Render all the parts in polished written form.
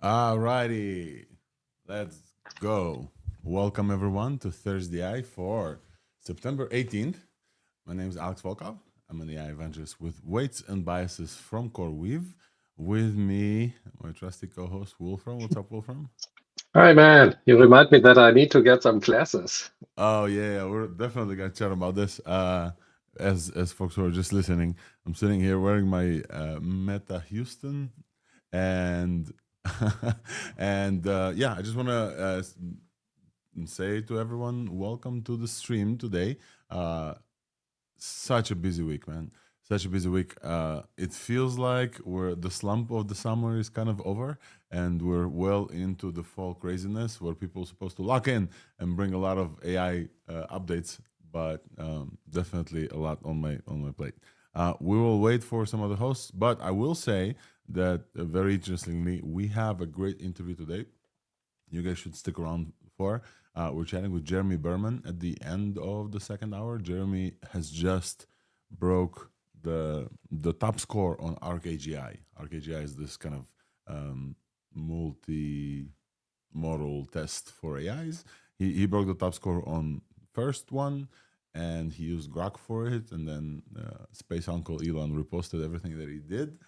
Alrighty, let's go. Welcome everyone to Thursday for September 18th. My name is Alex Volkov. I'm an AI evangelist with weights and biases from CoreWeave. With me, my trusty co-host Wolfram. What's up, Wolfram? Hi, man. You remind me that I need to get some classes. Oh yeah, we're definitely gonna chat about this. As folks who are just listening, I'm sitting here wearing my Meta Houston, and yeah, I just want to say to everyone, welcome to the stream today. Such a busy week, man. Such a busy week. It feels like the slump of the summer is kind of over, and we're well into the fall craziness where people are supposed to lock in and bring a lot of AI updates, but definitely a lot on my plate. We will wait for some of the hosts, but I will say that very interestingly, we have a great interview today. You guys should stick around for. We're chatting with Jeremy Berman at the end of the second hour. Jeremy has just broke the top score on Arc AGI. Arc AGI is this kind of multi-model test for AIs. He broke the top score on first one, and he used Grok for it, and then Space Uncle Elon reposted everything that he did.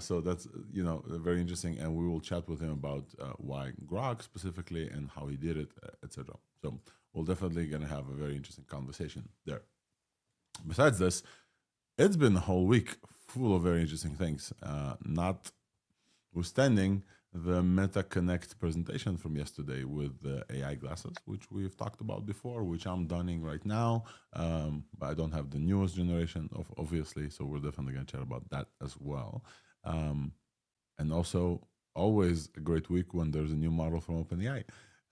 So that's very interesting, and we will chat with him about why Grok specifically and how he did it, etc. So we're definitely gonna have a very interesting conversation there. Besides this, it's been a whole week full of very interesting things. Notwithstanding the Meta Connect presentation from yesterday with the AI glasses, which we've talked about before, which I'm donning right now. But I don't have the newest generation, obviously, so we're definitely going to chat about that as well. And also, always a great week when there's a new model from OpenAI.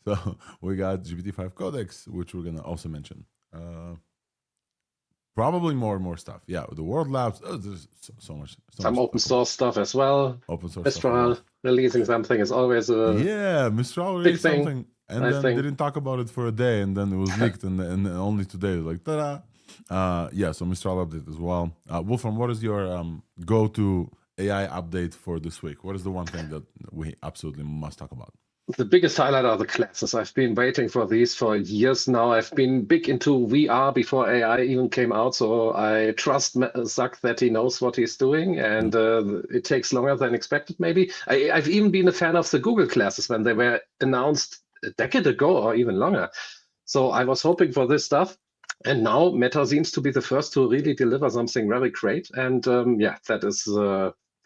So we got GPT-5 Codex, which we're going to also mention. Probably more and more stuff. Yeah, the World Labs. Oh, there's so much. Some open source stuff as well. Open source Mistral stuff. releasing something is always a Mistral big released thing. something and Nice then thing. didn't talk about it for a day, and then it was leaked, and only today, like ta-da. So Mistral update as well. Wolfram, what is your go-to AI update for this week? What is the one thing that we absolutely must talk about? The biggest highlight are the classes. I've been waiting for these for years now. I've been big into VR before AI even came out, so I trust Zuck that he knows what he's doing, and it takes longer than expected, maybe. I've even been a fan of the Google classes when they were announced a decade ago or even longer. So I was hoping for this stuff. And now Meta seems to be the first to really deliver something very great. And that is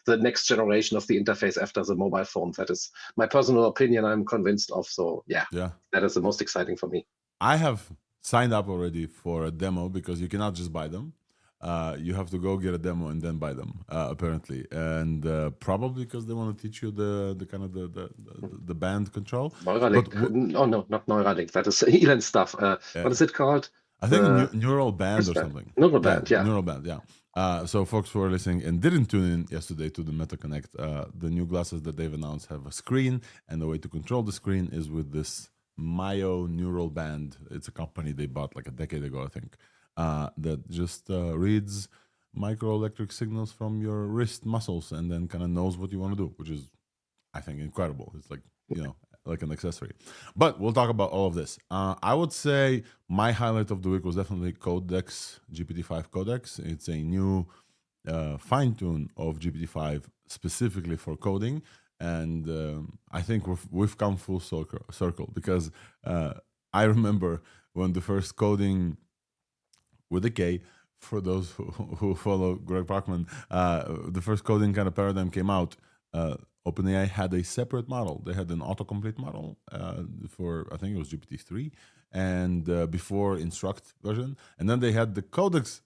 the next generation of the interface after the mobile phone. That is my personal opinion. I'm convinced of. So that is the most exciting for me. I have signed up already for a demo because you cannot just buy them. You have to go get a demo and then buy them, apparently, and probably because they want to teach you the kind of the band control. Neuralink. No, not Neuralink. That is Elon stuff. What is it called? I think neural band or something. Neural band, yeah. Neural band, yeah. So folks who are listening and didn't tune in yesterday to the Meta Connect, the new glasses that they've announced have a screen, and the way to control the screen is with this Myo neural band. It's a company they bought like a decade ago, I think, that just reads microelectric signals from your wrist muscles and then kind of knows what you want to do, which is, I think, incredible. It's like, like an accessory. But we'll talk about all of this. I would say my highlight of the week was definitely Codex, GPT-5 Codex. It's a new fine-tune of GPT-5 specifically for coding. And I think we've come full circle because I remember when the first coding with a K, for those who follow Greg Brockman, the first coding kind of paradigm came out. OpenAI had a separate model. They had an autocomplete model for, I think it was GPT-3, and before Instruct version. And then they had the Codex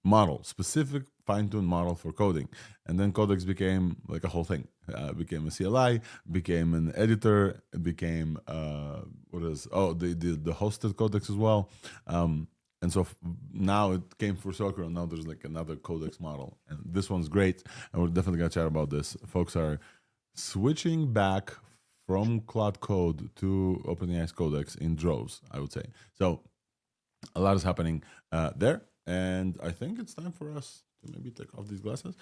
model, specific fine-tuned model for coding. And then Codex became like a whole thing. Became a CLI, became an editor, became, the hosted Codex as well. And so now it came for soccer, and now there's like another Codex model. And this one's great, and we're definitely going to chat about this. Folks are switching back from Cloud Code to OpenAI's Codex in droves, I would say. So a lot is happening there, and I think it's time for us to maybe take off these glasses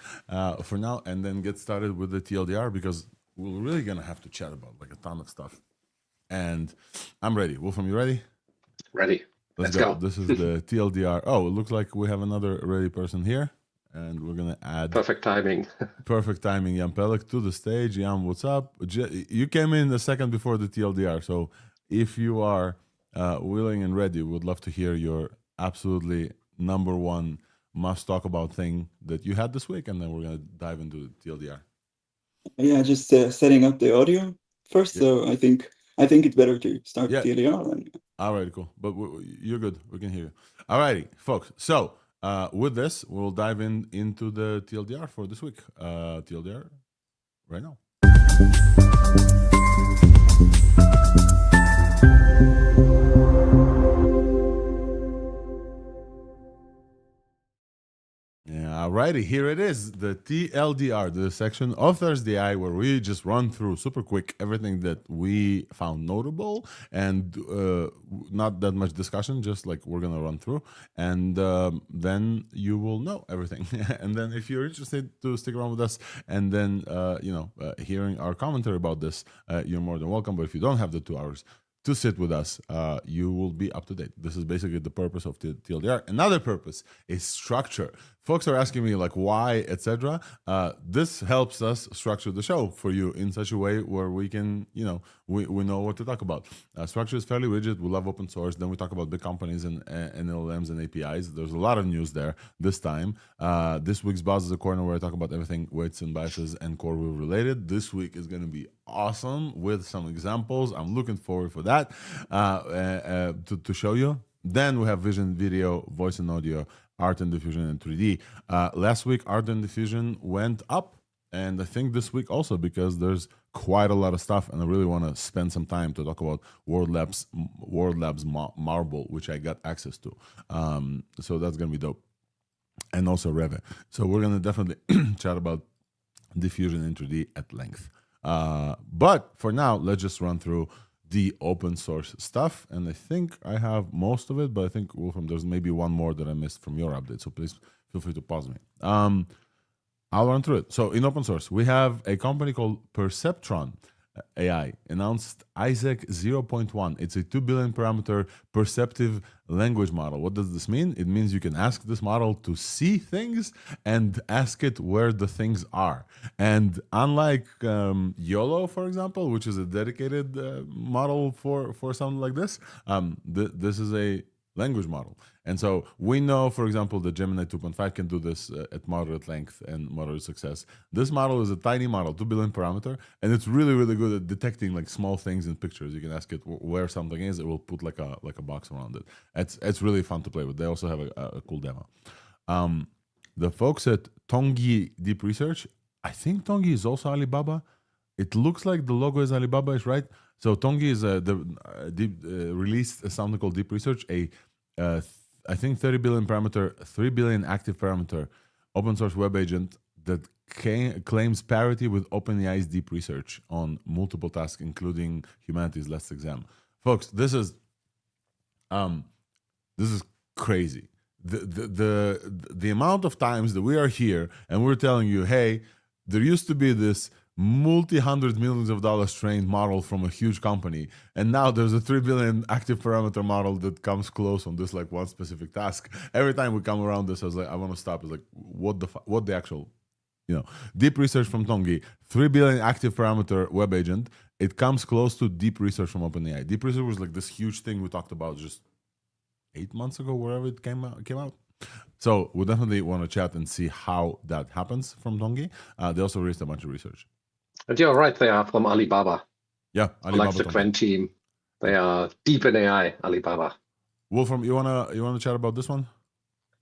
for now and then get started with the TLDR, because we're really gonna have to chat about like a ton of stuff. And I'm ready. Wolfram, you ready? Ready. Let's go. This is the TLDR. Oh, it looks like we have another ready person here. And we're gonna add perfect timing. Perfect timing, Jan Pelek to the stage. Jan, what's up? You came in a second before the TLDR, so if you are willing and ready, we'd love to hear your absolutely number one must talk about thing that you had this week, and then we're gonna dive into the TLDR. Yeah, just setting up the audio first. Yeah. So I think it's better to start TLDR. And... All right, cool. But you're good. We can hear you. All righty, folks. So. With this, we'll dive into the TLDR for this week. TLDR right now. Alrighty, here it is, the TLDR, the section of thursdai where we just run through super quick everything that we found notable and not that much discussion, just like we're gonna run through, and then you will know everything. And then if you're interested to stick around with us and then hearing our commentary about this, you're more than welcome. But if you don't have the 2 hours to sit with us, you will be up to date. This is basically the purpose of the TLDR. Another purpose is structure. Folks are asking me like why, etc. This helps us structure the show for you in such a way where we can, we know what to talk about. Structure is fairly rigid. We love open source. Then we talk about big companies and LLMs and APIs. There's a lot of news there this time. This week's Buzz is a corner where I talk about everything weights and biases and core rule related. This week is going to be awesome with some examples. I'm looking forward for that to show you. Then we have vision, video, voice and audio, art and diffusion, and 3D. Last week, art and diffusion went up, and I think this week also, because there's quite a lot of stuff, and I really want to spend some time to talk about World Labs Marble, which I got access to. So that's going to be dope. And also Revit. So we're going to definitely chat about diffusion in 3D at length. But for now, let's just run through the open source stuff, and I think I have most of it, but I think, Wolfram, there's maybe one more that I missed from your update, so please feel free to pause me. I'll run through it. So in open source, we have a company called Perceptron AI, announced Isaac 0.1. It's a 2 billion parameter perceptive language model. What does this mean? It means you can ask this model to see things and ask it where the things are. And unlike YOLO, for example, which is a dedicated model for something like this, this is a language model. And so we know, for example, that Gemini 2.5 can do this at moderate length and moderate success. This model is a tiny model, 2 billion parameter, and it's really, really good at detecting like small things in pictures. You can ask it where something is, it will put like a box around it. It's really fun to play with. They also have a cool demo. The folks at Tonge Deep Research, I think Tonge is also Alibaba. It looks like the logo is Alibaba, is right? So Tonge is released something called Deep Research, I think 30 billion parameter, 3 billion active parameter open source web agent that claims parity with OpenAI's Deep Research on multiple tasks, including humanities last exam. Folks, this is crazy. The amount of times that we are here and we're telling you, hey, there used to be this multi-hundred millions of dollars trained model from a huge company, and now there's a 3 billion active parameter model that comes close on this like one specific task. Every time we come around this, I was like, I want to stop. It's like, what the actual, Deep Research from Tonge, 3 billion active parameter web agent. It comes close to Deep Research from OpenAI. Deep Research was like this huge thing we talked about just 8 months ago, wherever it came out. So we definitely want to chat and see how that happens from Tonge. They also released a bunch of research. And you're right, they are from Alibaba. Yeah, Alibaba. Like the Qwen team. They are deep in AI, Alibaba. Wolfram, you wanna chat about this one?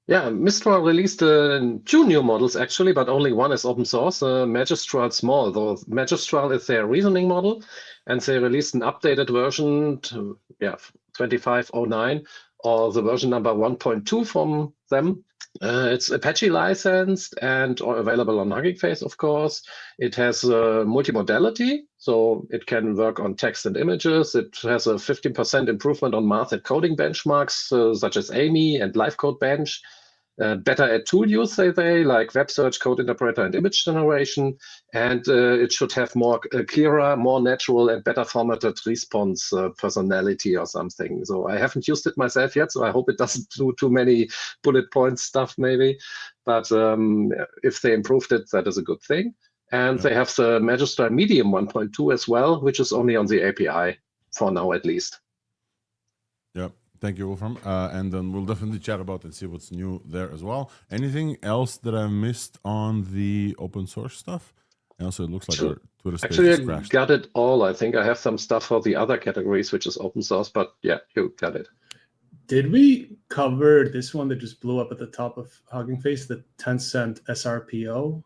Yeah, Mistral released 2 new models actually, but only one is open source. Magistral small, though Magistral is their reasoning model, and they released an updated version to 2509, or the version number 1.2 from them. It's Apache licensed and available on Hugging Face, of course. It has multimodality, so it can work on text and images. It has a 15% improvement on math and coding benchmarks, such as AMI and Live Code Bench. better at tool use, say they, like web search, code interpreter, and image generation. And it should have more clearer, more natural, and better formatted response personality or something. So I haven't used it myself yet, so I hope it doesn't do too many bullet point stuff maybe. But if they improved it, that is a good thing. And they have the Magistral Medium 1.2 as well, which is only on the API for now at least. Yep. Thank you, Wolfram. And then we'll definitely chat about and see what's new there as well. Anything else that I missed on the open source stuff? And also, it looks like our Twitter space is crashed. Actually, I got it all. I think I have some stuff for the other categories, which is open source, but yeah, you got it. Did we cover this one that just blew up at the top of Hugging Face, the Tencent SRPO?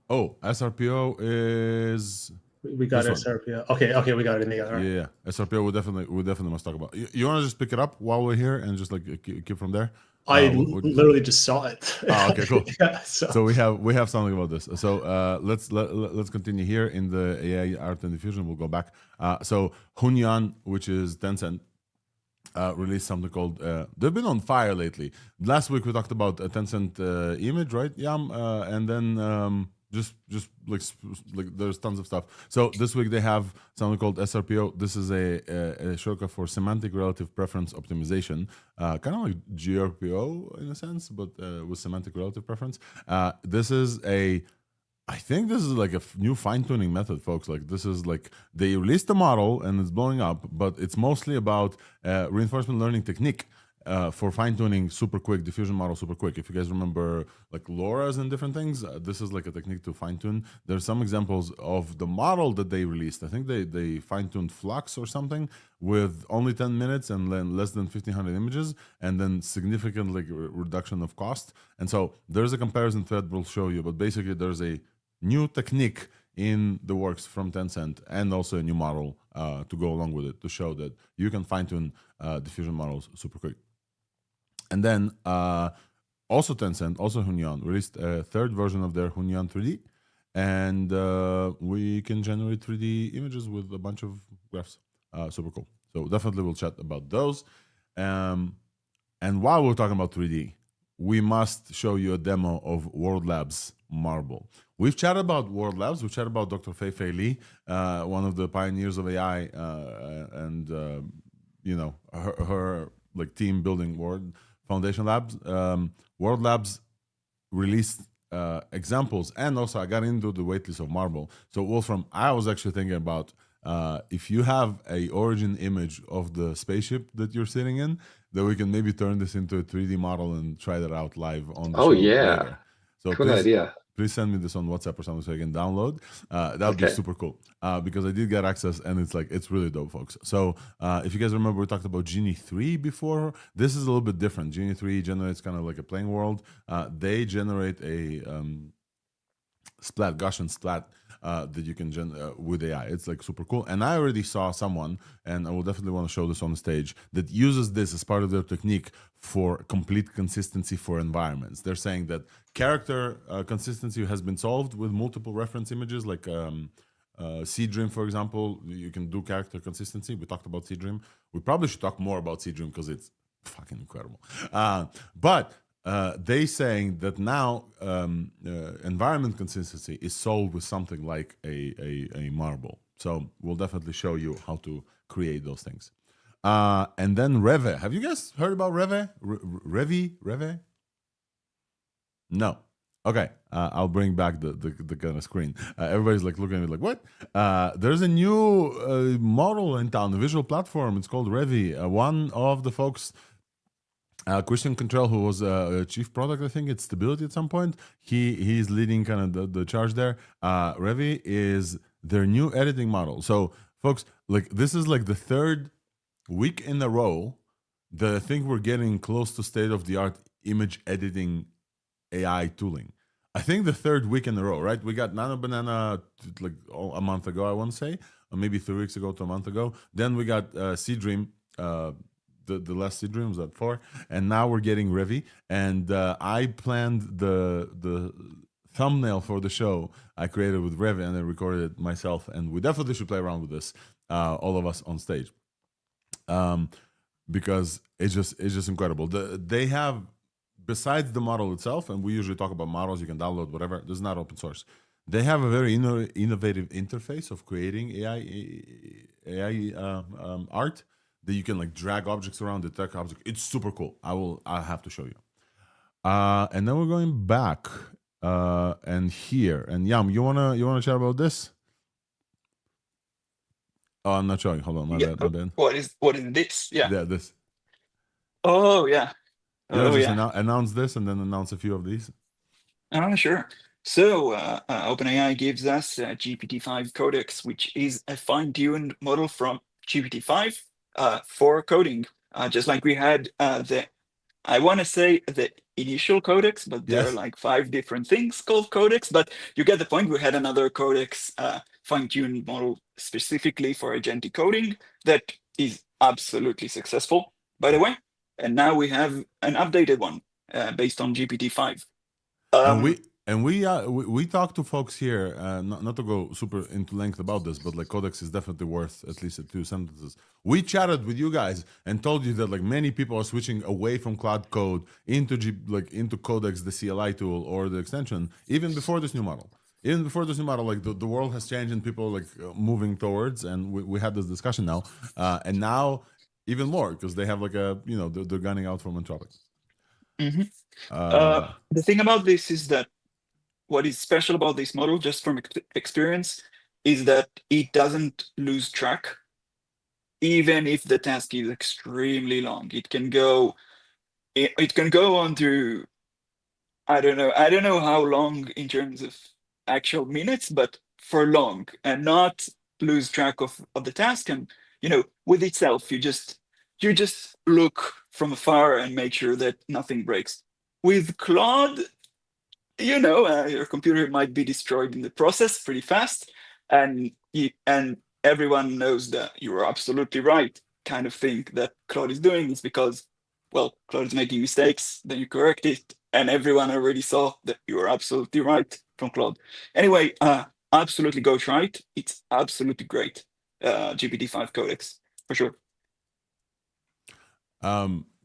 Oh, SRPO is... We got SRPO. Okay, we got it in the other. Yeah, SRPO we definitely must talk about. You want to just pick it up while we're here and just like keep from there? I literally just saw it. Oh, okay, cool. Yeah, so we have something about this. So let's continue here in the AI art and diffusion. We'll go back. So Hunyan, which is Tencent, released something called. They've been on fire lately. Last week we talked about a Tencent image, right? Yam, and then. Just like there's tons of stuff. So this week they have something called SRPO. This is a shortcut for semantic relative preference optimization, kind of like GRPO in a sense, but with semantic relative preference. This is I think this is like a new fine-tuning method, folks. Like this is like they released the model and it's blowing up, but it's mostly about reinforcement learning technique. For fine-tuning super quick diffusion model super quick. If you guys remember like LoRa's and different things, this is like a technique to fine-tune. There's some examples of the model that they released. I think they fine-tuned Flux or something with only 10 minutes and then less than 1,500 images and then significant like reduction of cost. And so there's a comparison thread we'll show you, but basically there's a new technique in the works from Tencent and also a new model to go along with it to show that you can fine-tune diffusion models super quick. And then also Tencent, also Hunyan, released a third version of their Hunyan 3D. And we can generate 3D images with a bunch of graphs. Super cool. So definitely we'll chat about those. And while we're talking about 3D, we must show you a demo of World Labs Marble. We've chatted about World Labs. We've chatted about Dr. Fei Fei Li, one of the pioneers of AI and, you know, her like team building World Foundation Labs. World Labs released examples, and also I got into the waitlist of Marble. So Wolfram, I was actually thinking about if you have a origin image of the spaceship that you're sitting in, that we can maybe turn this into a 3D model and try that out live on the show later. So good idea. Please send me this on WhatsApp or something so I can download. That would be super cool because I did get access and it's really dope, folks. So if you guys remember, we talked about Genie 3 before. This is a little bit different. Genie 3 generates kind of like a playing world. They generate a Gaussian splat that you can with AI. It's like super cool. And I already saw someone, and I will definitely want to show this on the stage, that uses this as part of their technique for complete consistency for environments. They're saying that character consistency has been solved with multiple reference images, like Seedream, for example. You can do character consistency. We talked about Seedream. We probably should talk more about Seedream because it's fucking incredible. But they saying that now environment consistency is solved with something like a marble. So we'll definitely show you how to create those things. And then Reve. Have you guys heard about Reve? Reve? No. Okay. I'll bring back the kind of screen. Everybody's like looking at me like, what? There's a new model in town, a visual platform. It's called Reve. One of the folks, Christian Contrell, who was chief product, I think, at Stability at some point. He's leading kind of the charge there. Reve is their new editing model. So, folks, like this is like the third week in a row that I think we're getting close to state-of-the-art image editing AI tooling. I think the third week in a row, right? We got Nano Banana like a month ago, I want to say, or maybe 3 weeks ago to a month ago. Then we got Seedream. The last Seedream was at 4, and now we're getting Reve. And I planned the thumbnail for the show I created with Reve, and I recorded it myself. And we definitely should play around with this, all of us on stage, because it's just incredible. They have besides the model itself, and we usually talk about models, you can download whatever, this is not open source. They have a very innovative interface of creating AI art that you can like drag objects around, detect objects. It's super cool. I'll have to show you. And then we're going back and here. And Yam, you wanna chat about this? Oh, I'm not showing. Hold on, my bad. What is this? Yeah. Yeah, this. Oh yeah. Announce this and then announce a few of these. Sure. So OpenAI gives us GPT-5 Codex, which is a fine-tuned model from GPT-5 for coding. Just like we had I want to say the initial codex, but there are like 5 different things called codex, but you get the point. We had another codex fine-tuned model specifically for agentic coding that is absolutely successful, by the way. And now we have an updated one based on GPT-5. And we talked to folks here, not to go super into length about this, but like Codex is definitely worth at least 2 sentences. We chatted with you guys and told you that like many people are switching away from Cloud Code into into Codex, the CLI tool or the extension, even before this new model. Even before this new model, like the world has changed and people like moving towards, and we had this discussion now, and now even more because they have like they're gunning out from Anthropic. The thing about this is that what is special about this model, just from experience, is that it doesn't lose track, even if the task is extremely long. It can go on to, I don't know how long in terms of actual minutes, but for long, and not lose track of the task. And with itself, you just look from afar and make sure that nothing breaks. With Claude, your computer might be destroyed in the process pretty fast, and everyone knows that you are absolutely right kind of thing that Claude is doing is because, well, Claude is making mistakes, then you correct it, and everyone already saw that you are absolutely right from Claude. Anyway, absolutely go try it. It's absolutely great. GPT-5 Codex, for sure.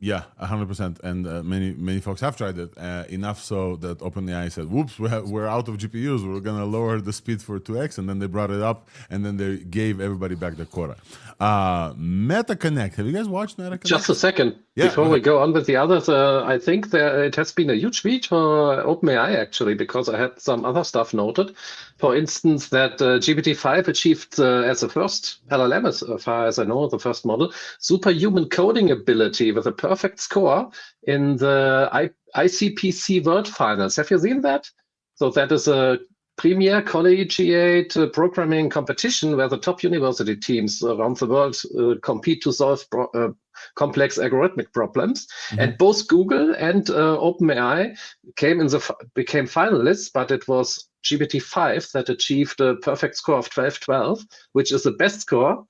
Yeah, 100%, and many folks have tried it enough so that OpenAI said, "Whoops, we're out of GPUs. We're gonna lower the speed for 2x," and then they brought it up, and then they gave everybody back their quota. MetaConnect. Have you guys watched MetaConnect? Just a second before we go on with the others. I think it has been a huge week for OpenAI actually, because I had some other stuff noted. For instance, that GPT-5 achieved as the first LLM, as far as I know, the first model, superhuman coding ability with a perfect score in the ICPC World Finals. Have you seen that? So that is a premier collegiate programming competition where the top university teams around the world compete to solve complex algorithmic problems. And both Google and OpenAI became finalists, but it was GPT-5 that achieved a perfect score of 1212, which is the best score.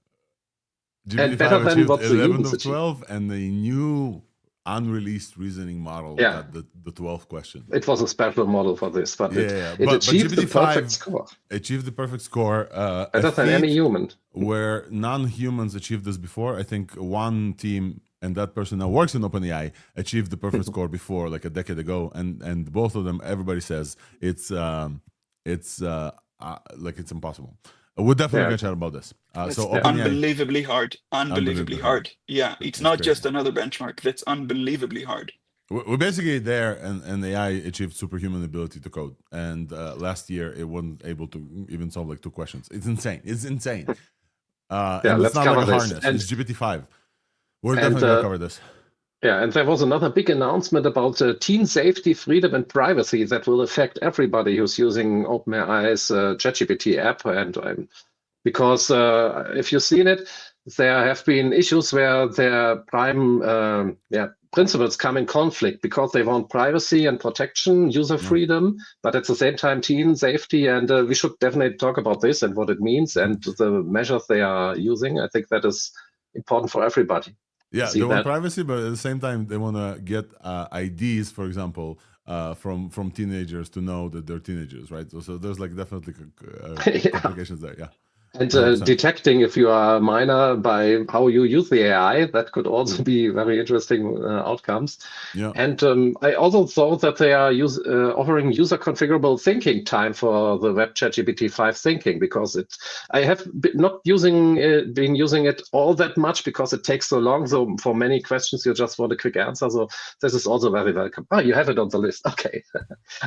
GPT-5 and better than what the 11 humans of 12, and the new unreleased reasoning model got the 12th question. It was a special model for this, but it but achieved the GPT-5 perfect score. Achieved the perfect score. Better than any human. Where non-humans achieved this before. I think one team, and that person now works in OpenAI, achieved the perfect score before, like a decade ago, and both of them, everybody says it's impossible. We're definitely gonna chat about this. So unbelievably hard. Yeah, it's not crazy. just another benchmark. That's unbelievably hard. We're basically there, and AI achieved superhuman ability to code. And last year, it wasn't able to even solve like 2 questions. It's insane. And let's it's not cover like a this. harness. It's GPT-5. We're definitely gonna cover this. Yeah, and there was another big announcement about teen safety, freedom, and privacy that will affect everybody who's using OpenAI's ChatGPT app. And because if you've seen it, there have been issues where their prime principles come in conflict because they want privacy and protection, user freedom, but at the same time, teen safety. And we should definitely talk about this and what it means and the measures they are using. I think that is important for everybody. Yeah, they want privacy, but at the same time, they want to get IDs, for example, from teenagers to know that they're teenagers, right? So there's like definitely complications there. Yeah. And 100%. detecting if you are a miner by how you use the AI, that could also be very interesting outcomes. Yeah. And I also thought that they are offering user configurable thinking time for the web ChatGPT-5 thinking, because I have not been using it all that much because it takes so long. So for many questions, you just want a quick answer. So this is also very welcome. Oh, you have it on the list. Okay.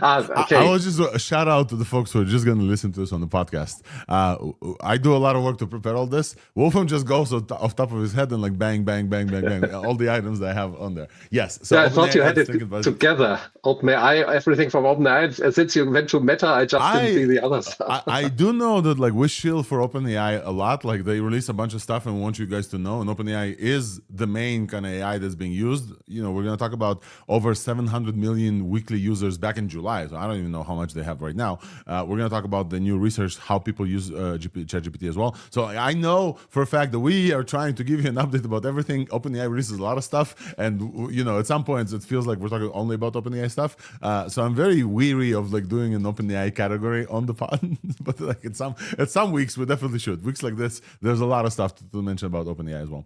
Okay. I was just a shout out to the folks who are just going to listen to this on the podcast. I do a lot of work to prepare all this. Wolfram just goes off top of his head and like bang, bang, bang, bang, bang, all the items that I have on there. Yes. So yeah, I thought you had it about together. OpenAI, everything from OpenAI. Since you went to Meta, I just didn't see the other stuff. I do know that like we shill for OpenAI a lot. Like they release a bunch of stuff and we want you guys to know. And OpenAI is the main kind of AI that's being used. You know, we're going to talk about over 700 million weekly users back in July. So I don't even know how much they have right now. We're going to talk about the new research, how people use ChatGPT as well. So I know for a fact that we are trying to give you an update about everything. OpenAI releases a lot of stuff. And, you know, at some points it feels like we're talking only about OpenAI stuff. So I'm very weary of like doing an OpenAI category on the pod. But like at some weeks we definitely should. Weeks like this, there's a lot of stuff to mention about OpenAI as well.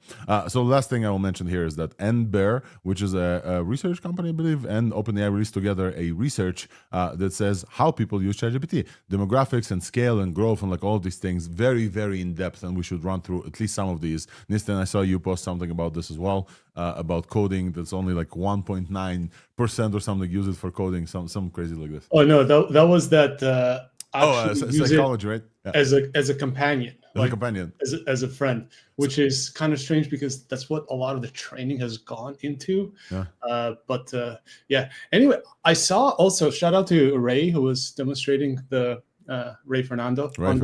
So the last thing I will mention here is that NBear, which is a research company, I believe, and OpenAI released together a research that says how people use ChatGPT, demographics and scale and growth and like all these things, very, very in depth. And we should run through at least some of these. Nistan, I saw you post something about this as well, about coding. That's only like 1.9% or something use it for coding, some crazy like this. Oh no, that was that. Psychology, right? Yeah. As a companion, like a companion, as a friend, which is kind of strange because that's what a lot of the training has gone into. Yeah. Yeah. Anyway, I saw also shout out to Ray, who was demonstrating the Ray Fernando on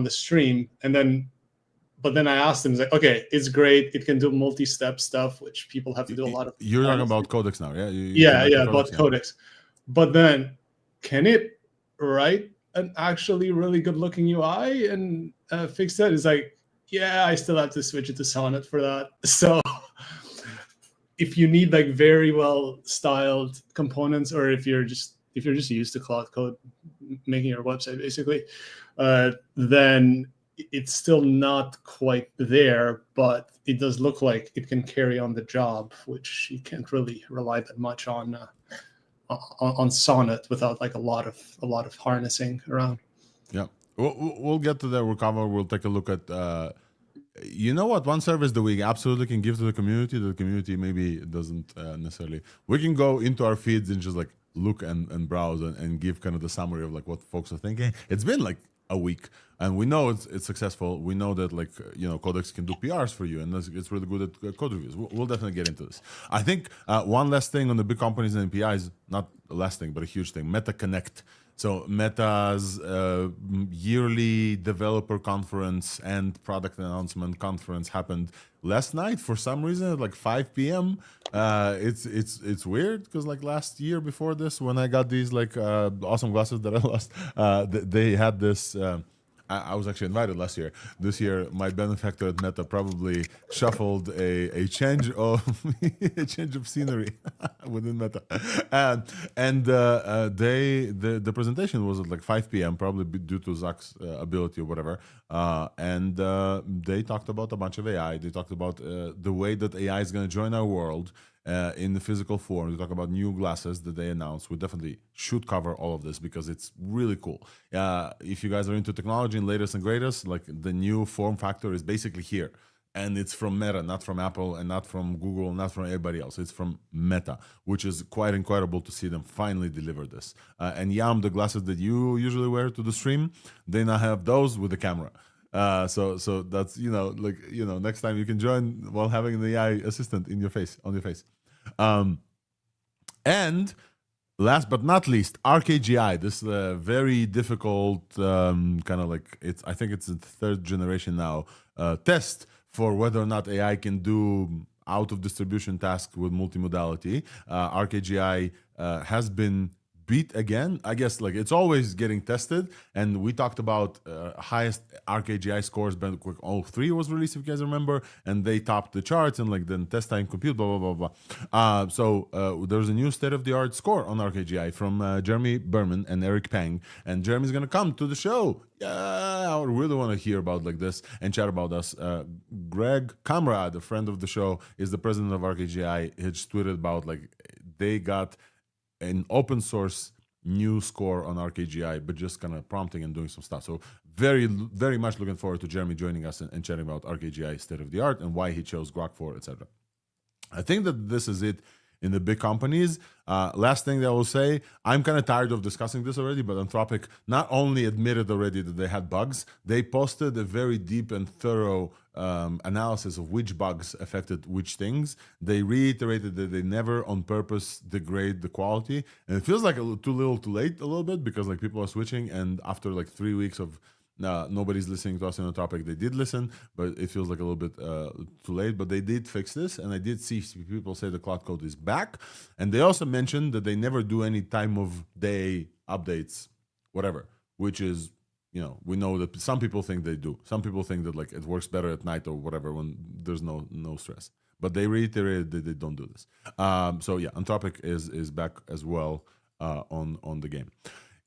the stream, but then I asked him, he's like, okay, it's great. It can do multi-step stuff, which people have to do a lot of. You're talking about Codex now, yeah? About Codex. But then, can it write an actually really good-looking UI and fix that? It's like, yeah, I still have to switch it to Sonnet for that. So if you need like very well-styled components, or if you're just used to Cloud Code making your website, basically, then it's still not quite there, but it does look like it can carry on the job, which you can't really rely that much on Sonnet without like a lot of harnessing around. Yeah, we'll get to that. We'll take a look at. You know what? One service that we absolutely can give to the community. The community maybe doesn't necessarily. We can go into our feeds and just like look and browse and give kind of the summary of like what folks are thinking. It's been like a week, and we know it's successful. We know that like Codex can do PRs for you, and it's really good at code reviews. We'll definitely get into this. I think one last thing on the big companies and APIs, not a last thing, but a huge thing, Meta Connect. So Meta's yearly developer conference and product announcement conference happened last night for some reason at like 5 p.m. It's weird because like last year before this, when I got these like awesome glasses that I lost, they had this. I was actually invited last year. This year, my benefactor at Meta probably shuffled a change of scenery within Meta, and the presentation was at like 5 p.m. probably due to Zach's ability or whatever. And they talked about a bunch of AI. They talked about the way that AI is going to join our world. In the physical form. They talk about new glasses that they announced. We definitely should cover all of this because it's really cool. If you guys are into technology and latest and greatest, like the new form factor is basically here. And it's from Meta, not from Apple and not from Google, not from everybody else. It's from Meta, which is quite incredible to see them finally deliver this. And Yam, the glasses that you usually wear to the stream, they now have those with the camera. So that's next time you can join while having an AI assistant on your face. And last but not least, Arc AGI. This very difficult kind of like I think it's the third generation now test for whether or not AI can do out of distribution tasks with multimodality. Arc AGI has been beat again. I guess like it's always getting tested, and we talked about highest Arc AGI scores. Quick 03 was released, if you guys remember, and they topped the charts, and like then test time compute, blah blah blah blah. So there's a new state-of-the-art score on Arc AGI from Jeremy Berman and Eric Pang, and Jeremy's gonna come to the show. Yeah, I really want to hear about like this and chat about us. Greg Kamrad, a friend of the show, is the president of Arc AGI. He just tweeted about like they got an open source new score on Arc AGI, but just kind of prompting and doing some stuff. So very, very much looking forward to Jeremy joining us and chatting about Arc AGI state of the art and why he chose Grok 4, etc. I think that this is it in the big companies. Last thing that I will say, I'm kind of tired of discussing this already, but Anthropic not only admitted already that they had bugs, they posted a very deep and thorough analysis of which bugs affected which things. They reiterated that they never on purpose degrade the quality. And it feels like too little too late a little bit, because like people are switching, and after like 3 weeks of nobody's listening to us on the topic. They did listen, but it feels like a little bit too late. But they did fix this, and I did see people say the cloud code is back. And they also mentioned that they never do any time of day updates, whatever, which is, you know, we know that some people think they do. Some people think that like it works better at night or whatever when there's no stress. But they reiterated that they don't do this. So yeah, Anthropic is back as well on the game.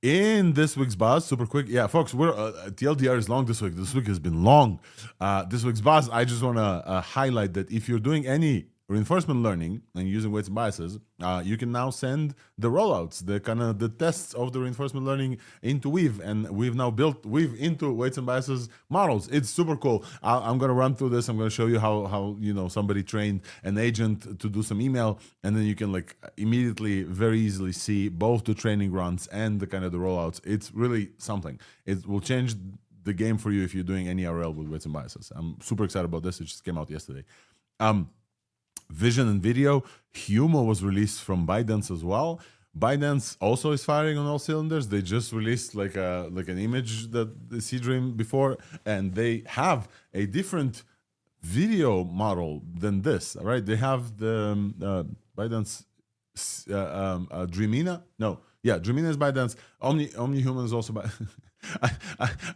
In this week's buzz, super quick, yeah, folks, we're TLDR is long this week. This week has been long. This week's buzz, I just want to highlight that if you're doing any reinforcement learning and using weights and biases, you can now send the rollouts, the tests of the reinforcement learning into Weave, and we've now built Weave into weights and biases models. It's super cool. I'm going to run through this. I'm going to show you how you know somebody trained an agent to do some email, and then you can like immediately very easily see both the training runs and the kind of the rollouts. It's really something. It will change the game for you if you're doing any RL with weights and biases. I'm super excited about this. It just came out yesterday. Vision and video, Humo was released from ByteDance as well. ByteDance also is firing on all cylinders. They just released like an image that the Seedream before, and they have a different video model than this. All right, they have the ByteDance Dreamina. No, yeah, Dreamina is ByteDance. OmniHuman is also by.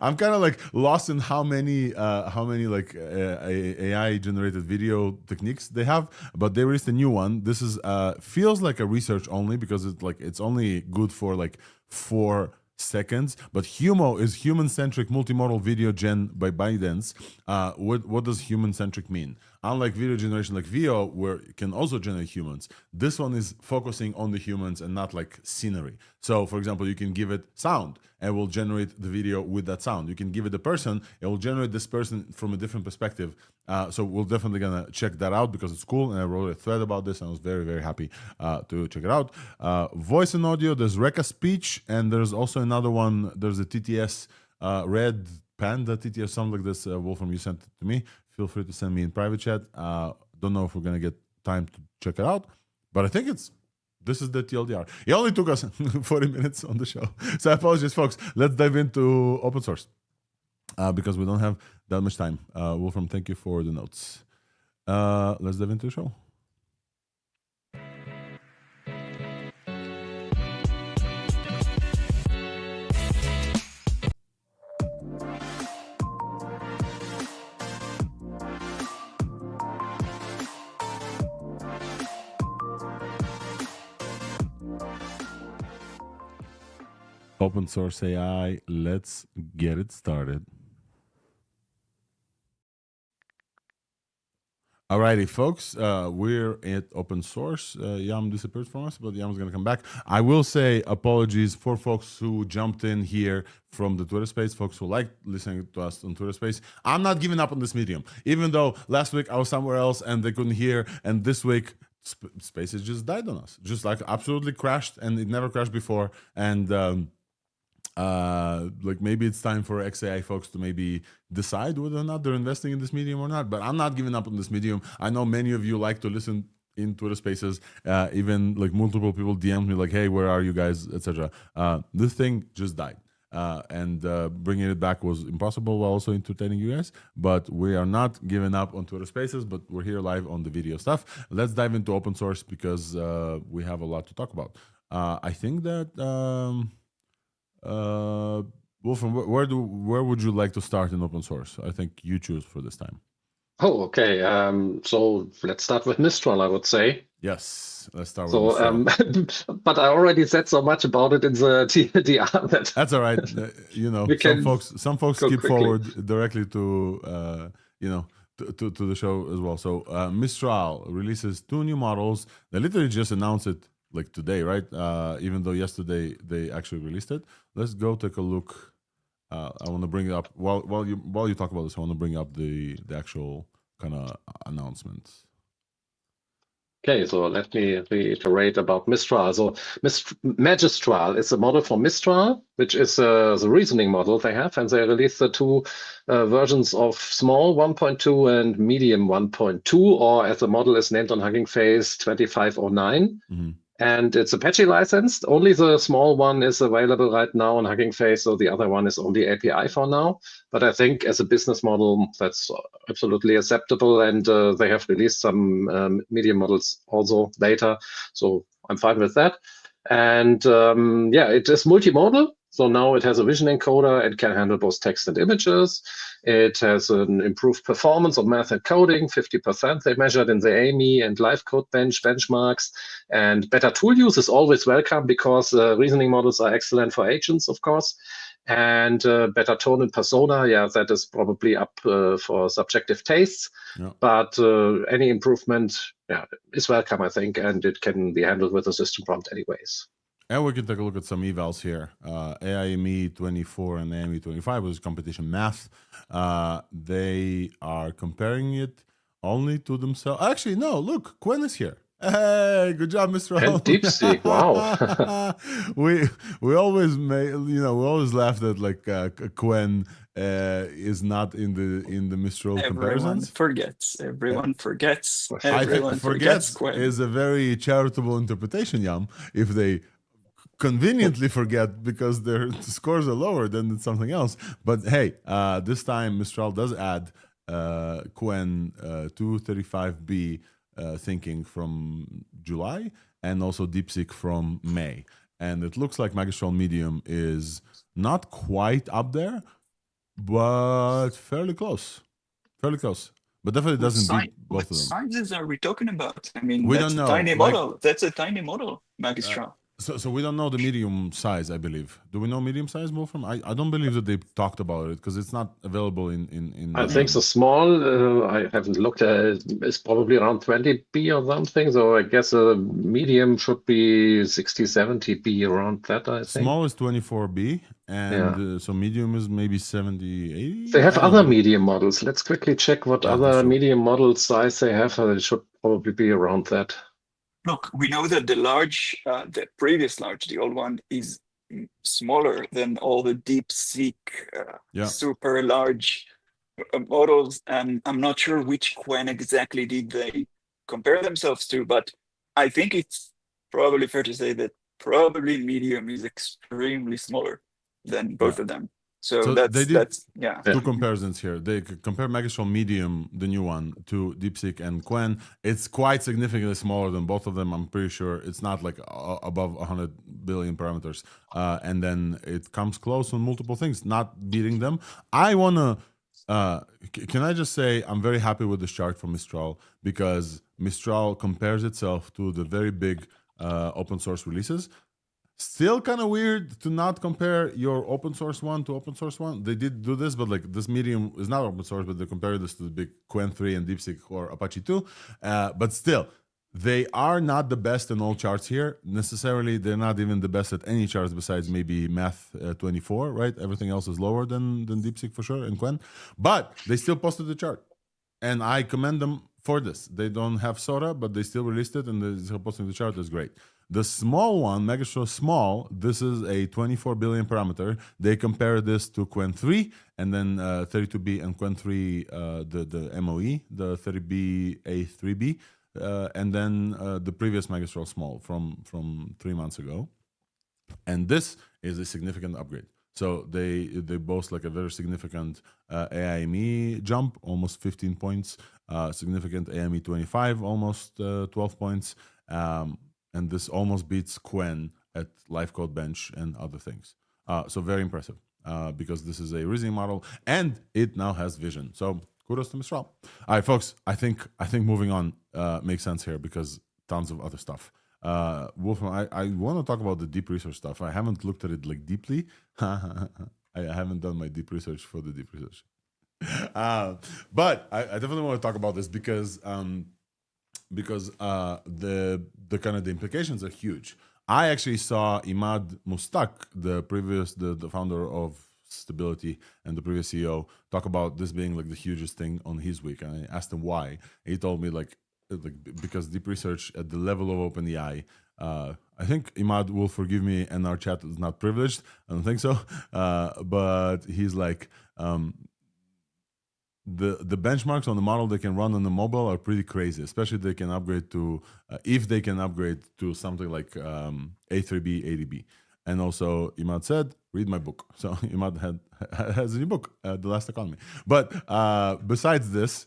I'm kind of like lost in how many like AI generated video techniques they have, but they released a new one. This is feels like a research only, because it's only good for like 4 seconds. But Humo is human-centric multimodal video gen by ByteDance. What does human-centric mean? Unlike video generation like Veo, where it can also generate humans, this one is focusing on the humans and not like scenery. So, for example, you can give it sound and it will generate the video with that sound. You can give it a person, it will generate this person from a different perspective. So we're definitely gonna check that out because it's cool, and I wrote a thread about this, and I was very, very happy to check it out. Voice and audio, there's Reka Speech, and there's also another one. There's a TTS Red Panda TTS, something like this. Wolfram, you sent it to me. Feel free to send me in private chat. Don't know if we're gonna get time to check it out, but I think this is the TLDR. It only took us 40 minutes on the show, so I apologize, folks. Let's dive into open source because we don't have that much time. Wolfram, thank you for the notes. Let's dive into the show. Open source AI, let's get it started. Alrighty, folks, we're at open source. Yam disappeared from us, but Yam's gonna come back. I will say apologies for folks who jumped in here from the Twitter space, folks who like listening to us on Twitter space. I'm not giving up on this medium, even though last week I was somewhere else and they couldn't hear, and this week Spaces just died on us, just like absolutely crashed, and it never crashed before. And like maybe it's time for XAI folks to maybe decide whether or not they're investing in this medium or not. But I'm not giving up on this medium. I know many of you like to listen in Twitter spaces. Even like multiple people DM'd me like, hey, where are you guys, etc. This thing just died. And bringing it back was impossible while also entertaining you guys. But we are not giving up on Twitter spaces, but we're here live on the video stuff. Let's dive into open source because we have a lot to talk about. I think that Wolfram, where would you like to start in open source? I think you choose for this time. Oh, okay. So let's start with Mistral, I would say. Yes, let's start with Mistral. But I already said so much about it in the TLDR that That's all right. You know, some folks skip forward directly to to the show as well. So Mistral releases 2 new models. They literally just announced it like today, right? Even though yesterday they actually released it. Let's go take a look. I want to bring it up while you talk about this. I want to bring up the actual kind of announcements. Okay, so let me reiterate about Mistral. So Magistral is a model for Mistral, which is the reasoning model they have, and they released the 2 versions of small 1.2 and medium 1.2, or as the model is named on Hugging Face, 2509. Mm-hmm. And it's Apache licensed. Only the small one is available right now on Hugging Face, so the other one is only API for now. But I think as a business model, that's absolutely acceptable. And they have released some medium models also later, so I'm fine with that. And yeah, it is multimodal. So now it has a vision encoder and can handle both text and images. It has an improved performance of math and coding, 50%. They measured in the AMI and live code benchmarks. And better tool use is always welcome because reasoning models are excellent for agents, of course. And better tone and persona, yeah, that is probably up for subjective tastes. Yeah. But any improvement, yeah, is welcome, I think, and it can be handled with a system prompt anyways. And we can take a look at some evals here. AIME 24 and AIME 25 was competition math. They are comparing it only to themselves. Actually, no, look, Qwen is here. Hey, good job, Mr. And DeepSeek, wow. we always we always laughed at like Qwen is not in the Mistral comparisons. Everyone forgets. I think forgets is a very charitable interpretation, Yam. If they conveniently forget because their scores are lower, then it's something else. But hey, this time Mistral does add Qwen 235B thinking from July and also DeepSeek from May. And it looks like Magistral Medium is not quite up there, but fairly close. But definitely doesn't beat both of them. What sizes are we talking about? I mean, we don't know. Tiny model. That's a tiny model, Magistral. So we don't know the medium size, I believe. Do we know medium size, Wolfram? I don't believe that they talked about it because it's not available in I think the small, I haven't looked at it, is probably around 20B or something. So I guess a medium should be 60, 70B around that, I think. Small is 24B, and so medium is maybe 70, 80? They have other medium models. Let's quickly check what other medium model size they have. It should probably be around that. Look, we know that the previous large, the old one, is smaller than all the DeepSeek super large models. And I'm not sure which Qwen exactly did they compare themselves to, but I think it's probably fair to say that probably medium is extremely smaller than both of them. So that's 2 comparisons here. They compare Magistral Medium, the new one, to DeepSeek and Qwen. It's quite significantly smaller than both of them. I'm pretty sure it's not like above 100 billion parameters. And then it comes close on multiple things, not beating them. I want to, can I just say, I'm very happy with this chart from Mistral because Mistral compares itself to the very big open source releases. Still kind of weird to not compare your open source one to open source one. They did do this, but like this medium is not open source, but they compare this to the big Qwen 3 and DeepSeek or Apache 2. But still, they are not the best in all charts here. Necessarily, they're not even the best at any charts besides maybe Math 24, right? Everything else is lower than DeepSeek for sure and Qwen. But they still posted the chart. And I commend them for this. They don't have SOTA, but they still released it and they're still posting the chart. That's great. The small one, Magistral Small, this is a 24 billion parameter. They compare this to Qwen 3 and then 32B and Qwen 3, the MOE, the 30B A3B, and then the previous Magistral Small from 3 months ago. And this is a significant upgrade. So they boast like a very significant AIME jump, almost 15 points, significant AIME 25, almost 12 points. And this almost beats Qwen at live code bench and other things. So very impressive because this is a reasoning model and it now has vision. So kudos to Mistral. All right, folks, I think moving on makes sense here because tons of other stuff. Wolfram, I want to talk about the deep research stuff. I haven't looked at it like deeply. I haven't done my deep research for the deep research. But I definitely want to talk about this because the kind of the implications are huge. I actually saw Imad Mustak, the founder of Stability and the previous CEO, talk about this being like the hugest thing on his week, and I asked him why. He told me like because deep research at the level of OpenAI. I think Imad will forgive me, and our chat is not privileged. I don't think so, but he's like. The benchmarks on the model they can run on the mobile are pretty crazy, especially they can upgrade to if they can upgrade to something like A3B, ADB. And also Imad said, read my book. So Imad has a new book, The Last Economy. But besides this,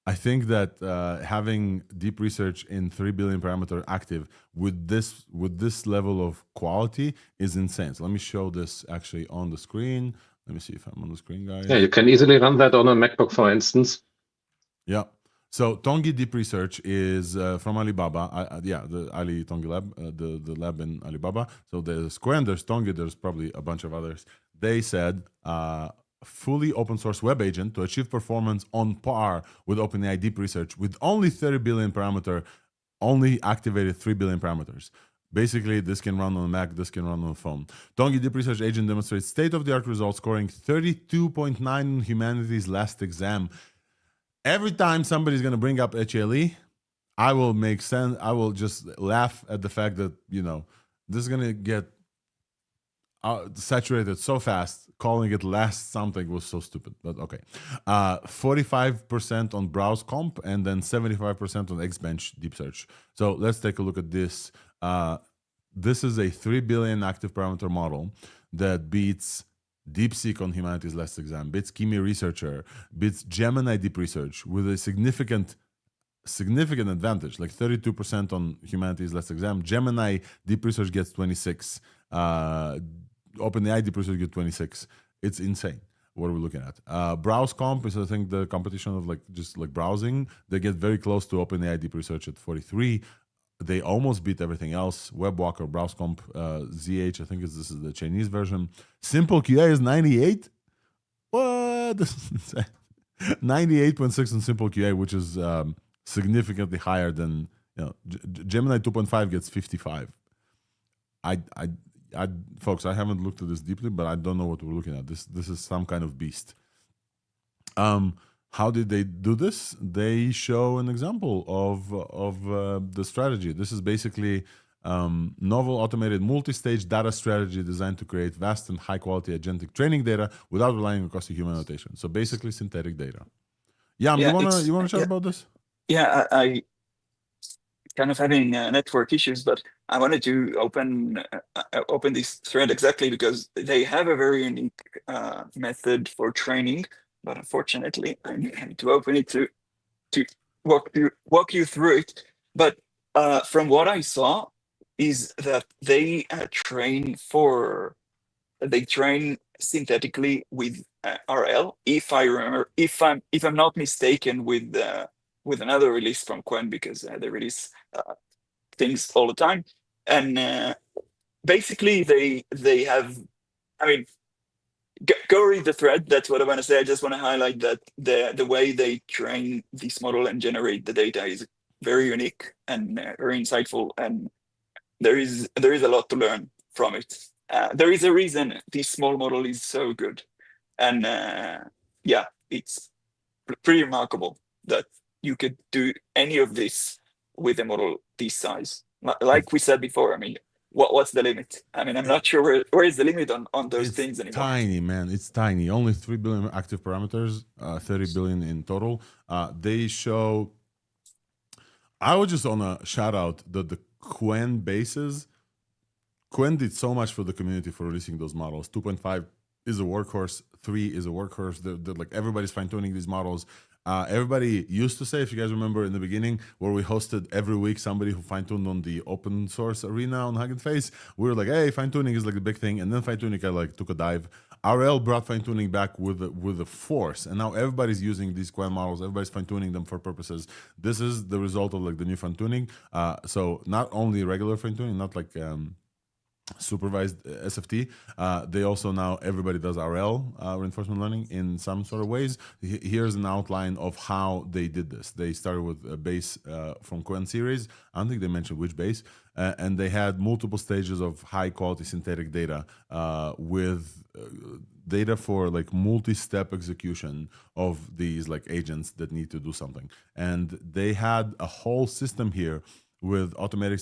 I think that having deep research in 3 billion parameter active with this level of quality is insane. So let me show this actually on the screen. Let me see if I'm on the screen, guys. Yeah, you can easily run that on a MacBook, for instance. Yeah. So Tonge Deep Research is from Alibaba. The Ali Tonge Lab, the lab in Alibaba. So there's Qwen, there's Tonge, there's probably a bunch of others. They said fully open source web agent to achieve performance on par with OpenAI Deep Research with only 30 billion parameter, only activated 3 billion parameters. Basically, this can run on a Mac, this can run on a phone. Tonge Deep Research Agent demonstrates state-of-the-art results, scoring 32.9 in humanity's last exam. Every time somebody's going to bring up HLE, I will make sense. I will just laugh at the fact that, this is going to get saturated so fast. Calling it last something was so stupid, but okay. 45% on browse comp and then 75% on Xbench deep search. So let's take a look at this. This is a 3 billion active parameter model that beats DeepSeek on humanity's last exam, beats Kimi Researcher, beats Gemini Deep Research with a significant advantage, like 32% on humanity's last exam. Gemini Deep Research gets 26. OpenAI Deep Research gets 26. It's insane. What are we looking at? Browse comp is, I think, the competition of just browsing. They get very close to OpenAI Deep Research at 43. They almost beat everything else. WebWalker, Browse Comp, ZH, I think this is the Chinese version. Simple QA is 98. What? This is insane. 98.6 in Simple QA, which is significantly higher than Gemini 2.5 gets 55. Folks, I haven't looked at this deeply, but I don't know what we're looking at. This is some kind of beast. How did they do this? They show an example of the strategy. This is basically novel automated multi-stage data strategy designed to create vast and high-quality agentic training data without relying on costly human annotation. So basically synthetic data. You wanna chat about this? Yeah, I kind of having network issues, but I wanted to open this thread exactly because they have a very unique method for training. But unfortunately, I need to open it to walk you through it. But from what I saw, is that they train synthetically with RL. If I remember, if I'm not mistaken, with another release from Qwen, because they release things all the time, and basically they have. I mean. Go read the thread. That's what I want to say. I just want to highlight that the way they train this model and generate the data is very unique and very insightful, and there is a lot to learn from it. There is a reason this small model is so good, and it's pretty remarkable that you could do any of this with a model this size. Like we said before, I mean. What's the limit? I mean, I'm not sure where is the limit on those things anymore. It's tiny, man. It's tiny. Only 3 billion active parameters, 30 billion in total. They show. I would just want to shout out that the Qwen bases. Qwen did so much for the community for releasing those models. 2.5 is a workhorse. 3 is a workhorse. They're like everybody's fine tuning these models. Everybody used to say, if you guys remember in the beginning, where we hosted every week somebody who fine-tuned on the open source arena on Hugging Face, we were like, hey, fine-tuning is like the big thing. And then fine-tuning kind of like took a dive. RL brought fine-tuning back with the force. And now everybody's using these Qwen models. Everybody's fine-tuning them for purposes. This is the result of like the new fine-tuning. So not only regular fine-tuning, not like supervised SFT. They also now, everybody does RL, reinforcement learning, in some sort of ways. Here's an outline of how they did this. They started with a base from Qwen series. I don't think they mentioned which base. And they had multiple stages of high quality synthetic data with data for like multi-step execution of these like agents that need to do something. And they had a whole system here with automating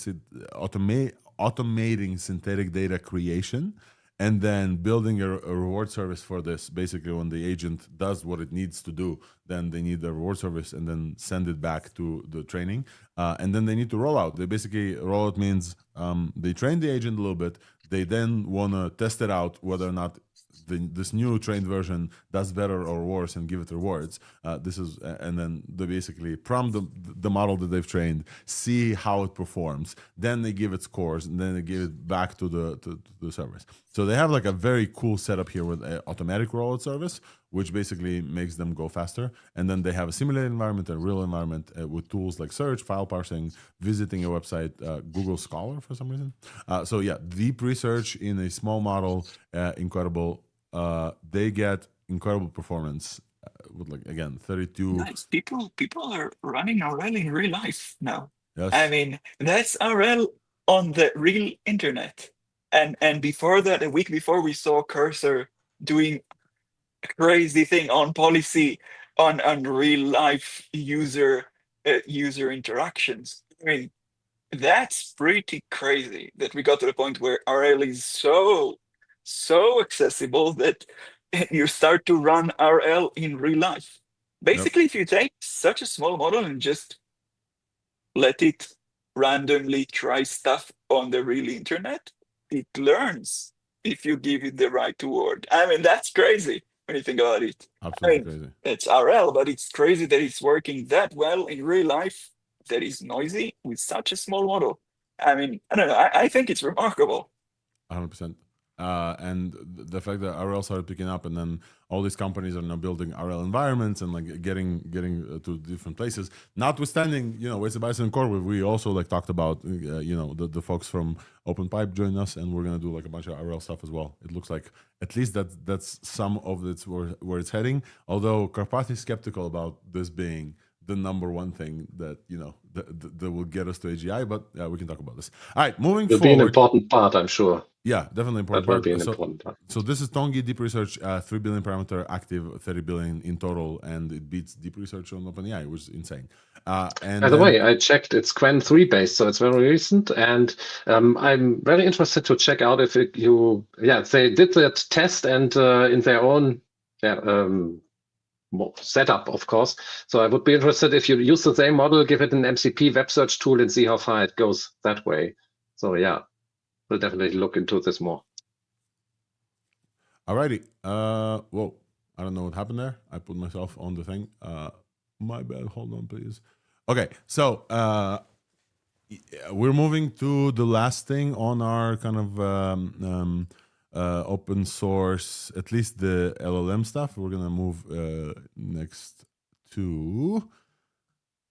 synthetic data creation, and then building a reward service for this. Basically, when the agent does what it needs to do, then they need the reward service and then send it back to the training. And then they need to roll out. They basically, roll out means they train the agent a little bit. They then want to test it out whether or not this new trained version does better or worse, and give it rewards. And then they basically prompt the model that they've trained, see how it performs. Then they give it scores, and then they give it back to the service. So they have like a very cool setup here with an automatic rollout service, which basically makes them go faster. And then they have a simulated environment and real environment with tools like search, file parsing, visiting a website, Google Scholar for some reason. So yeah, deep research in a small model, incredible. They get incredible performance with like, again, 32. Nice. People are running RL in real life now. Yes. I mean, that's RL on the real internet. And before that, a week before, we saw Cursor doing a crazy thing on policy on real life user interactions. I mean, that's pretty crazy that we got to the point where RL is so accessible that you start to run RL in real life. Basically, if you take such a small model and just let it randomly try stuff on the real internet, it learns if you give it the right word. I mean, that's crazy when you think about it. Absolutely crazy. It's RL, but it's crazy that it's working that well in real life, that is noisy with such a small model. I mean, I don't know. I think it's remarkable. 100%. And the fact that RL started picking up, and then all these companies are now building RL environments and like getting to different places. Notwithstanding, Waste of Bison and Core, we also like talked about, the folks from OpenPipe joined us, and we're gonna do like a bunch of RL stuff as well. It looks like at least that's some of it's where it's heading. Although Karpath is skeptical about this being the number one thing that that will get us to AGI, but we can talk about this. All right, moving forward. It'll be an important part, I'm sure. Yeah, definitely important. That will be an important part. So this is Tonge Deep Research, 3 billion parameter active, 30 billion in total, and it beats Deep Research on OpenAI, which is insane. And by the way, I checked, it's Qwen 3 based, so it's very recent, and I'm very interested to check out if they did that test and in their own setup, of course. So I would be interested if you use the same model, give it an MCP web search tool, and see how far it goes that way. So yeah, we'll definitely look into this more. Alrighty. Whoa, I don't know what happened there. I put myself on the thing. My bad. Hold on, please. Okay, so we're moving to the last thing on our kind of open source, at least the LLM stuff. We're gonna move next to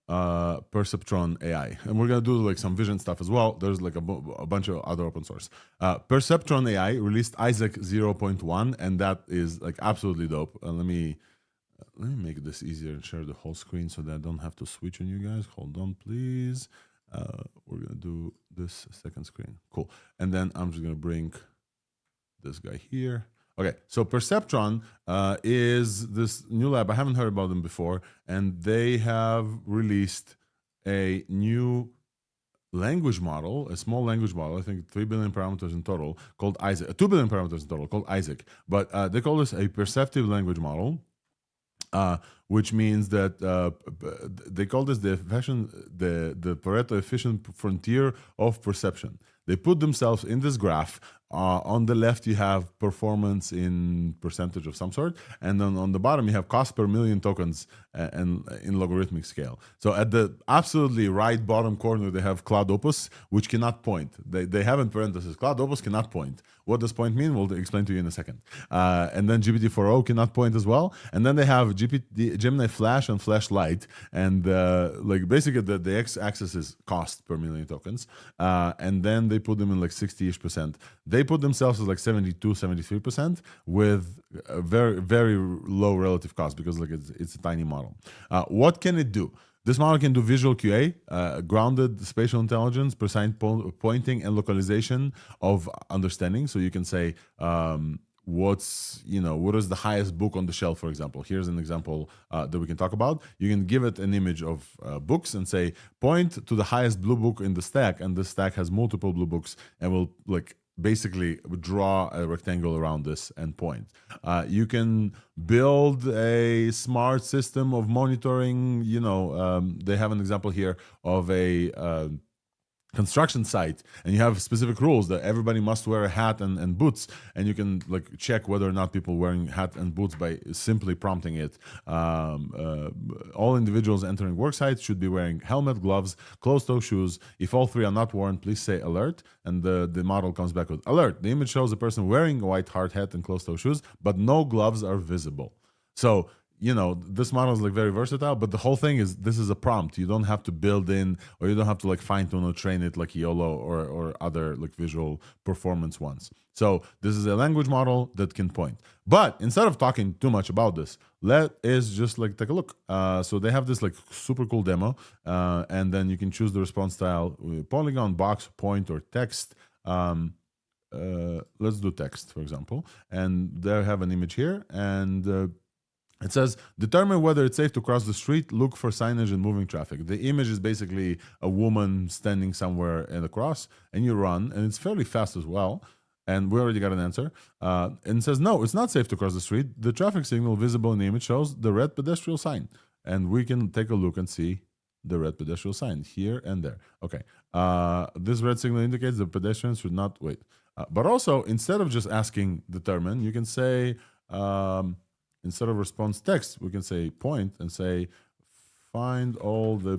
Perceptron AI, and we're gonna do like some vision stuff as well. There's like a bunch of other open source. Perceptron AI released Isaac 0.1, and that is like absolutely dope. Let me make this easier and share the whole screen so that I don't have to switch on you guys. Hold on, please. We're gonna do this second screen. Cool. And then I'm just gonna bring this guy here. Okay, so Perceptron is this new lab. I haven't heard about them before, and they have released a new language model, a small language model, I think 3 billion parameters in total, called Isaac, 2 billion parameters in total, called Isaac. But they call this a perceptive language model, which means that they call this the Pareto efficient frontier of perception. They put themselves in this graph on the left you have performance in percentage of some sort, and then on the bottom you have cost per million tokens and in logarithmic scale. So at the absolutely right bottom corner they have Cloud Opus, which cannot point. They have in parentheses Cloud Opus cannot point. What does point mean? We'll explain to you in a second. And then GPT-4o cannot point as well. And then they have Gemini Flash and Flash Lite, and like basically the x-axis is cost per million tokens, and then they put them in like 60-ish%. They put themselves as like 72-73% with a very, very low relative cost because like it's a tiny model. What can it do? This model can do visual QA, grounded spatial intelligence, precise pointing and localization of understanding. So you can say, what is the highest book on the shelf, for example. Here's an example that we can talk about. You can give it an image of books and say, point to the highest blue book in the stack, and the stack has multiple blue books, and will like basically draw a rectangle around this and point. You can build a smart system of monitoring. They have an example here of a construction site, and you have specific rules that everybody must wear a hat and boots, and you can like check whether or not people wearing hat and boots by simply prompting it. All individuals entering work sites should be wearing helmet, gloves, closed-toe shoes. If all three are not worn, please say alert, and the model comes back with alert. The image shows a person wearing a white hard hat and closed-toe shoes, but no gloves are visible. So this model is like very versatile, but the whole thing is this is a prompt. You don't have to build in, or you don't have to like fine tune or train it like YOLO or other like visual performance ones. So this is a language model that can point. But instead of talking too much about this, let us just like take a look. So they have this like super cool demo, and then you can choose the response style: polygon, box, point, or text. Let's do text, for example, and they have an image here, and it says, determine whether it's safe to cross the street, look for signage and moving traffic. The image is basically a woman standing somewhere in the cross, and you run, and it's fairly fast as well. And we already got an answer. And it says, no, it's not safe to cross the street. The traffic signal visible in the image shows the red pedestrian sign. And we can take a look and see the red pedestrian sign here and there. Okay. This red signal indicates the pedestrians should not wait. But also, instead of just asking determine, you can say, instead of response text, we can say point and say, find all the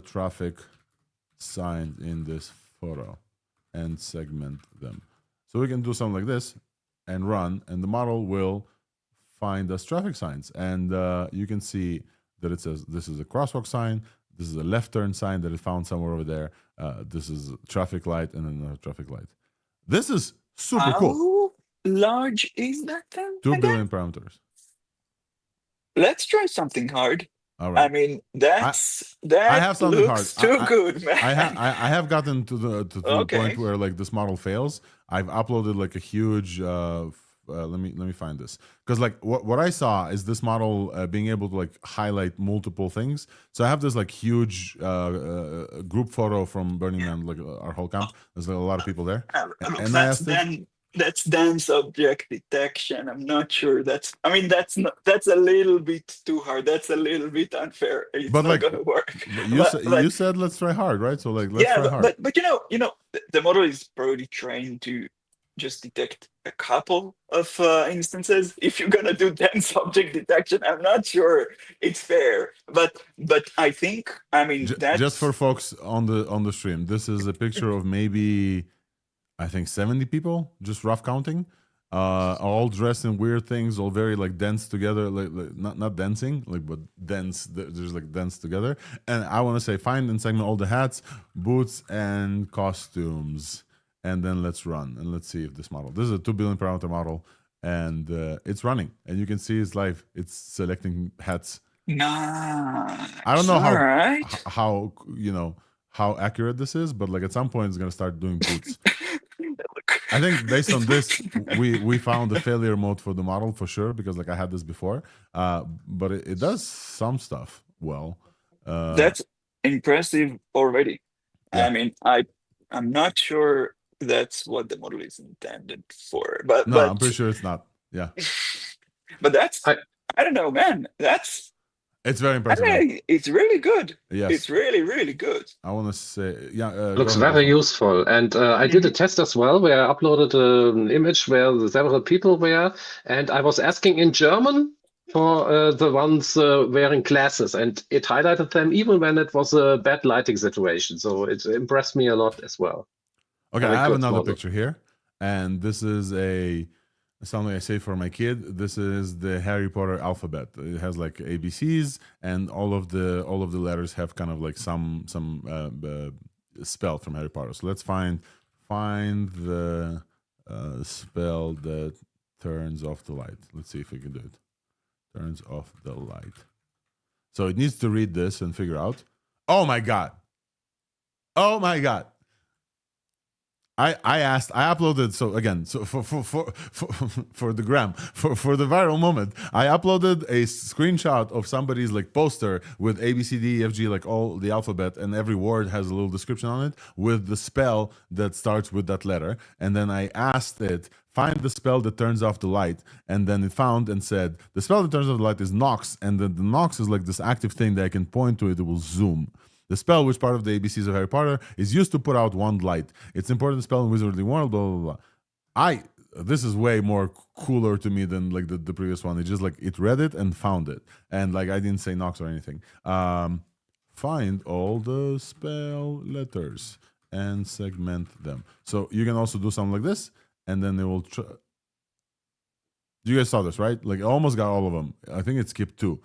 traffic signs in this photo and segment them. So we can do something like this and run, and the model will find us traffic signs. And you can see that it says this is a crosswalk sign, this is a left turn sign that it found somewhere over there, this is a traffic light, and another traffic light. This is super cool. Large is that thing? 2 billion parameters. Let's try something hard. All right. I mean, that I have something looks hard. too good, man. I have gotten to the point where like this model fails. I've uploaded like a huge. Let me find this, because like what I saw is this model being able to like highlight multiple things. So I have this like huge group photo from Burning Man, like our whole camp. There's like, a lot of people there, and I asked it. That's dense object detection. I'm not sure that's a little bit too hard. That's a little bit unfair. It's not like, gonna work. You said let's try hard, right? So like let's try hard. But the model is probably trained to just detect a couple of instances. If you're gonna do dense object detection, I'm not sure it's fair. But I think that's just for folks on the stream. This is a picture of maybe, I think 70 people, just rough counting, all dressed in weird things, all very like dense together, like not dancing, like but dense. There's like dense together. And I want to say find and segment all the hats, boots, and costumes, and then let's run and let's see if this model. This is a 2 billion parameter model, and it's running, and you can see it's live. It's selecting hats. Nah, I don't know how how accurate this is, but like at some point it's gonna start doing boots. I think based on this, we found the failure mode for the model for sure, because like I had this before, but it does some stuff well. That's impressive already. Yeah. I mean, I'm not sure that's what the model is intended for, but I'm pretty sure it's not. Yeah, but that's I don't know, man. It's very I impressive. mean, it's really good. Yes. It's really, really good. I want to say, yeah. Looks go ahead, very Alpha. useful. And I did a test as well where I uploaded an image where several people were, and I was asking in German for the ones wearing glasses, and it highlighted them even when it was a bad lighting situation. So it impressed me a lot as well. Okay, Very I have good another model. picture here, and this is something I say for my kid. This is the Harry Potter alphabet. It has like ABCs, and all of the letters have kind of like some spell from Harry Potter. So let's find the spell that turns off the light. Let's see if we can do it. Turns off the light. So it needs to read this and figure out. Oh my god! Oh my god! I uploaded, so again, so for the gram, for the viral moment, I uploaded a screenshot of somebody's like poster with A, B, C, D, E, F, G, like all the alphabet, and every word has a little description on it with the spell that starts with that letter. And then I asked it, find the spell that turns off the light. And then it found and said, the spell that turns off the light is Nox. And then the Nox is like this active thing that I can point to it, it will zoom. The spell, which part of the ABCs of Harry Potter, is used to put out one light. It's an important spell in Wizarding World, blah, blah, blah. This is way more cooler to me than like the previous one. It just like, it read it and found it. And like, I didn't say Nox or anything. Find all the spell letters and segment them. So you can also do something like this, and then it will you guys saw this, right? Like, I almost got all of them. I think it skipped 2.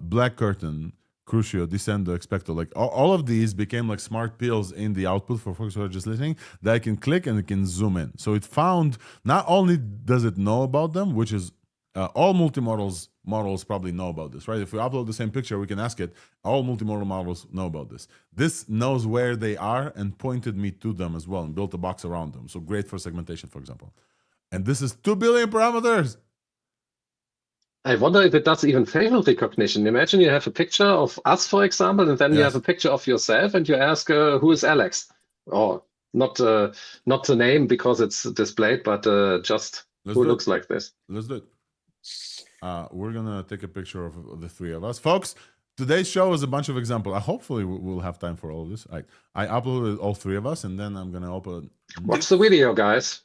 Black Curtain, Crucio, Descendo, Expecto, like all of these became like smart pills in the output for folks who are just listening that I can click and it can zoom in. So it found, not only does it know about them, which is all multimodals probably know about this, right? If we upload the same picture, we can ask it. All multimodal models know about this. This knows where they are and pointed me to them as well and built a box around them. So great for segmentation, for example. And this is 2 billion parameters. I wonder if it does even facial recognition. Imagine you have a picture of us, for example, and then you Yes. have a picture of yourself, and you ask, "Who is Alex?" Or not the name because it's displayed, but just who looks like this. Let's do it. We're gonna take a picture of the 3 of us, folks. Today's show is a bunch of examples. Hopefully, we'll have time for all of this. I uploaded all 3 of us, and then I'm gonna open. Watch the video, guys.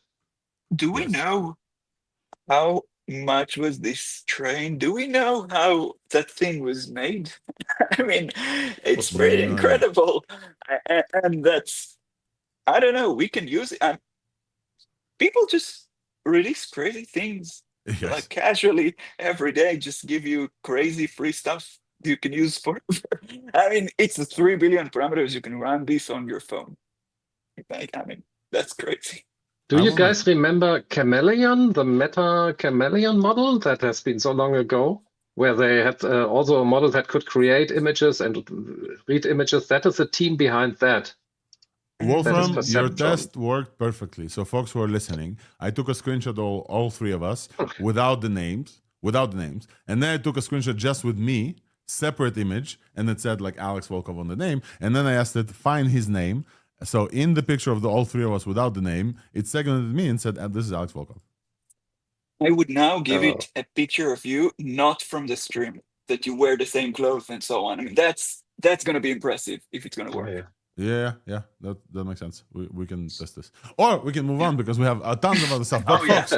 Do we Yes. know how much was this trained? Do we know how that thing was made? I mean, it's pretty incredible. And that's, I don't know, we can use it. People just release crazy things Yes. like casually every day, just give you crazy free stuff you can use forever. I mean, it's the 3 billion parameters. You can run this on your phone. I mean, that's crazy. Do you guys remember Chameleon, the Meta Chameleon model that has been so long ago, where they had also a model that could create images and read images? That is the team behind that. Wolfram, That is your Perceptron. test worked perfectly. So, folks who are listening, I took a screenshot of all 3 of us without the names, and then I took a screenshot just with me, separate image, and it said like Alex Volkov on the name, and then I asked it find his name. So in the picture of all 3 of us without the name, it segmented me and said, "This is Alex Volkov." I would now give it a picture of you, not from the stream, that you wear the same clothes and so on. I mean, that's going to be impressive if it's going to work. Yeah, that makes sense. We can test this, or we can move on because we have a tons of other stuff. But folks,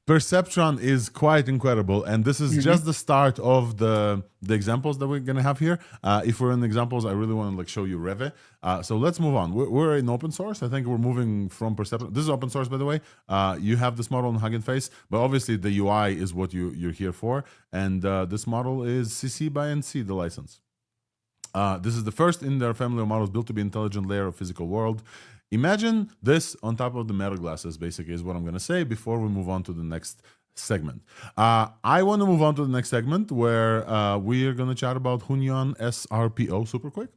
Perceptron is quite incredible, and this is just the start of the examples that we're gonna have here. If we're in examples, I really want to like show you Reve. So let's move on. We're in open source. I think we're moving from Perceptron. This is open source, by the way. You have this model in Hugging Face, but obviously the UI is what you're here for, and this model is CC by NC, the license. This is the first in their family of models built to be intelligent layer of physical world. Imagine this on top of the meta glasses, basically, is what I'm going to say before we move on to the next segment. I want to move on to the next segment where we are going to chat about Hunyuan SRPO super quick.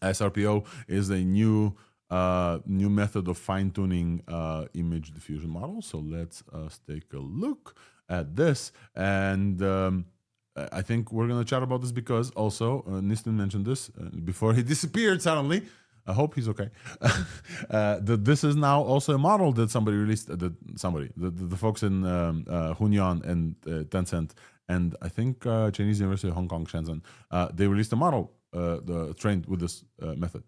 SRPO is a new method of fine-tuning image diffusion models. So let's take a look at this. And I think we're going to chat about this because also Nistin mentioned this before he disappeared suddenly. I hope he's okay. That this is now also a model that somebody released. The folks in Hunyuan and Tencent and I think Chinese University of Hong Kong, Shenzhen, they released a model trained with this method.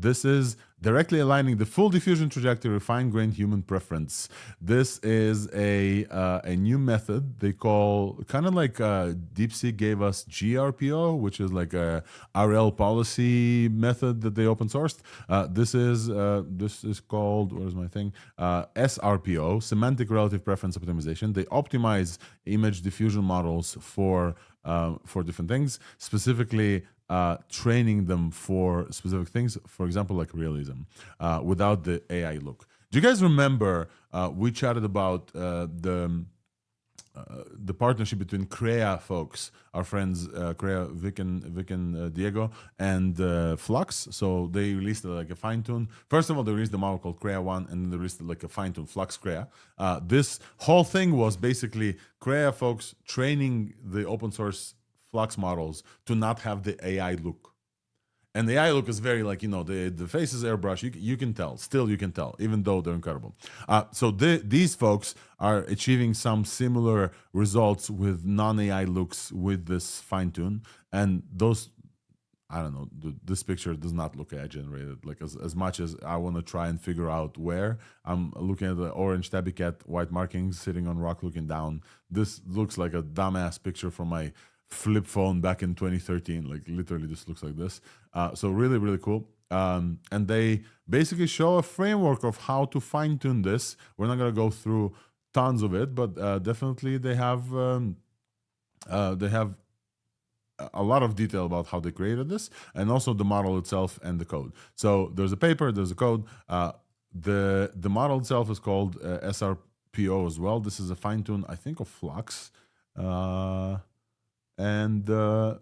This is directly aligning the full diffusion trajectory of fine-grained human preference. This is a new method they call, kind of like DeepSeek gave us GRPO, which is like a RL policy method that they open sourced. This is called, where's my thing? SRPO, Semantic Relative Preference Optimization. They optimize image diffusion models for different things, specifically training them for specific things, for example, like realism, without the AI look. Do you guys remember we chatted about the partnership between Crea folks, our friends Crea, Vic and Diego, and Flux? So they released like a fine tune. First of all, they released the model called Crea 1, and then they released like a fine tune Flux Crea. This whole thing was basically Crea folks training the open source Flux models to not have the AI look. And the AI look is very like, the face is airbrush. You can tell. Still, you can tell, even though they're incredible. So these folks are achieving some similar results with non-AI looks with this fine tune. And those, I don't know, this picture does not look AI generated. Like as much as I want to try and figure out where, I'm looking at the orange tabby cat, white markings, sitting on rock looking down. This looks like a dumbass picture from my flip phone back in 2013. Like literally this looks like this. So really, really cool. And they basically show a framework of how to fine tune this. We're not going to go through tons of it, but definitely they have a lot of detail about how they created this, and also the model itself and the code. So there's a paper, there's a code. The model itself is called SRPO as well. This is a fine tune, I think, of Flux. And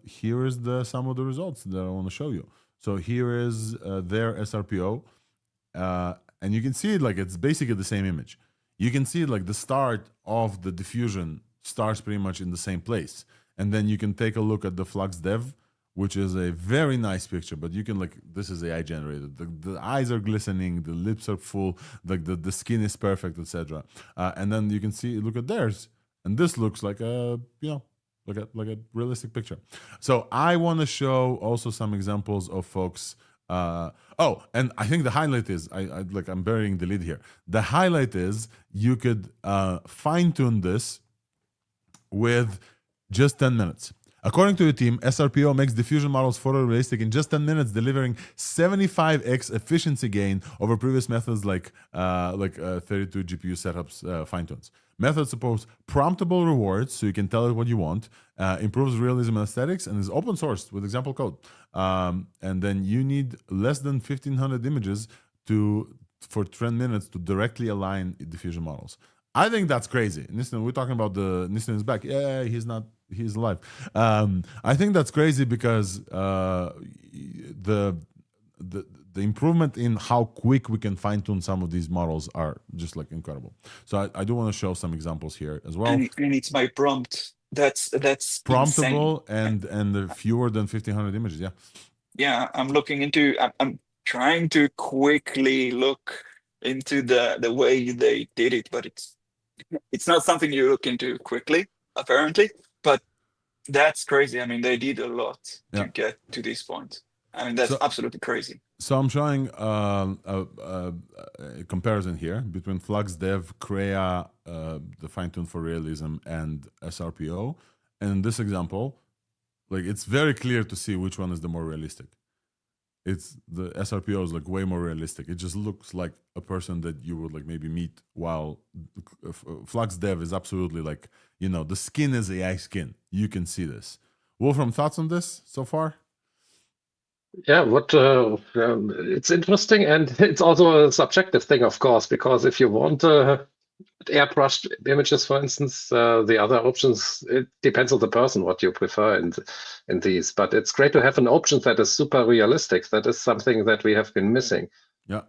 here is some of the results that I want to show you. So here is their SRPO. And you can see it like it's basically the same image. You can see like the start of the diffusion starts pretty much in the same place. And then you can take a look at the Flux Dev, which is a very nice picture, but you can this is AI generated. The eyes are glistening, the lips are full, like the skin is perfect, etc. And then you can look at theirs. And this looks like like a realistic picture. So I want to show also some examples of folks. And I think the highlight is I'm burying the lead here. The highlight is you could fine tune this with just 10 minutes. According to the team, SRPO makes diffusion models photorealistic in just 10 minutes, delivering 75x efficiency gain over previous methods like 32 GPU setups fine-tunes. Method supports promptable rewards, so you can tell it what you want, improves realism and aesthetics, and is open sourced with example code. And then you need less than 1,500 images for 10 minutes to directly align diffusion models. I think that's crazy. Nissan, we're talking about Nissan is back. Yeah, he's alive. I think that's crazy because the improvement in how quick we can fine tune some of these models are just like incredible. So I do want to show some examples here as well. And it's my prompt. That's promptable insane. and fewer than 1,500 images. Yeah. Yeah, I'm trying to quickly look into the way they did it, but it's not something you look into quickly, apparently. But that's crazy. I mean, they did a lot to get to this point. I mean, that's absolutely crazy. So I'm showing a comparison here between Flux Dev, Crea, the fine-tune for realism, and SRPO. And in this example, it's very clear to see which one is the more realistic. The SRPO is way more realistic. It just looks like a person that you would maybe meet, while Flux Dev is absolutely the skin is AI skin. You can see this. Wolfram, thoughts on this so far? Yeah, it's interesting, and it's also a subjective thing, of course, because if you want airbrushed images, for instance, the other options, it depends on the person what you prefer in these. But it's great to have an option that is super realistic. That is something that we have been missing. Yeah.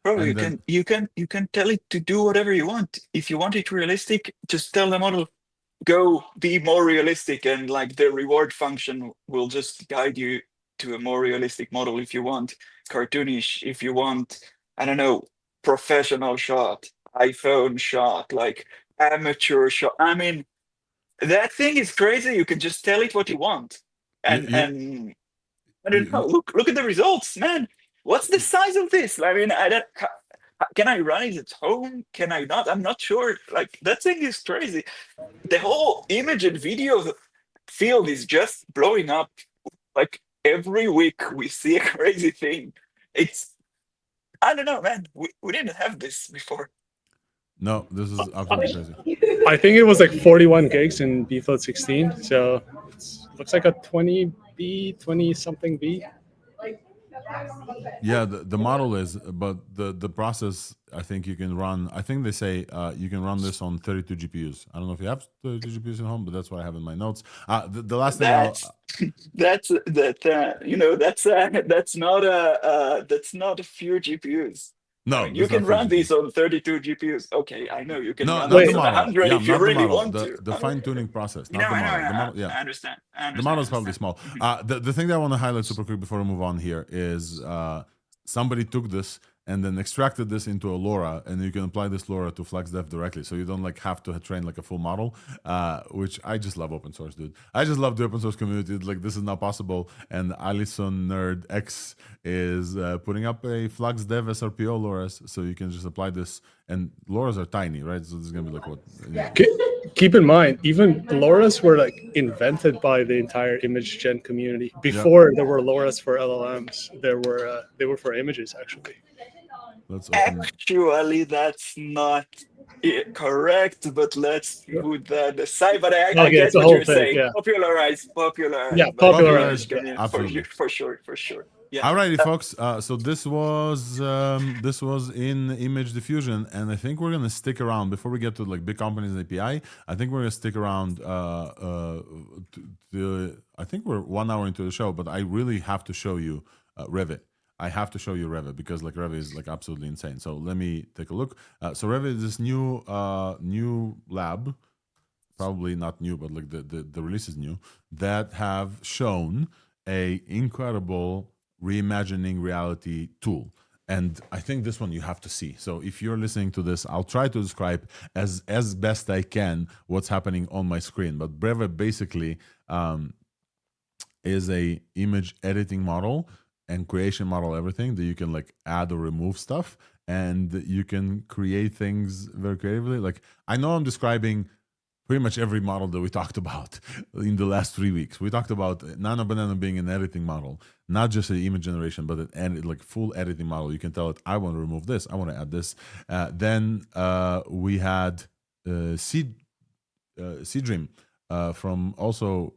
Bro, you can tell it to do whatever you want. If you want it realistic, just tell the model, go be more realistic, and the reward function will just guide you to a more realistic model. If you want cartoonish, if you want, I don't know, professional shot, iPhone shot, amateur shot. I mean, that thing is crazy. You can just tell it what you want, and I don't know. Look at the results, man. What's the size of this? I mean, I don't. Can I run it at home? Can I not? I'm not sure. Like, that thing is crazy. The whole image and video field is just blowing up. Like, every week we see a crazy thing. It's, I don't know, man. We didn't have this before. No, this is absolutely crazy. I think it was like 41 gigs in bfloat 16, so it looks like a 20B, 20 something B. Yeah, the model is, but the process, I think you can run. I think they say you can run this on 32 GPUs. I don't know if you have 32 GPUs at home, but that's what I have in my notes. The last thing that's not a few GPUs. No, I mean, you can run these on 32 GPUs. Okay, I know you can run these on 100 if you really want to. The fine-tuning process, not No, the model. I know, The model, yeah. I understand. The model is probably small. The thing that I want to highlight super quick before we move on here is somebody took this and then extracted this into a LoRa, and you can apply this LoRa to FlexDev directly, so you don't like have to train like a full model. Which I just love open source, dude. I just love the open source community. Like, this is not possible, and Alison Nerd X is putting up a FlexDev SRPO LoRa's, so you can just apply this. And LoRa's are tiny, right? So this is gonna be like what? Keep in mind, even LoRa's were like invented by the entire image gen community. Before there were LoRa's for LLMs, they were for images actually. Actually, that's not correct, but let's put that aside. But I get what you're saying. Yeah. Popularized. Yeah, popularized. For sure. Yeah. Alrighty, folks. So this was in image diffusion, and I think we're gonna stick around before we get to like big companies and API. I think we're gonna stick around. I think we're 1 hour into the show, but I really have to show you Revit. I have to show you Revit because like Revit is like absolutely insane. So let me take a look. So Revit is this new lab, probably not new, but like the release is new, that have shown a incredible reimagining reality tool. And I think this one you have to see. So if you're listening to this, I'll try to describe as best I can what's happening on my screen. But Revit basically is a image editing model and creation model, everything that you can like add or remove stuff, and you can create things very creatively. Like, I know I'm describing pretty much every model that we talked about in the last 3 weeks. We talked about Nano Banana being an editing model, not just an image generation, but an like full editing model. You can tell it, I want to remove this, I want to add this. Then we had Seedream from also,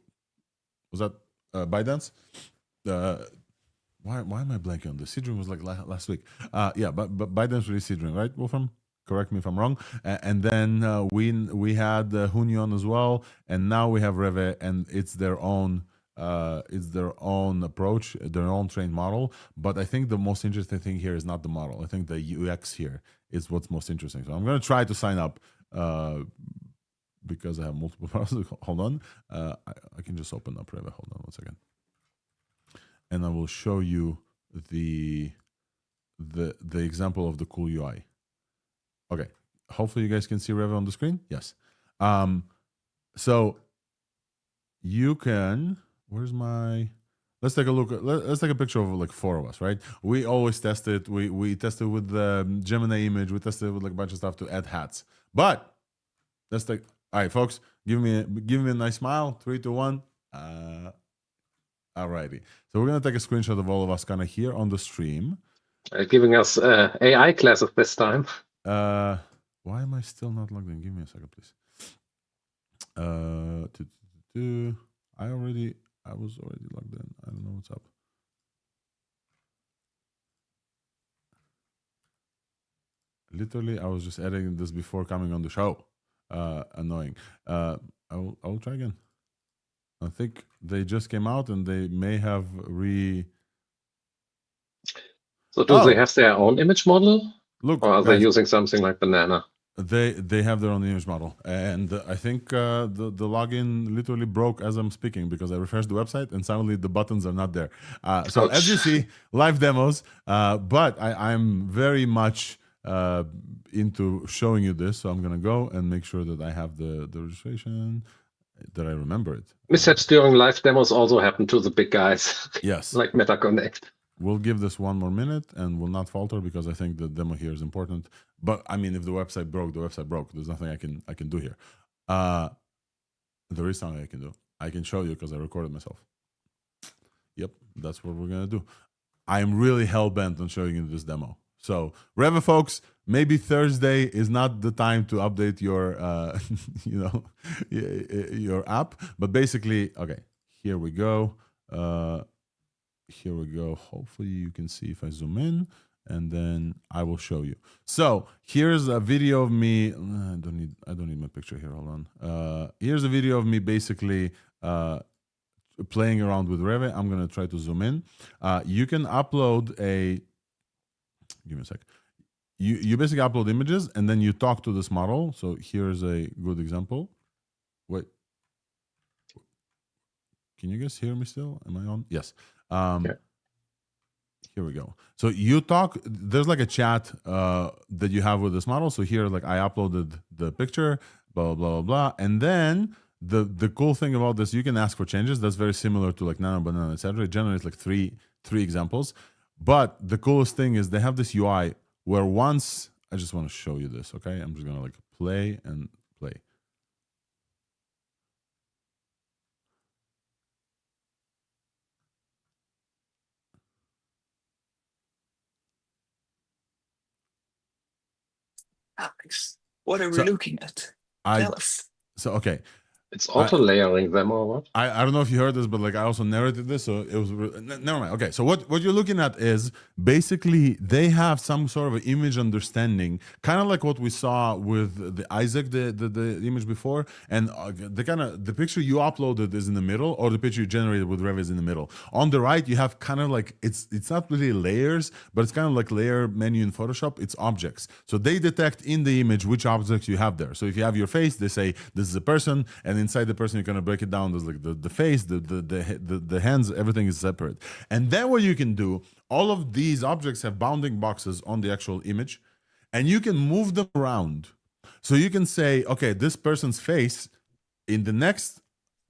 was that ByteDance? Why am I blanking on this? Seedream was like last week. Yeah, but ByteDance released Seedream, right, Wolfram? Correct me if I'm wrong. And then we had Hunyon as well, and now we have Revit, and it's their own approach, their own trained model. But I think the most interesting thing here is not the model. I think the UX here is what's most interesting. So I'm going to try to sign up because I have multiple browsers. Hold on, I can just open up Revit. Hold on 1 second. And I will show you the example of the cool UI. Okay, hopefully you guys can see Revit on the screen. Yes. So you can. Where's my? Let's take a look. Let's take a picture of like 4 of us, right? We always test it. We tested with the Gemini image. We tested with like a bunch of stuff to add hats. But let's take. All right, folks. Give me a nice smile. 3, 2, 1. Alrighty. So we're gonna take a screenshot of all of us kind of here on the stream. Giving us AI classes this time. Why am I still not logged in? Give me a second, please. I was already logged in. I don't know what's up. Literally, I was just editing this before coming on the show. Annoying. I will try again. I think they just came out and they may have So do they have their own image model? Look, or are they using something like Banana? They have their own image model, and I think the login literally broke as I'm speaking because I refreshed the website and suddenly the buttons are not there. So as you see, live demos, but I'm very much into showing you this. So I'm gonna go and make sure that I have the registration. that I remember it. Mishaps during live demos also happen to the big guys. Yes. Like MetaConnect. We'll give this 1 more minute and we'll not falter because I think the demo here is important. But I mean, if the website broke, the website broke. There's nothing I can do here. There is something I can do. I can show you because I recorded myself. Yep, that's what we're gonna do. I'm really hell-bent on showing you this demo. So Reve folks, maybe Thursday is not the time to update your your app, but basically, okay, here we go. Here we go. Hopefully you can see if I zoom in, and then I will show you. So here's a video of me. I don't need my picture here. Hold on. Here's a video of me basically playing around with Reve. I'm gonna try to zoom in. You can upload a. Give me a sec. You basically upload images and then you talk to this model. So here's a good example. Wait. Can you guys hear me still? Am I on? Yes. Yeah. Here we go. So you talk, there's like a chat that you have with this model. So here, like I uploaded the picture, blah, blah, blah, blah. And then the cool thing about this, you can ask for changes. That's very similar to like Nano Banana, etc. It generates like three examples. But the coolest thing is they have this UI where once, I just want to show you this, okay? I'm just gonna like play and play. Alex, what are we looking at? Tell us. So, okay. It's auto layering them or what? I don't know if you heard this, but like I also narrated this, so it was never mind. Okay, so what you're looking at is basically they have some sort of image understanding, kind of like what we saw with the Isaac, the image before, and the picture you uploaded is in the middle, or the picture you generated with Reve is in the middle. On the right, you have kind of like it's not really layers, but it's kind of like layer menu in Photoshop. It's objects, so they detect in the image which objects you have there. So if you have your face, they say this is a person, and inside the person you're gonna break it down. There's like the face, the hands, everything is separate. And then what you can do, all of these objects have bounding boxes on the actual image, and you can move them around. So you can say, okay, this person's face in the next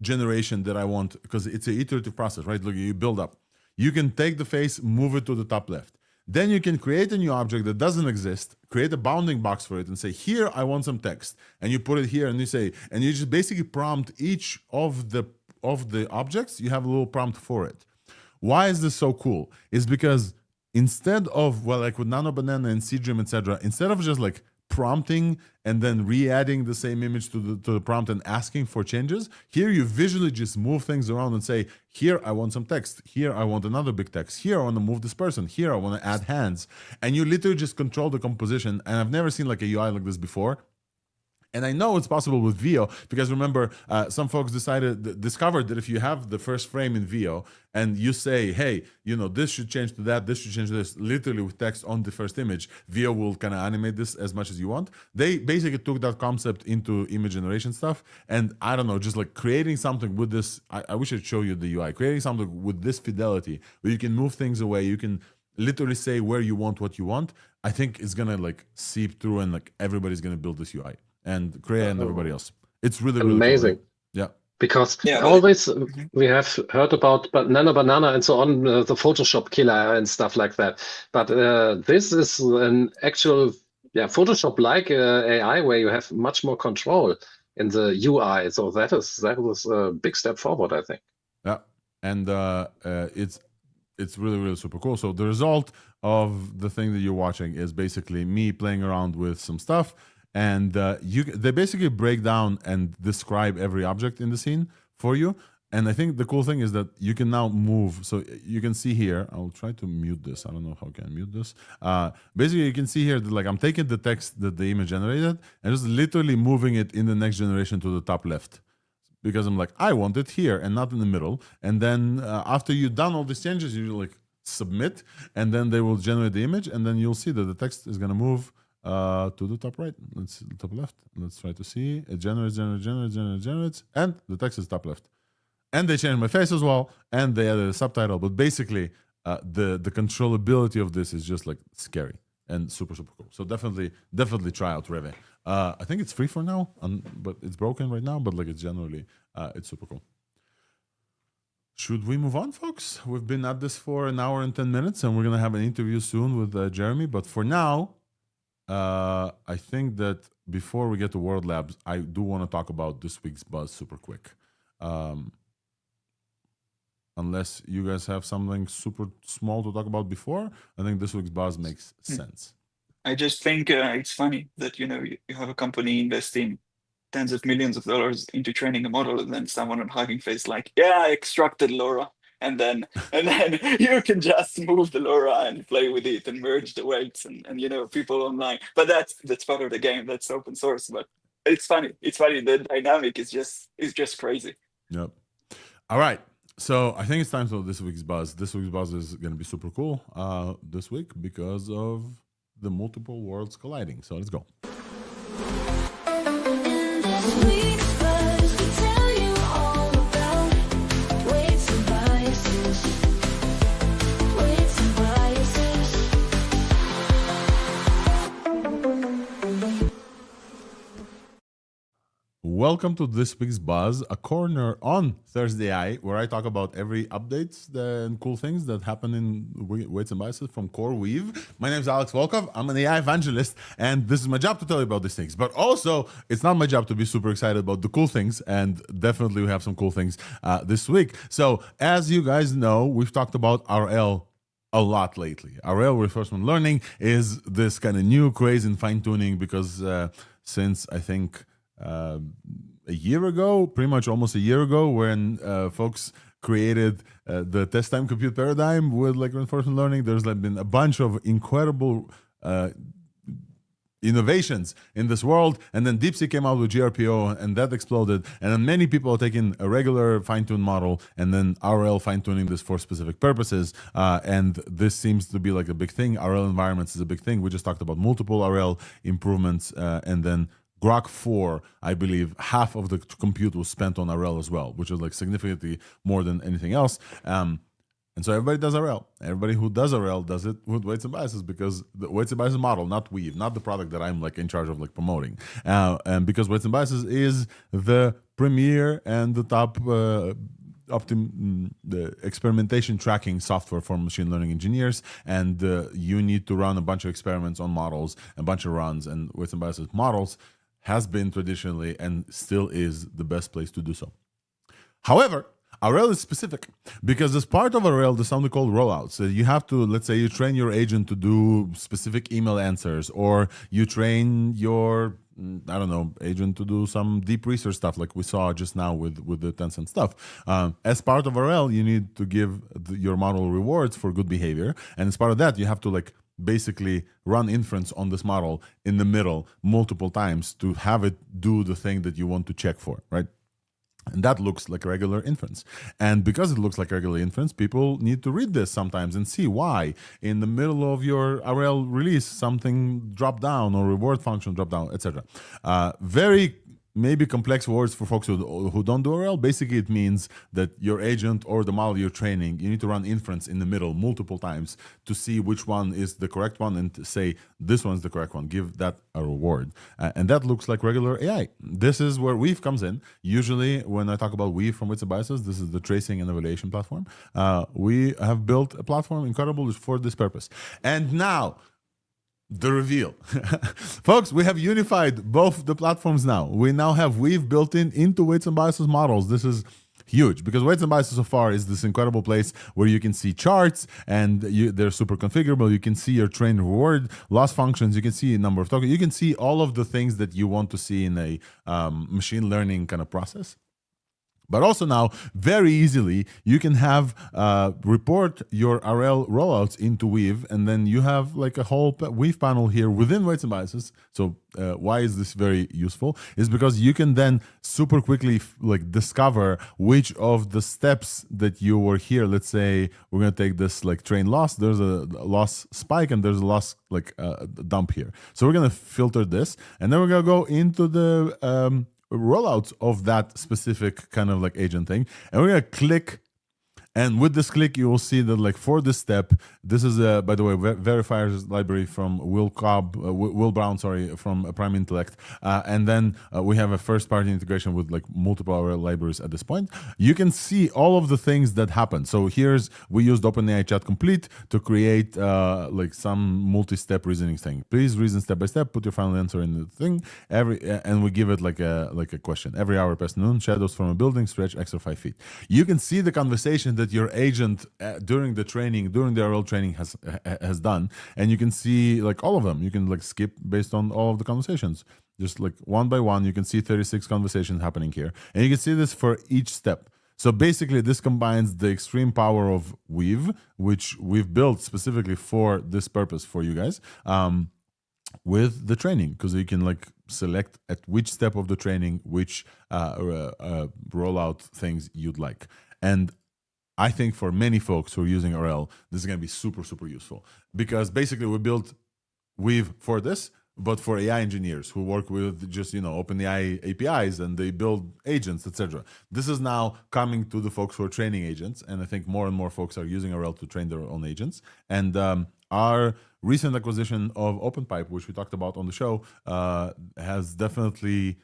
generation that I want, because it's an iterative process, right? Look, you build up. You can take the face, move it to the top left. Then you can create a new object that doesn't exist, create a bounding box for it and say, here, I want some text. And you put it here and you say, and you just basically prompt each of the objects, you have a little prompt for it. Why is this so cool? It's because instead of, well, like with Nano Banana and Seedream, etc., instead of just like prompting and then re-adding the same image to the prompt and asking for changes, here you visually just move things around and say, here I want some text, here I want another big text, here I want to move this person, here I want to add hands, and you literally just control the composition. And I've never seen like a UI like this before. And I know it's possible with VO because remember, some folks discovered that if you have the first frame in VO and you say, hey, you know, this should change to that, this should change to this, literally with text on the first image, VO will kind of animate this as much as you want. They basically took that concept into image generation stuff. And I don't know, just like creating something with this, I wish I'd show you the UI, creating something with this fidelity where you can move things away, you can literally say where you want what you want. I think it's going to like seep through and like everybody's going to build this UI. And Crea and everybody else. It's really amazing. Cool. Yeah. Because always we have heard about Nano Banana and so on, the Photoshop killer and stuff like that. But this is an actual Photoshop-like AI where you have much more control in the UI. So that was a big step forward, I think. Yeah, and it's really, really super cool. So the result of the thing that you're watching is basically me playing around with some stuff. And they basically break down and describe every object in the scene for you. And I think the cool thing is that you can now move. So you can see here, I'll try to mute this. I don't know how I can mute this. Basically, you can see here that like I'm taking the text that the image generated and just literally moving it in the next generation to the top left. Because I'm like, I want it here and not in the middle. And then after you've done all these changes, you like submit, and then they will generate the image. And then you'll see that the text is going to move to the top right. Let's see the top left. Let's try to see. It generates, and the text is top left. And they changed my face as well, and they added a subtitle. But basically, the controllability of this is just like scary and super, super cool. So definitely try out Reve. I think it's free for now, but it's broken right now. But like it's generally, it's super cool. Should we move on, folks? We've been at this for an hour and 10 minutes, and we're gonna have an interview soon with Jeremy. But for now, I think that before we get to World Labs, I do want to talk about this week's buzz super quick. Unless you guys have something super small to talk about before, I think this week's buzz makes sense. I just think it's funny that you have a company investing tens of millions of dollars into training a model, and then someone on Hugging Face like, yeah, I extracted LoRa, and then you can just move the LoRa and play with it and merge the weights and people online. But that's part of the game. That's open source. But it's funny. It's funny. The dynamic is just crazy. Yep. All right. So I think it's time for this week's buzz. This week's buzz is going to be super cool this week because of the multiple worlds colliding. So let's go. Welcome to this week's Buzz, a corner on Thursday, where I talk about every updates and cool things that happen in weights and biases from core Weave. My name is Alex Volkov. I'm an AI evangelist, and this is my job to tell you about these things. But also, it's not my job to be super excited about the cool things, and definitely we have some cool things this week. So, as you guys know, we've talked about RL a lot lately. RL, reinforcement learning, is this kind of new craze in fine-tuning because since, I think, a year ago, pretty much almost a year ago, when folks created the test time compute paradigm with like reinforcement learning, there's like been a bunch of incredible innovations in this world, and then DeepSeek came out with GRPO, and that exploded, and then many people are taking a regular fine-tuned model and then RL fine-tuning this for specific purposes, and this seems to be like a big thing. RL environments is a big thing. We just talked about multiple RL improvements, and then Grok 4, I believe, half of the compute was spent on RL as well, which is like significantly more than anything else. And so everybody does RL. Everybody who does RL does it with weights and biases, because the weights and biases model, not Weave, not the product that I'm like in charge of like promoting. And because weights and biases is the premier and the top the experimentation tracking software for machine learning engineers, and you need to run a bunch of experiments on models, a bunch of runs, and weights and biases models has been traditionally and still is the best place to do so. However, RL is specific because as part of RL, there's something called rollouts. So you have to, let's say you train your agent to do specific email answers, or you train your, I don't know, agent to do some deep research stuff like we saw just now with the Tencent stuff. As part of RL, you need to give your model rewards for good behavior. And as part of that, you have to like basically run inference on this model in the middle multiple times to have it do the thing that you want to check for, right? And that looks like regular inference. And because it looks like regular inference, people need to read this sometimes and see why in the middle of your RL release something dropped down or reward function dropped down, etc. Very maybe complex words for folks who don't do RL. Basically, it means that your agent or the model you're training, you need to run inference in the middle multiple times to see which one is the correct one and to say this one's the correct one. Give that a reward. And that looks like regular AI. This is where Weave comes in. Usually, when I talk about Weave from Weights and Biases, this is the tracing and evaluation platform. We have built a platform incredible for this purpose. And now, the reveal. Folks, we have unified both the platforms now. We now have Weave built into weights and biases models. This is huge because weights and biases so far is this incredible place where you can see charts and they're super configurable. You can see your train reward, loss functions. You can see a number of tokens. You can see all of the things that you want to see in a machine learning kind of process. But also now, very easily, you can have report your RL rollouts into Weave, and then you have like a whole Weave panel here within weights and biases. So why is this very useful? Is because you can then super quickly like discover which of the steps that you were here. Let's say we're gonna take this like train loss. There's a loss spike and there's a loss like dump here. So we're gonna filter this, and then we're gonna go into the rollouts of that specific kind of like agent thing, and we're gonna click And with this click, you will see that like for this step, this is by the way, verifiers library from Will Brown, from Prime Intellect. And then we have a first-party integration with like multiple RL libraries at this point. You can see all of the things that happen. So we used OpenAI Chat Complete to create like some multi-step reasoning thing. Please reason step by step, put your final answer in the thing. And we give it like a question. Every hour past noon, shadows from a building stretch extra 5 feet. You can see the conversation that your agent during the RL training has done, and you can see like all of them. You can like skip based on all of the conversations. Just like one by one, you can see 36 conversations happening here, and you can see this for each step. So basically, this combines the extreme power of Weave, which we've built specifically for this purpose for you guys, with the training, because you can like select at which step of the training which rollout things you'd like. And I think for many folks who are using RL, this is going to be super, super useful, because basically we built Weave for this, but for AI engineers who work with just, OpenAI APIs and they build agents, etc. This is now coming to the folks who are training agents. And I think more and more folks are using RL to train their own agents. And our recent acquisition of OpenPipe, which we talked about on the show, has definitely,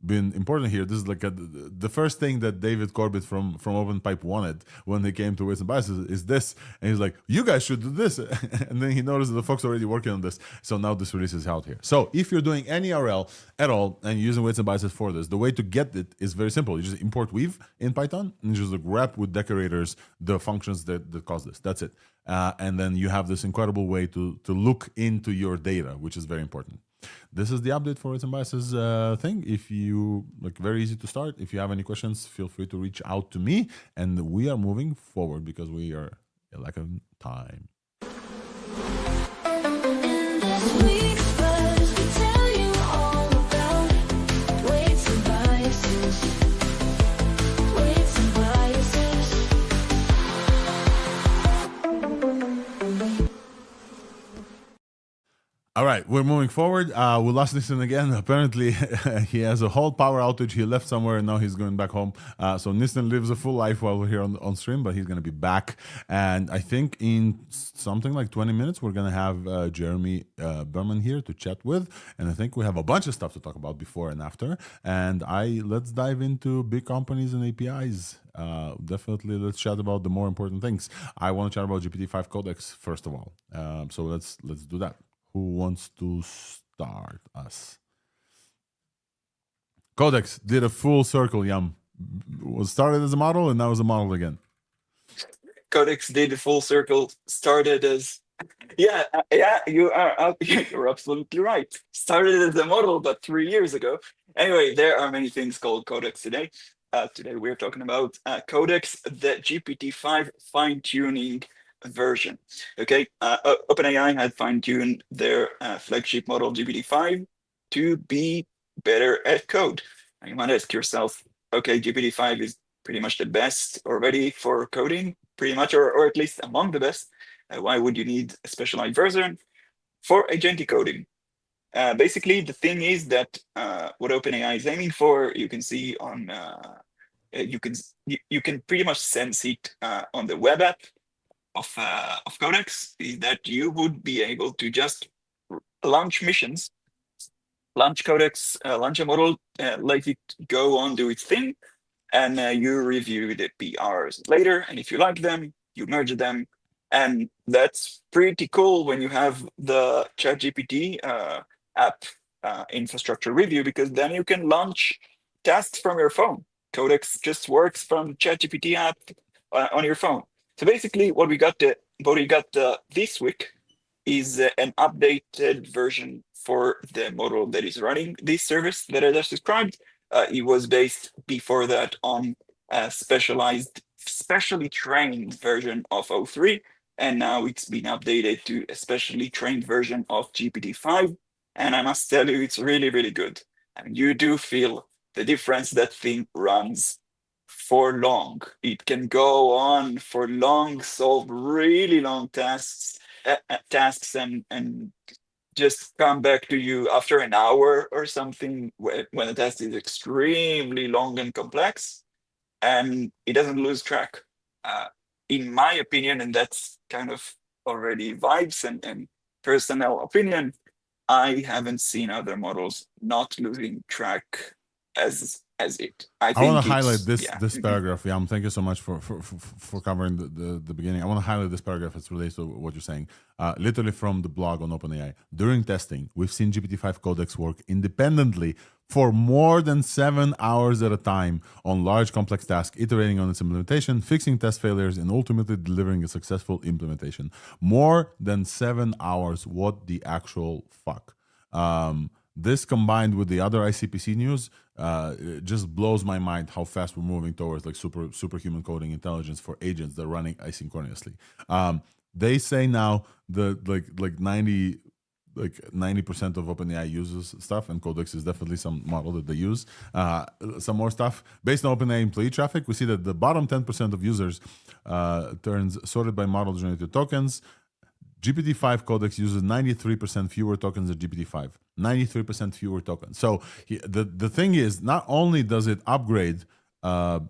been important here. This is like the first thing that David Corbett from OpenPipe wanted when they came to Weights and Biases is this, and he's like, you guys should do this. And then he noticed that the folks are already working on this, so now this release is out here. So if you're doing any RL at all and you're using Weights and Biases for this, the way to get it is very simple. You just import Weave in Python and just like wrap with decorators the functions that cause this. That's it. And then you have this incredible way to look into your data, which is very important. This is the update for Weights and Biases thing. If you very easy to start. If you have any questions, feel free to reach out to me. And we are moving forward because we are lack of time. All right, we're moving forward. We lost Nissan again. Apparently, he has a whole power outage. He left somewhere and now he's going back home. So Nissan lives a full life while we're here on stream, but he's going to be back. And I think in something like 20 minutes, we're going to have Jeremy Berman here to chat with. And I think we have a bunch of stuff to talk about before and after. And let's dive into big companies and APIs. Definitely, let's chat about the more important things. I want to chat about GPT-5 Codex first of all. So let's do that. Who wants to start us? Codex did a full circle, Yum. Was started as a model and now is a model again. Codex did a full circle, started as... Yeah, you're absolutely right. Started as a model, but 3 years ago. Anyway, there are many things called Codex today. Today we're talking about Codex, the GPT-5 fine-tuning version. Okay, OpenAI had fine-tuned their flagship model GPT-5 to be better at code. And you might ask yourself, okay, GPT-5 is pretty much the best already for coding, pretty much, or at least among the best. Why would you need a specialized version for agentic coding? Basically, the thing is that what OpenAI is aiming for, you can see on, you can pretty much sense it on the web app of Codex, is that you would be able to just launch missions, launch Codex, launch a model, let it go on, do its thing, and you review the PRs later. And if you like them, you merge them. And that's pretty cool when you have the ChatGPT app infrastructure review, because then you can launch tasks from your phone. Codex just works from ChatGPT app on your phone. So basically, what we got this week is an updated version for the model that is running this service that I just described. It was based before that on a specially trained version of O3, and now it's been updated to a specially trained version of GPT-5. And I must tell you, it's really, really good. I mean, you do feel the difference. That thing runs for long. It can go on for long, solve really long tasks and just come back to you after an hour or something when the task is extremely long and complex, and it doesn't lose track. in my opinion, and that's kind of already vibes and personal opinion, I haven't seen other models not losing track as it. I want think to highlight it's- this paragraph. Yam, thank you so much for covering the beginning. I want to highlight this paragraph as relates to what you're saying. Literally from the blog on OpenAI. During testing, we've seen GPT-5 Codex work independently for more than 7 hours at a time on large complex tasks, iterating on its implementation, fixing test failures, and ultimately delivering a successful implementation. More than 7 hours. What the actual fuck? This combined with the other ICPC news it just blows my mind how fast we're moving towards like superhuman coding intelligence for agents that are running asynchronously. They say now that like 90% of OpenAI uses stuff, and Codex is definitely some model that they use. Some more stuff based on OpenAI employee traffic. We see that the bottom 10% of users turns sorted by model generated tokens. GPT-5 Codex uses 93% fewer tokens than GPT-5. 93% fewer tokens. So the thing is, not only does it upgrade. That's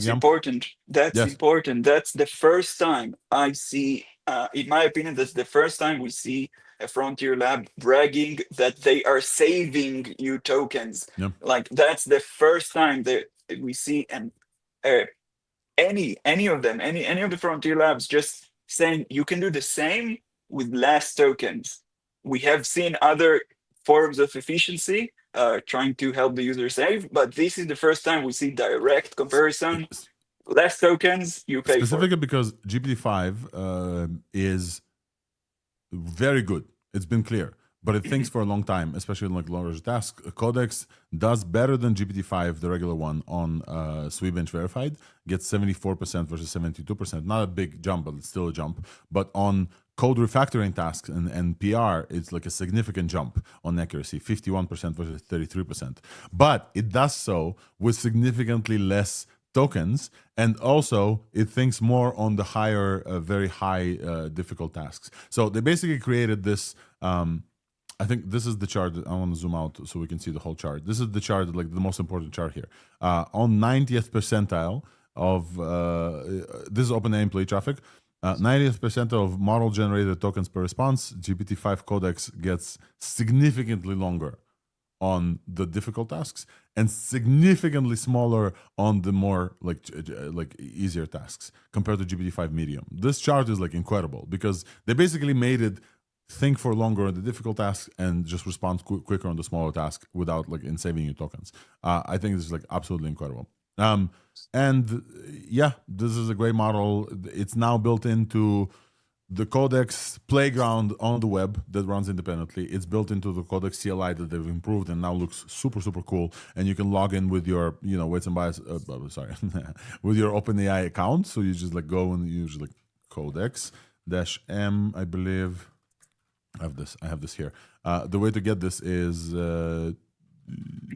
important. That's important. That's the first time I see, in my opinion, that's the first time we see a frontier lab bragging that they are saving you tokens. Yep. Like that's the first time that we see any of them, any of the frontier labs just saying you can do the same with less tokens. We have seen other forms of efficiency trying to help the user save, but this is the first time we see direct comparison. Less tokens, you pay specifically for. Because GPT-5 is very good. It's been clear, but it thinks for a long time, especially in like larger tasks. Codex does better than GPT-5, the regular one, on Sweetbench verified. Gets 74% versus 72%. Not a big jump, but it's still a jump. But on code refactoring tasks and PR, it's like a significant jump on accuracy, 51% versus 33%. But it does so with significantly less tokens, and also it thinks more on the higher, very high difficult tasks. So they basically created this. I think this is the chart that I want to zoom out so we can see the whole chart. This is the chart, like the most important chart here. On 90th percentile of this is OpenAI employee traffic. 90th percentile of model generated tokens per response. GPT-5 Codex gets significantly longer on the difficult tasks and significantly smaller on the more like easier tasks compared to GPT-5 medium. This chart is like incredible because they basically made it think for longer on the difficult tasks and just respond quicker on the smaller task without like in saving you tokens. I think this is like absolutely incredible. And yeah, this is a great model. It's now built into the Codex playground on the web that runs independently. It's built into the Codex CLI that they've improved and now looks super, super cool. And you can log in with your, weights and bias, with your OpenAI account. So you just like go and use like Codex-M, I believe. I have this here. The way to get this is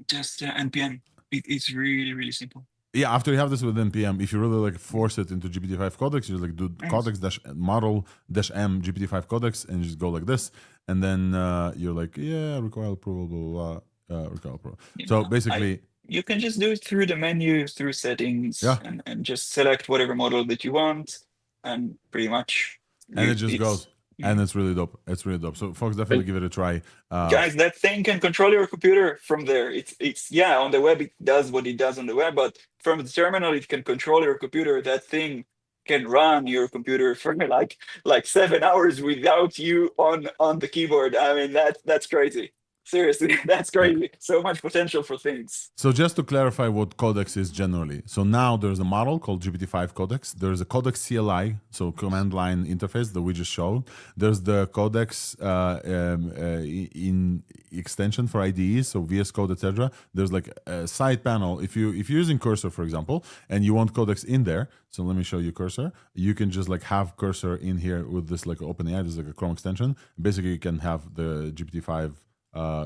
Just NPM. It's really, really simple. Yeah, after you have this with NPM, if you really like force it into GPT-5 Codex, you just like do Codex-model-M GPT-5 Codex and you just go like this, and then you're like, yeah, require approval, blah, blah, require approval. So basically, you can just do it through the menu, through settings, and just select whatever model that you want, and pretty much. And it just goes. And it's really dope. It's really dope. So folks, definitely give it a try. Guys, that thing can control your computer from there. It's on the web it does what it does on the web, but from the terminal it can control your computer. That thing can run your computer for like 7 hours without you on the keyboard. I mean that's crazy. Seriously, that's crazy. So much potential for things. So just to clarify what Codex is generally. So now there's a model called GPT-5 Codex. There's a Codex CLI, so command line interface that we just showed. There's the Codex in extension for IDEs, so VS Code, etc. There's like a side panel. If you're using Cursor, for example, and you want Codex in there, so let me show you Cursor. You can just like have Cursor in here with this like OpenAI. There's like a Chrome extension. Basically, you can have the GPT-5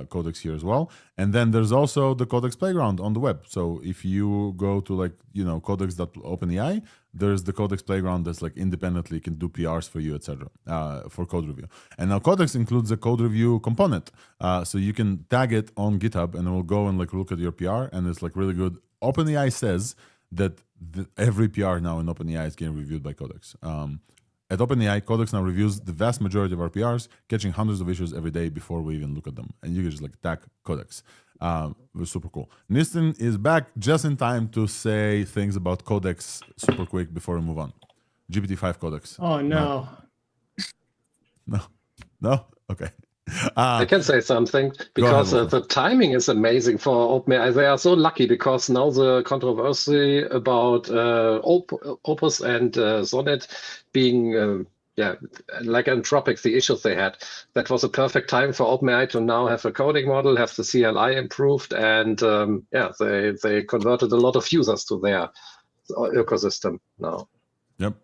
Codex here as well. And then there's also the Codex playground on the web. So if you go to like, codex.openai, there's the Codex playground that's like independently can do PRs for you, etc. For code review. And now Codex includes a code review component. So you can tag it on GitHub and it will go and like look at your PR and it's like really good. OpenAI says that every PR now in OpenAI is getting reviewed by Codex. At OpenAI, Codex now reviews the vast majority of our PRs, catching hundreds of issues every day before we even look at them. And you can just like tag Codex. It was super cool. Nistan is back just in time to say things about Codex super quick before we move on. GPT-5 Codex. Oh, no. No? Okay. I can say something because the timing is amazing for OpenAI. They are so lucky because now the controversy about Opus and Sonnet being like Anthropic, the issues they had, that was a perfect time for OpenAI to now have a coding model, have the CLI improved, and they converted a lot of users to their ecosystem now. Yep.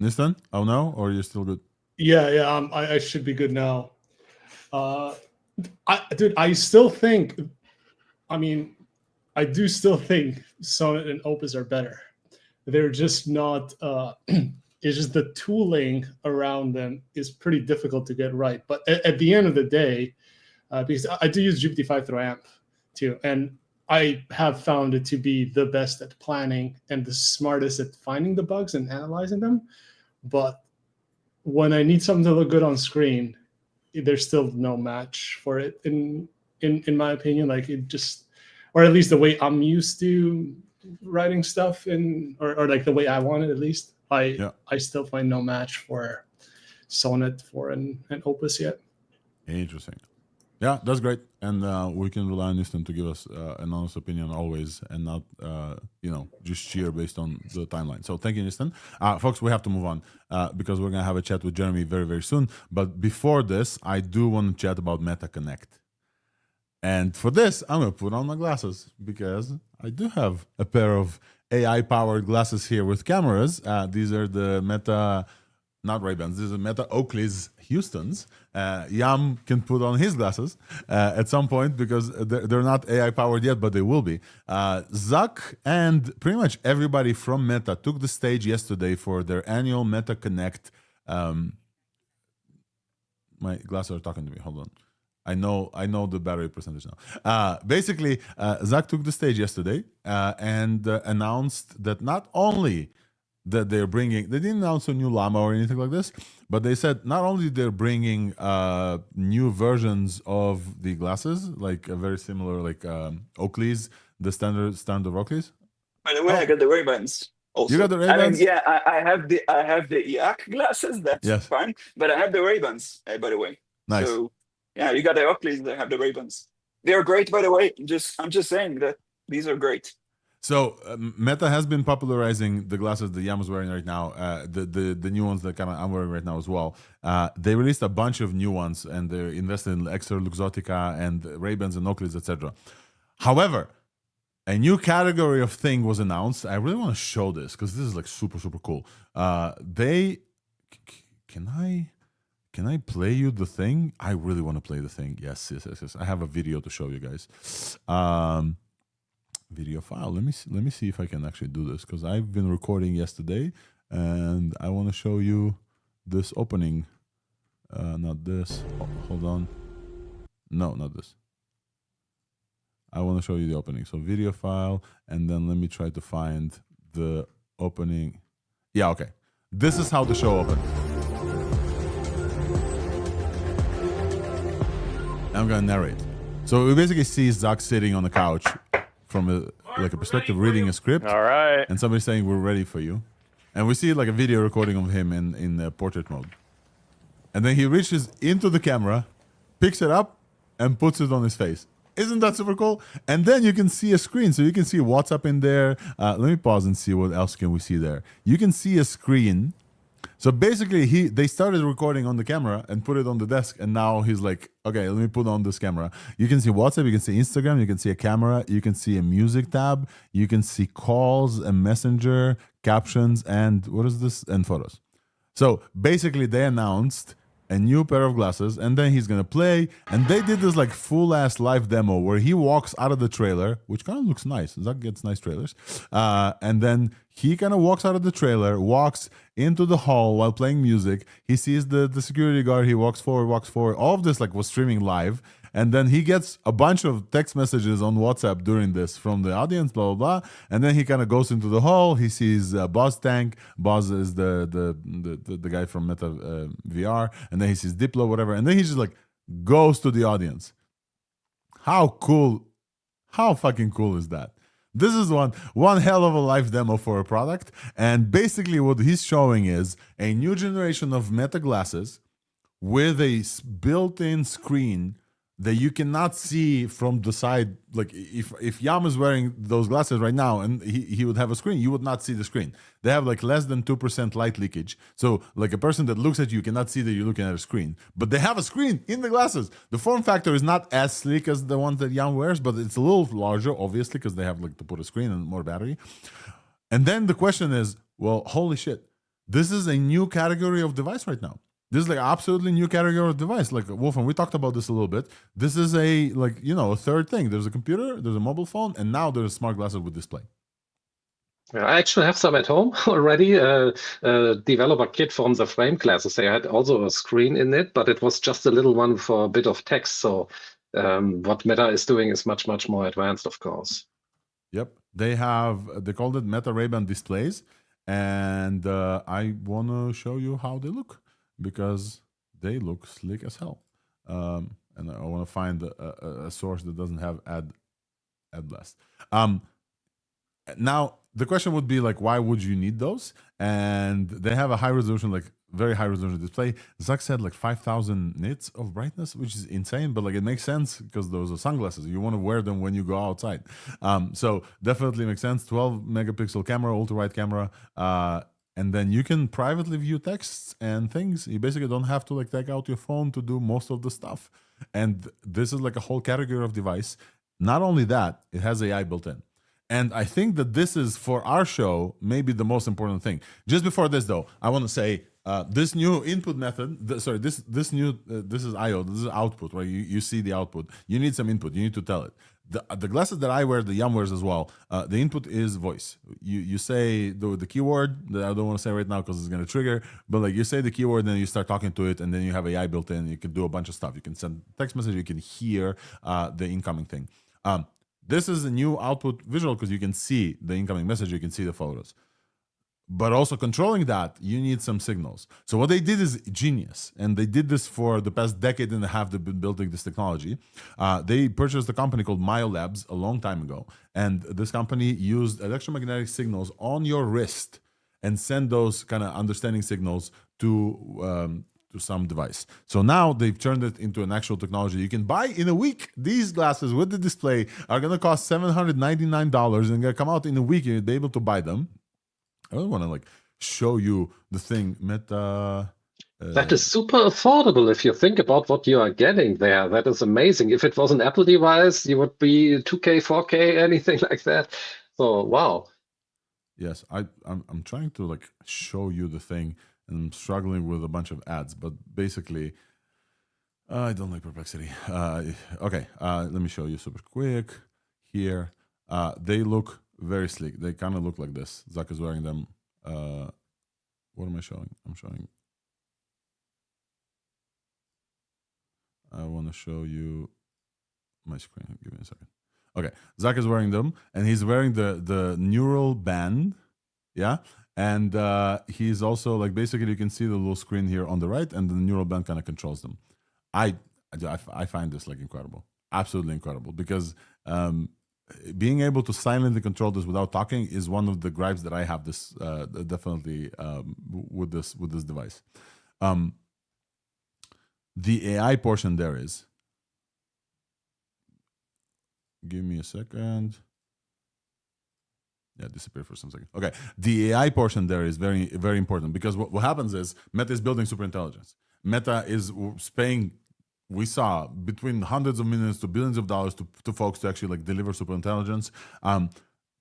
Nistan, oh no, or you're still good? Yeah, I should be good now. I still think, I do still think Sonnet and Opus are better. They're just not, it's just the tooling around them is pretty difficult to get right. But at the end of the day, because I do use GPT-5 through AMP too, and I have found it to be the best at planning and the smartest at finding the bugs and analyzing them. But when I need something to look good on screen, there's still no match for it in my opinion. Like it just, or at least the way I'm used to writing stuff or like the way I want it, at least I still find no match for Sonnet for an Opus yet. Interesting. Yeah, that's great. And we can rely on Nistan to give us an honest opinion always and not, just cheer based on the timeline. So thank you, Nistan. Folks, we have to move on because we're going to have a chat with Jeremy very, very soon. But before this, I do want to chat about Meta Connect. And for this, I'm going to put on my glasses because I do have a pair of AI-powered glasses here with cameras. These are the Meta... Not Ray-Bans, these are Meta Oakley's Houstons. Yam can put on his glasses at some point because they're not AI powered yet, but they will be. Zuck and pretty much everybody from Meta took the stage yesterday for their annual Meta Connect. My glasses are talking to me, hold on. I know the battery percentage now. Basically, Zuck took the stage yesterday and announced that not only that they didn't announce a new Llama or anything like this, but they said not only they're bringing new versions of the glasses, like a very similar, like Oakley's, the standard Oakley's. By the way, I got the Ray-Bans. Also. You got the Ray-Bans? I have the IAC glasses. That's fine, but I have the Ray-Bans. By the way, nice. So yeah, you got the Oakleys. I have the Ray-Bans. They are great, by the way. I'm just saying that these are great. So Meta has been popularizing the glasses that Yam is wearing right now, the new ones that I'm wearing right now as well. They released a bunch of new ones, and they're invested in Extra Luxottica and Ray-Bans and Oakleys, etc. However, a new category of thing was announced. I really want to show this because this is like super, super cool. Can I play you the thing? I really want to play the thing. Yes. I have a video to show you guys. Video file. Let me see if I can actually do this because I've been recording yesterday and I want to show you this opening. Not this. Hold on. No, not this. I want to show you the opening. So video file, and then let me try to find the opening. Yeah, okay. This is how the show opened. I'm gonna narrate. So we basically see Zuck sitting on the couch from a perspective reading a script. All right. And somebody saying, "We're ready for you." And we see like a video recording of him in portrait mode. And then he reaches into the camera, picks it up, and puts it on his face. Isn't that super cool? And then you can see a screen. So you can see what's up in there. Let me pause and see what else can we see there. You can see a screen. So basically, they started recording on the camera and put it on the desk, and now he's like, okay, let me put on this camera. You can see WhatsApp, you can see Instagram, you can see a camera, you can see a music tab, you can see calls, a messenger, captions, and what is this? And photos. So basically, they announced a new pair of glasses, and then he's gonna play. And they did this like full-ass live demo where he walks out of the trailer, which kind of looks nice. Zuck gets nice trailers. And then he kind of walks out of the trailer, walks into the hall while playing music. He sees the security guard. He walks forward. All of this like was streaming live. and then he gets a bunch of text messages on WhatsApp during this from the audience, blah blah blah, and then he kind of goes into the hall. He sees Boz Tank. Boz is the guy from Meta VR, and then he sees Diplo, whatever, and then he just like goes to the audience. How cool! How fucking cool is that? This is one hell of a live demo for a product, and basically what he's showing is a new generation of Meta glasses with a built-in screen that you cannot see from the side. Like if Yam is wearing those glasses right now and he would have a screen, you would not see the screen. They have like less than 2% light leakage. So like a person that looks at you cannot see that you're looking at a screen, but they have a screen in the glasses. The form factor is not as sleek as the ones that Yam wears, but it's a little larger, obviously, because they have like to put a screen and more battery. And then the question is, well, holy shit, this is a new category of device right now. This is like absolutely new category of device. Like Wolfram, we talked about this a little bit. This is a a third thing. There's a computer, there's a mobile phone, and now there's smart glasses with display. I actually have some at home already. Developer kit from the frame classes. They had also a screen in it, but it was just a little one for a bit of text. So what Meta is doing is much, much more advanced, of course. Yep. They called it Meta Ray-Ban displays. And I want to show you how they look, because they look slick as hell. And I want to find a source that doesn't have ad blast. Now, the question would be like, why would you need those? And they have a high resolution, like very high resolution display. Zach said like 5,000 nits of brightness, which is insane, but like it makes sense because those are sunglasses. You want to wear them when you go outside. So definitely makes sense. 12 megapixel camera, ultra wide camera. And then you can privately view texts and things. You basically don't have to like take out your phone to do most of the stuff. And this is like a whole category of device. Not only that, it has AI built in. And I think that this is, for our show, maybe the most important thing. Just before this, though, I want to say this new input method, this is IO, this is output, right? You see the output. You need some input. You need to tell it. The glasses that I wear, the Yam wears as well, the input is voice. You say the keyword that I don't want to say right now because it's going to trigger, but like you say the keyword, then you start talking to it, and then you have AI built in. You can do a bunch of stuff. You can send text message. You can hear the incoming thing. This is a new output visual because you can see the incoming message, you can see the photos. But also controlling that, you need some signals. So what they did is genius. And they did this for the past decade and a half they've been building this technology. They purchased a company called Myo Labs a long time ago. And this company used electromagnetic signals on your wrist and send those kind of understanding signals to some device. So now they've turned it into an actual technology you can buy in a week. These glasses with the display are going to cost $799 and going to come out in a week. You'll be able to buy them. I don't want to like show you the thing. Meta. That is super affordable if you think about what you are getting there. That is amazing. If it was an Apple device, you would be 2K, 4K, anything like that. So, wow. Yes, I'm trying to like show you the thing. And I'm struggling with a bunch of ads, but basically, I don't like perplexity. Okay, let me show you super quick here. They look very sleek. They kind of look like this. Zach is wearing them. What am I showing? I'm showing. I want to show you my screen. Give me a second. Okay, Zach is wearing them, and he's wearing the neural band. Yeah. And he's also like, basically you can see the little screen here on the right, and the neural band kind of controls them. I find this like incredible, absolutely incredible, because being able to silently control this without talking is one of the gripes that I have this definitely with this device. The AI portion there is. Give me a second. Yeah, disappear for some second. Okay, the AI portion there is very, very important, because what happens is Meta is building superintelligence. Meta is paying, we saw, between hundreds of millions to billions of dollars to folks to actually like deliver superintelligence.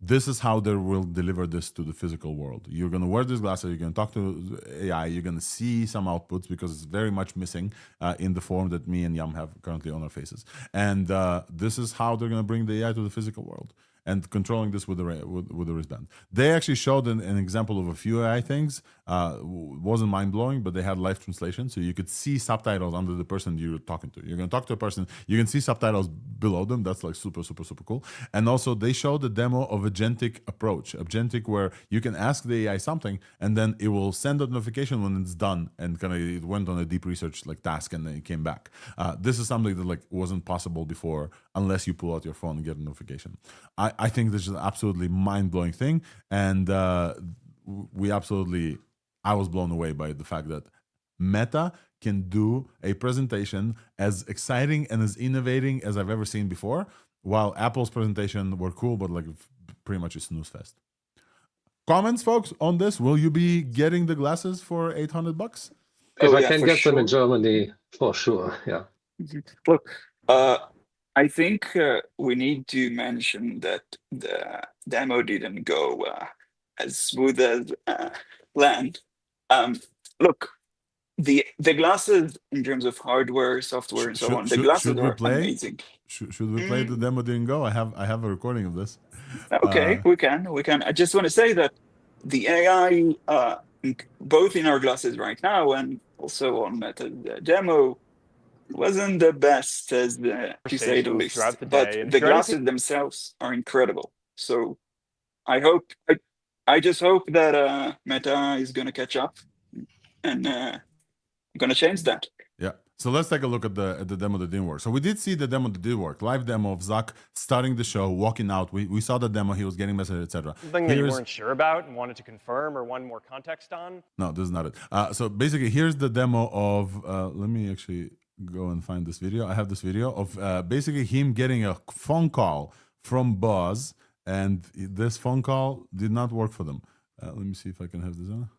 This is how they will deliver this to the physical world. You're going to wear these glasses, you're going to talk to AI, you're going to see some outputs, because it's very much missing in the form that me and Yam have currently on our faces. And this is how they're going to bring the AI to the physical world. and controlling this with the wristband. They actually showed an example of a few AI things. Wasn't mind-blowing, but they had live translation, so you could see subtitles under the person you're talking to. You're going to talk to a person, you can see subtitles below them. That's like super cool. And also they showed a demo of agentic approach, agentic, where you can ask the AI something and then it will send a notification when it's done, and kind of it went on a deep research like task and then it came back. This is something that like wasn't possible before unless you pull out your phone and get a notification. I think this is an absolutely mind-blowing thing, and I was blown away by the fact that Meta can do a presentation as exciting and as innovating as I've ever seen before, while Apple's presentation were cool, but like pretty much a snooze fest. Comments, folks, on this? Will you be getting the glasses for $800? If I yeah, can for get them in sure. Germany, for sure. Yeah. Look, I think we need to mention that the demo didn't go as smooth as planned. Look, the glasses in terms of hardware, software, and so on, the glasses are amazing. Should we play the demo didn't go? I have a recording of this. Okay, we can. I just want to say that the AI, both in our glasses right now and also on Meta demo, wasn't the best, as to say the least. But the glasses themselves are incredible. So I just hope that Meta is going to catch up and going to change that. Yeah. So let's take a look at the demo that didn't work. So we did see the demo that did work. Live demo of Zach starting the show, walking out. We saw the demo. He was getting messages, etc. Something that you weren't sure about and wanted to confirm or wanted more context on? No, this is not it. So basically, here's the demo of. Let me actually go and find this video. I have this video of basically him getting a phone call from Buzz, and this phone call did not work for them. Let me see if I can have this on.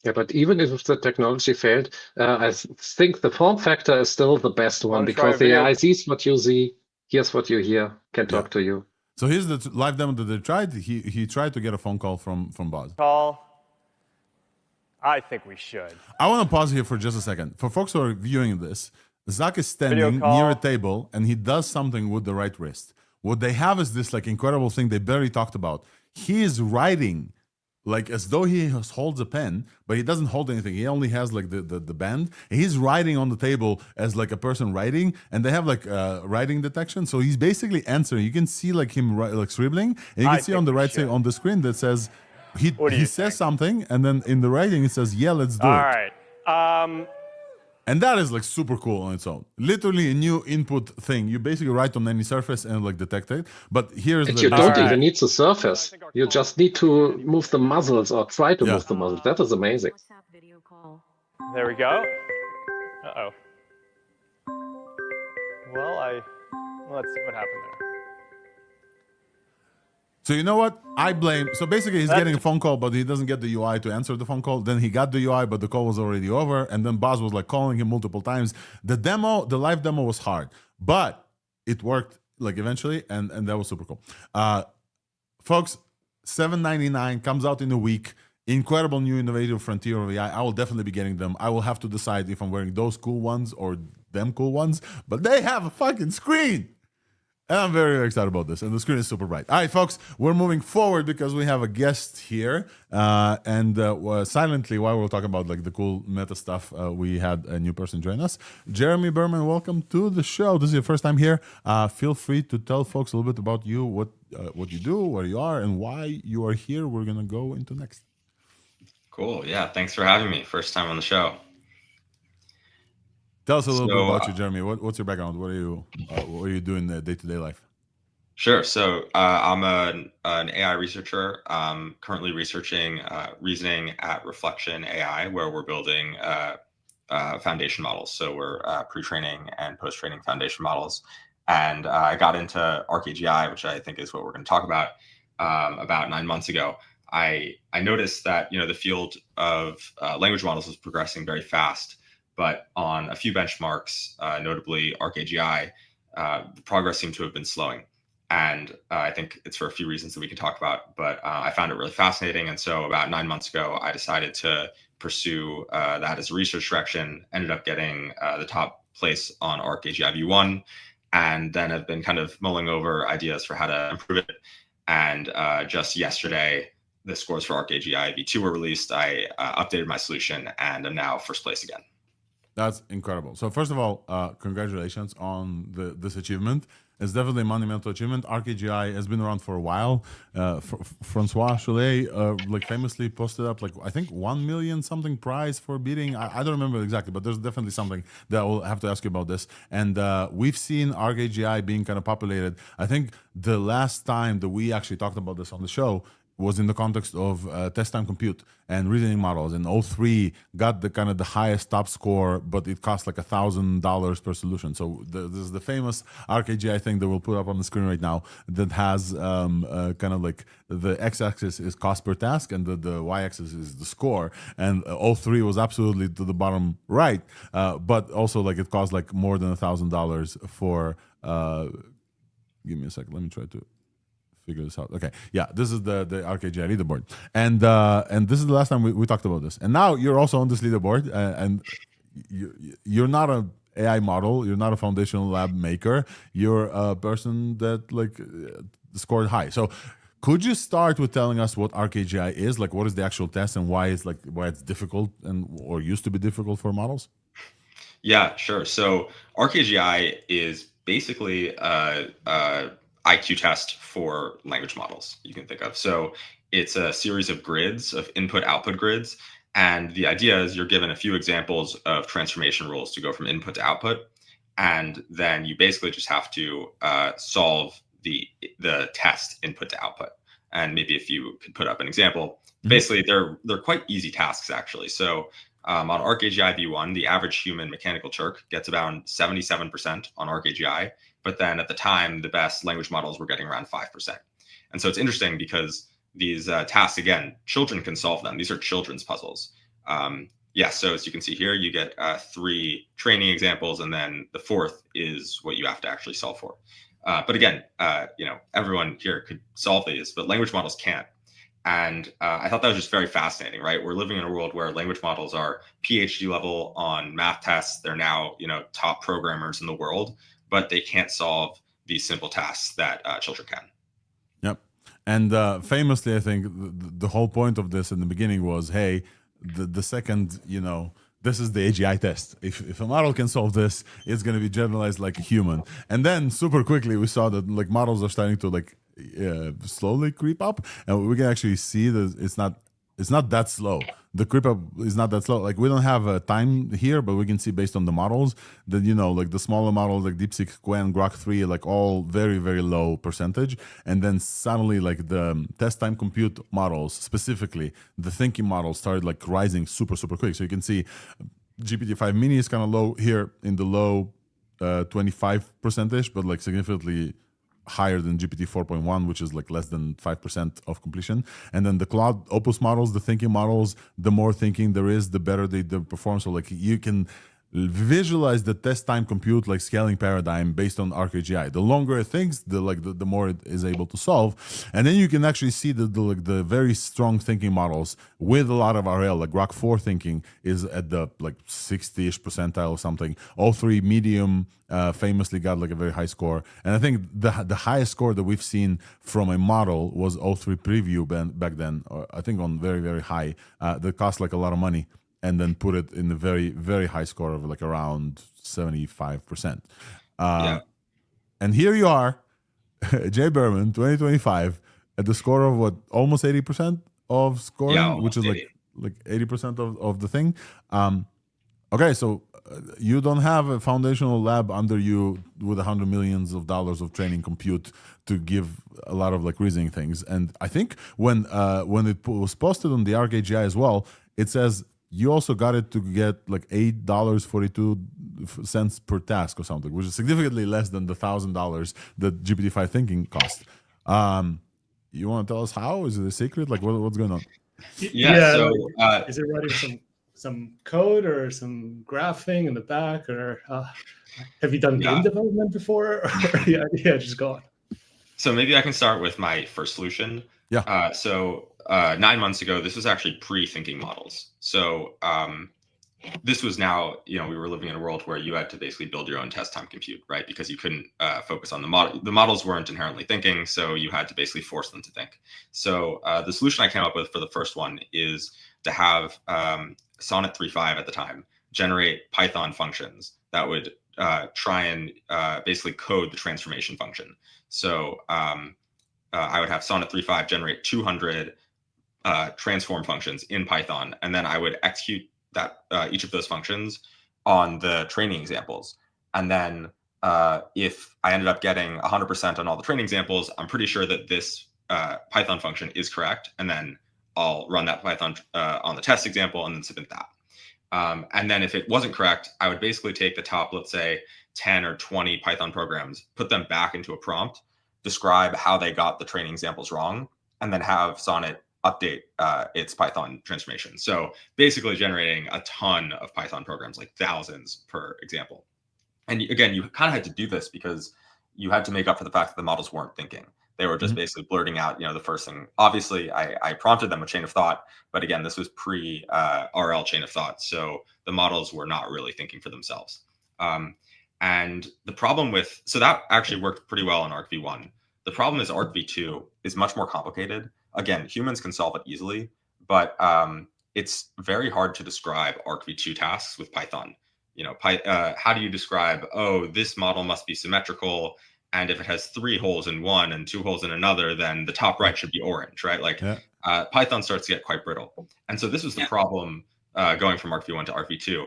Yeah, but even if the technology failed, I think the form factor is still the best one, because the AI sees what you see, hears what you hear, can talk to you. So here's the live demo that they tried. He tried to get a phone call from Buzz. I think we should. I want to pause here for just a second. For folks who are viewing this, Zach is standing near a table and he does something with the right wrist. What they have is this like incredible thing they barely talked about. He is writing like as though he holds a pen, but he doesn't hold anything. He only has like the band. And he's writing on the table as like a person writing, and they have like writing detection. So he's basically answering. You can see like him like scribbling, and you can see on the right side on the screen that says he says something, and then in the writing it says, "Yeah, let's do it." All right. And that is like super cool on its own. Literally a new input thing. You basically write on any surface and like detect it. But here's and you don't even need the surface. You just need to move the muzzles or try to move the muzzles. That is amazing. There we go. Uh-oh. Well, let's see what happened there. So you know what? I blame. So basically, he's getting a phone call, but he doesn't get the UI to answer the phone call. Then he got the UI, but the call was already over. And then Buzz was like calling him multiple times. The live demo was hard, but it worked like eventually, and that was super cool. Folks, $7.99 comes out in a week. Incredible new innovative frontier of AI. I will definitely be getting them. I will have to decide if I'm wearing those cool ones or them cool ones, but they have a fucking screen. And I'm very, very excited about this. And the screen is super bright. All right, folks, we're moving forward because we have a guest here. Silently, while we're talking about like the cool meta stuff, we had a new person join us. Jeremy Berman, welcome to the show. This is your first time here. Feel free to tell folks a little bit about you, what you do, where you are, and why you are here. We're going to go into next. Cool. Yeah, thanks for having me. First time on the show. Tell us a little bit about you, Jeremy. What's your background? What are you doing in the day-to-day life? Sure. So I'm an AI researcher. Currently researching reasoning at Reflection AI, where we're building foundation models. So we're pre-training and post-training foundation models. And I got into Arc AGI, which I think is what we're going to talk about 9 months ago. I noticed that the field of language models was progressing very fast. But on a few benchmarks, notably Arc AGI, the progress seemed to have been slowing. And I think it's for a few reasons that we can talk about. But I found it really fascinating. And so about 9 months ago, I decided to pursue that as a research direction, ended up getting the top place on Arc AGI V1. and then have been kind of mulling over ideas for how to improve it. And just yesterday, the scores for Arc AGI v2 were released. I updated my solution and am now first place again. That's incredible. So first of all, congratulations on this achievement. It's definitely a monumental achievement. Arc AGI has been around for a while. Francois Cholet like famously posted up like I think 1 million something prize for beating. I don't remember exactly, but there's definitely something that I will have to ask you about this. And we've seen Arc AGI being kind of populated. I think the last time that we actually talked about this on the show was in the context of test time compute and reasoning models, and all three got the kind of the highest top score, but it cost like $1,000 per solution. So this is the famous Arc AGI thing that we'll put up on the screen right now that has kind of like the x-axis is cost per task and the y-axis is the score, and all three was absolutely to the bottom right, but also like it cost like more than $1,000 for give me a second, let me try to figure this out. Okay, yeah, this is the Arc AGI leaderboard, and this is the last time we talked about this. And now you're also on this leaderboard, and you're not a AI model, you're not a foundational lab maker, you're a person that like scored high. So could you start with telling us what Arc AGI is, like what is the actual test and why it's difficult and or used to be difficult for models? Yeah, sure. So Arc AGI is basically IQ test for language models you can think of. So it's a series of grids, of input-output grids. And the idea is you're given a few examples of transformation rules to go from input to output. And then you basically just have to solve the test input to output. And maybe if you could put up an example, basically they're quite easy tasks actually. So on Arc AGI v1, the average human mechanical Turk gets about 77% on Arc AGI. But then at the time, the best language models were getting around 5%. And so it's interesting because these tasks, again, children can solve them. These are children's puzzles. So as you can see here, you get 3 training examples, and then the 4th is what you have to actually solve for. But again, everyone here could solve these, but language models can't. And I thought that was just very fascinating, right? We're living in a world where language models are PhD level on math tests. They're now, top programmers in the world, but they can't solve these simple tasks that children can. Yep. And famously, I think the whole point of this in the beginning was, hey, the second, this is the AGI test. If a model can solve this, it's going to be generalized like a human. And then super quickly, we saw that like models are starting to like slowly creep up, and we can actually see that it's not that slow. The creep up is not that slow. Like we don't have a time here, but we can see based on the models that, like the smaller models like DeepSeek, Qwen, Grok 3, like all very, very low percentage. And then suddenly like the test time compute models, specifically the thinking models started like rising super, super quick. So you can see GPT-5 mini is kind of low here in the low 25%, but like significantly higher than GPT 4.1, which is like less than 5% of completion. And then the Cloud Opus models, the thinking models, the more thinking there is, the better they perform. So like you can visualize the test time compute like scaling paradigm based on Arc AGI. The longer it thinks, the more it is able to solve. And then you can actually see the very strong thinking models with a lot of RL, like Grok 4 thinking is at the like 60-ish percentile or something. All 3 medium famously got like a very high score. And I think the highest score that we've seen from a model was O3 preview back then, or I think on very, very high, that cost like a lot of money, and then put it in a very, very high score of like around 75%. And here you are, Jay Berman, 2025, at the score of what, almost 80% of scoring, which is 80. like 80% of the thing. Okay, so you don't have a foundational lab under you with $100 million of training compute to give a lot of like reasoning things. And I think when it was posted on the Arc AGI as well, it says you also got it to get like $8.42 per task or something, which is significantly less than the $1,000 that GPT-5 thinking cost. You want to tell us how? Is it a secret? Like what's going on? So is it writing some code or some graphing in the back, or have you done game development before? Just go on. So maybe I can start with my first solution. 9 months ago, this was actually pre-thinking models. So this was now, we were living in a world where you had to basically build your own test time compute, right? Because you couldn't focus on the model. The models weren't inherently thinking, so you had to basically force them to think. So the solution I came up with for the first one is to have Sonnet 3.5 at the time generate Python functions that would try and basically code the transformation function. So I would have Sonnet 3.5 generate 200 transform functions in Python, and then I would execute that each of those functions on the training examples. And then if I ended up getting 100% on all the training examples, I'm pretty sure that this Python function is correct. And then I'll run that Python on the test example and then submit that. And then if it wasn't correct, I would basically take the top, let's say 10 or 20 Python programs, put them back into a prompt, describe how they got the training examples wrong, and then have Sonnet update its Python transformation. So basically generating a ton of Python programs, like thousands per example. And again, you kind of had to do this because you had to make up for the fact that the models weren't thinking. They were just basically blurting out, the first thing. Obviously, I prompted them a chain of thought, but again, this was pre-RL chain of thought. So the models were not really thinking for themselves. And the problem so that actually worked pretty well in ArcV1. The problem is ArcV2 is much more complicated. Again, humans can solve it easily, but it's very hard to describe ArcV2 tasks with Python. How do you describe, this model must be symmetrical, and if it has 3 holes in one and 2 holes in another, then the top right should be orange, right? Python starts to get quite brittle. And so this was the problem going from ArcV1 to ArcV2.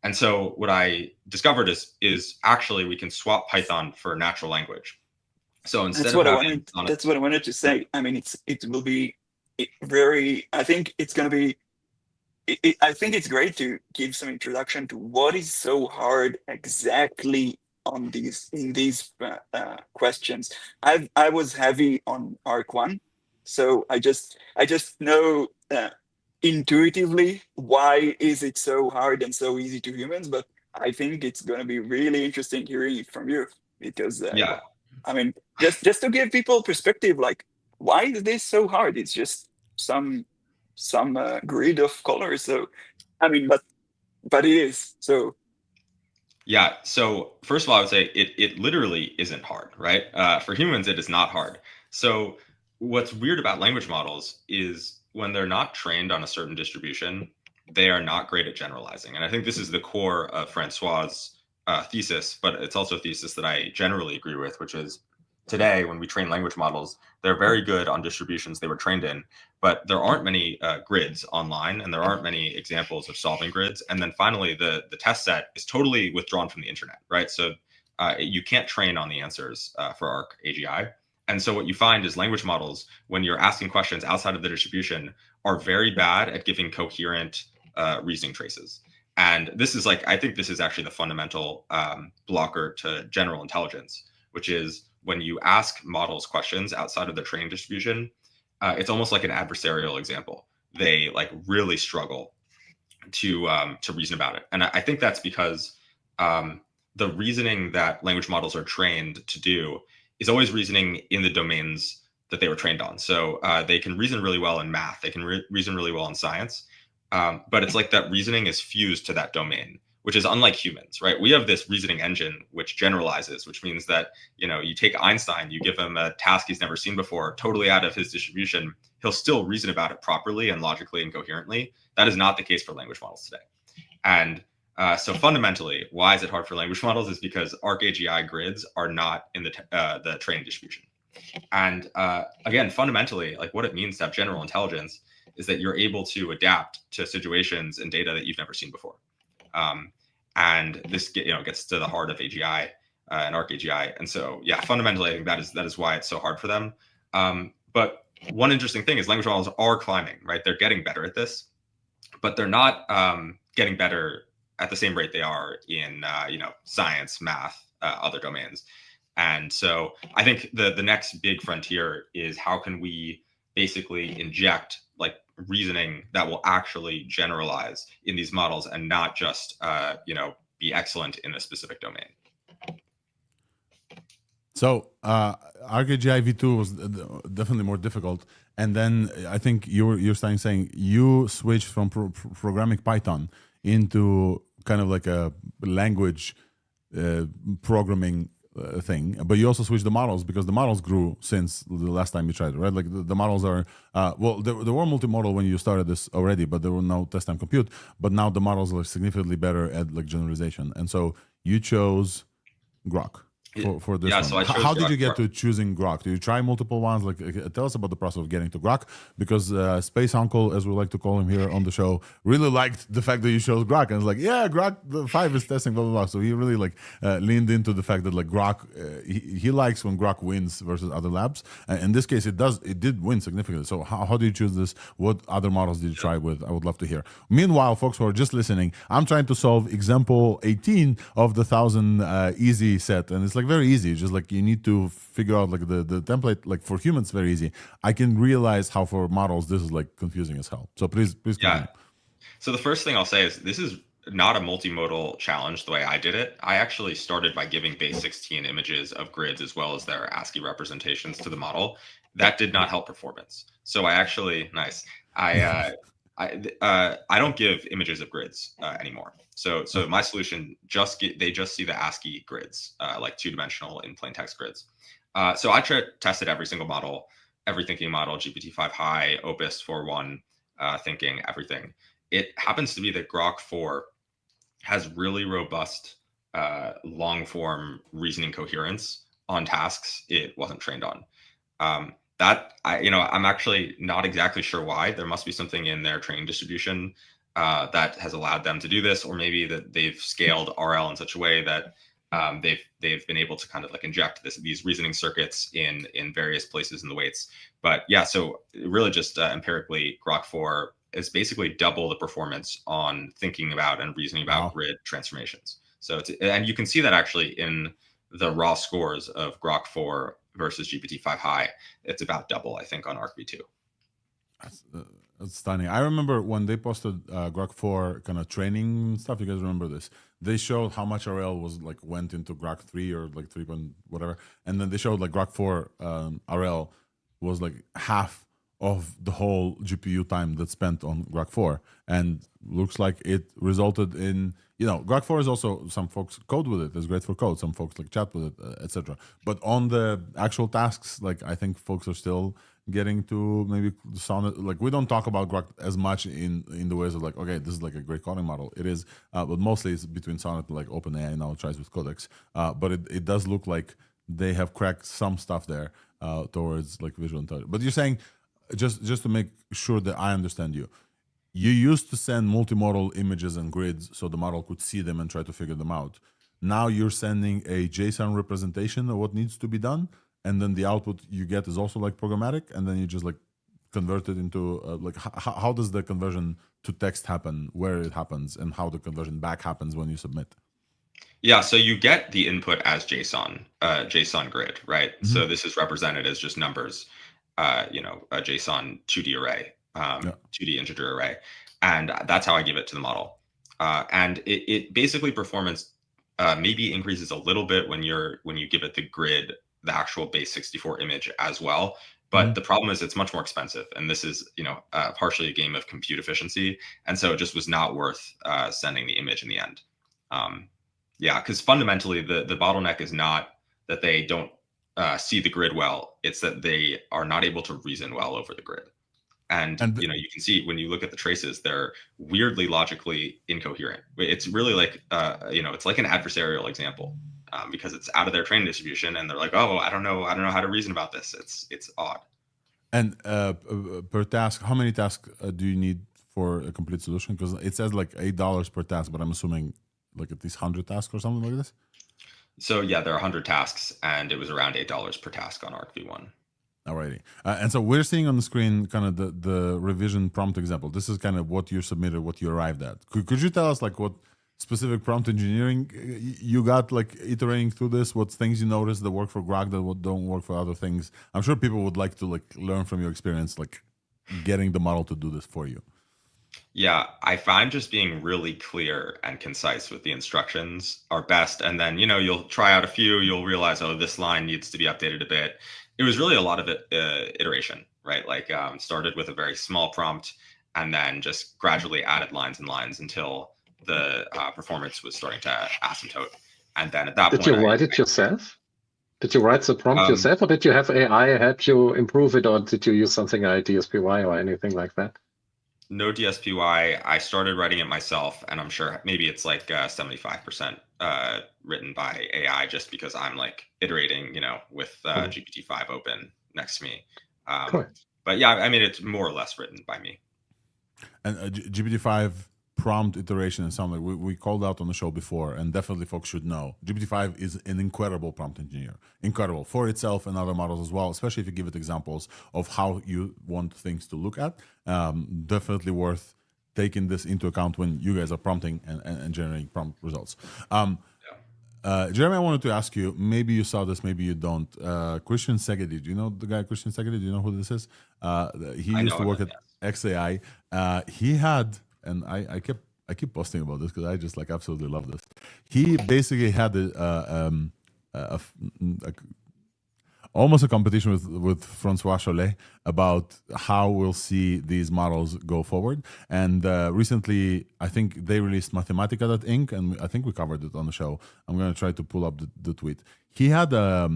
And so what I discovered is actually we can swap Python for natural language. So instead that's what I wanted to say. I mean, it will be very. I think it's going to be. I think it's great to give some introduction to what is so hard exactly in these questions. I was heavy on Arc1, so I just know intuitively why is it so hard and so easy to humans. But I think it's going to be really interesting hearing it from you because I mean, just to give people perspective, like, why is this so hard? It's just some grid of colors. So, I mean, but it is. So, yeah. So first of all, I would say it literally isn't hard, right? For humans, it is not hard. So what's weird about language models is when they're not trained on a certain distribution, they are not great at generalizing. And I think this is the core of Francois's thesis, but it's also a thesis that I generally agree with, which is today when we train language models, they're very good on distributions they were trained in, but there aren't many grids online, and there aren't many examples of solving grids. And then finally, the test set is totally withdrawn from the internet, right? So you can't train on the answers for Arc AGI. And so what you find is language models, when you're asking questions outside of the distribution, are very bad at giving coherent reasoning traces. And this is I think this is actually the fundamental blocker to general intelligence, which is when you ask models questions outside of their training distribution, it's almost like an adversarial example. They really struggle to reason about it. And I think that's because the reasoning that language models are trained to do is always reasoning in the domains that they were trained on. So they can reason really well in math. They can reason really well in science. But it's like that reasoning is fused to that domain, which is unlike humans, right? We have this reasoning engine which generalizes, which means that, you take Einstein, you give him a task he's never seen before, totally out of his distribution, he'll still reason about it properly and logically and coherently. That is not the case for language models today. And so fundamentally, why is it hard for language models is because Arc AGI grids are not in the training distribution. And again, fundamentally, what it means to have general intelligence is that you're able to adapt to situations and data that you've never seen before. And this gets to the heart of AGI and Arc AGI. And so, yeah, fundamentally, I think that is why it's so hard for them. But one interesting thing is language models are climbing, right? They're getting better at this, but they're not getting better at the same rate they are in science, math, other domains. And so I think the next big frontier is how can we basically inject reasoning that will actually generalize in these models and not just be excellent in a specific domain. So Arc AGI V2 was definitely more difficult, and then I think you're saying you switched from programming Python into kind of like a language programming thing, but you also switch the models because the models grew since the last time you tried it, right? Like the models are, well, there were multimodal when you started this already, but there were no test time compute. But now the models are significantly better at like generalization. And so you chose Grok for this one. So how did you get to choosing Grok? Do you try multiple ones? Like, tell us about the process of getting to Grok, because Space Uncle, as we like to call him here on the show, really liked the fact that you chose Grok, and it's like, yeah, Grok the 5 is testing, blah blah blah. So he really like leaned into the fact that like Grok, he likes when Grok wins versus other labs. In this case, it did win significantly. So how do you choose this? What other models did you try with? I would love to hear. Meanwhile, folks who are just listening, I'm trying to solve example 18 of the 1000 easy set, and it's like very easy. Just like you need to figure out like the template. Like for humans, very easy. I can realize how for models this is like confusing as hell. So please continue. So the first thing I'll say is this is not a multimodal challenge the way I did it. I actually started by giving base 16 images of grids as well as their ASCII representations to the model. That did not help performance. So I actually I don't give images of grids anymore. So my solution they just see the ASCII grids, like 2-dimensional in plain text grids. So I tested every single model, every thinking model, GPT-5 High, Opus 4.1, thinking, everything. It happens to be that Grok 4 has really robust long form reasoning coherence on tasks it wasn't trained on. I'm actually not exactly sure why. There must be something in their training distribution that has allowed them to do this, or maybe that they've scaled RL in such a way that they've been able to kind of like inject these reasoning circuits in various places in the weights. But yeah, so really just empirically, Grok 4 is basically double the performance on thinking about and reasoning about grid transformations. So and you can see that actually in the raw scores of Grok 4 versus GPT-5 High. It's about double, I think, on ArcV2. That's stunning. I remember when they posted Grok 4 kind of training stuff. You guys remember this? They showed how much RL was like went into Grok 3 or like 3 point whatever, and then they showed like Grok 4 RL was like half of the whole GPU time that's spent on Grok 4, and looks like it resulted in, Grok 4 is also, some folks code with it. It's great for code. Some folks like chat with it, etc. But on the actual tasks, like I think folks are still getting to maybe sound like we don't talk about Grok as much in the ways of like, okay, this is like a great coding model. It is, but mostly it's between Sonnet and like OpenAI now tries with Codex. But it does look like they have cracked some stuff there towards like visual intelligence. But you're saying, just to make sure that I understand you used to send multimodal images and grids so the model could see them and try to figure them out. Now you're sending a JSON representation of what needs to be done, and then the output you get is also like programmatic, and then you just like convert it into like how does the conversion to text happen, where it happens, and how the conversion back happens when you submit? Yeah, so you get the input as JSON, JSON grid, right? Mm-hmm. So this is represented as just numbers. A JSON 2D array, 2D integer array. And that's how I give it to the model. And it basically performance maybe increases a little bit when you give it the grid, the actual base 64 image as well. But the problem is it's much more expensive. And this is, partially a game of compute efficiency. And so it just was not worth sending the image in the end. Because fundamentally the bottleneck is not that they don't see the grid well, it's that they are not able to reason well over the grid. And you can see when you look at the traces, they're weirdly logically incoherent. It's really like, it's like an adversarial example because it's out of their training distribution, and they're like, oh, I don't know how to reason about this. It's odd. And per task, how many tasks do you need for a complete solution? Because it says like $8 per task, but I'm assuming like at least 100 tasks or something like this. So yeah, there are 100 tasks, and it was around $8 per task on ArcV1. Alrighty. And so we're seeing on the screen kind of the revision prompt example. This is kind of what you submitted, what you arrived at. Could you tell us like what specific prompt engineering you got like iterating through this? What things you noticed that work for Grok that don't work for other things? I'm sure people would like to like learn from your experience, like getting the model to do this for you. Yeah, I find just being really clear and concise with the instructions are best. And then, you'll try out a few, you'll realize, oh, this line needs to be updated a bit. It was really a lot of iteration, right? Like started with a very small prompt and then just gradually added lines and lines until the performance was starting to asymptote. And then at that Did point, you write it yourself? Did you write the prompt yourself, or did you have AI help you improve it, or did you use something like DSPY or anything like that? No DSPY. I started writing it myself, and I'm sure maybe it's like 75% written by AI, just because I'm like iterating, with GPT-5 open next to me. Cool. But yeah, I mean, it's more or less written by me. And GPT-5 prompt iteration and something we called out on the show before, and definitely folks should know. GPT-5 is an incredible prompt engineer, incredible for itself and other models as well, especially if you give it examples of how you want things to look at. Definitely worth taking this into account when you guys are prompting and generating prompt results. Jeremy, I wanted to ask you, maybe you saw this, maybe you don't. Christian Segedi, do you know the guy Christian Segedi? Do you know who this is? He used to work at XAI. He had, and I keep posting about this because I just like absolutely love this. He basically had almost a competition with Francois Chollet about how we'll see these models go forward. And recently, I think they released Mathematica.inc, and I think we covered it on the show. I'm going to try to pull up the tweet. He had a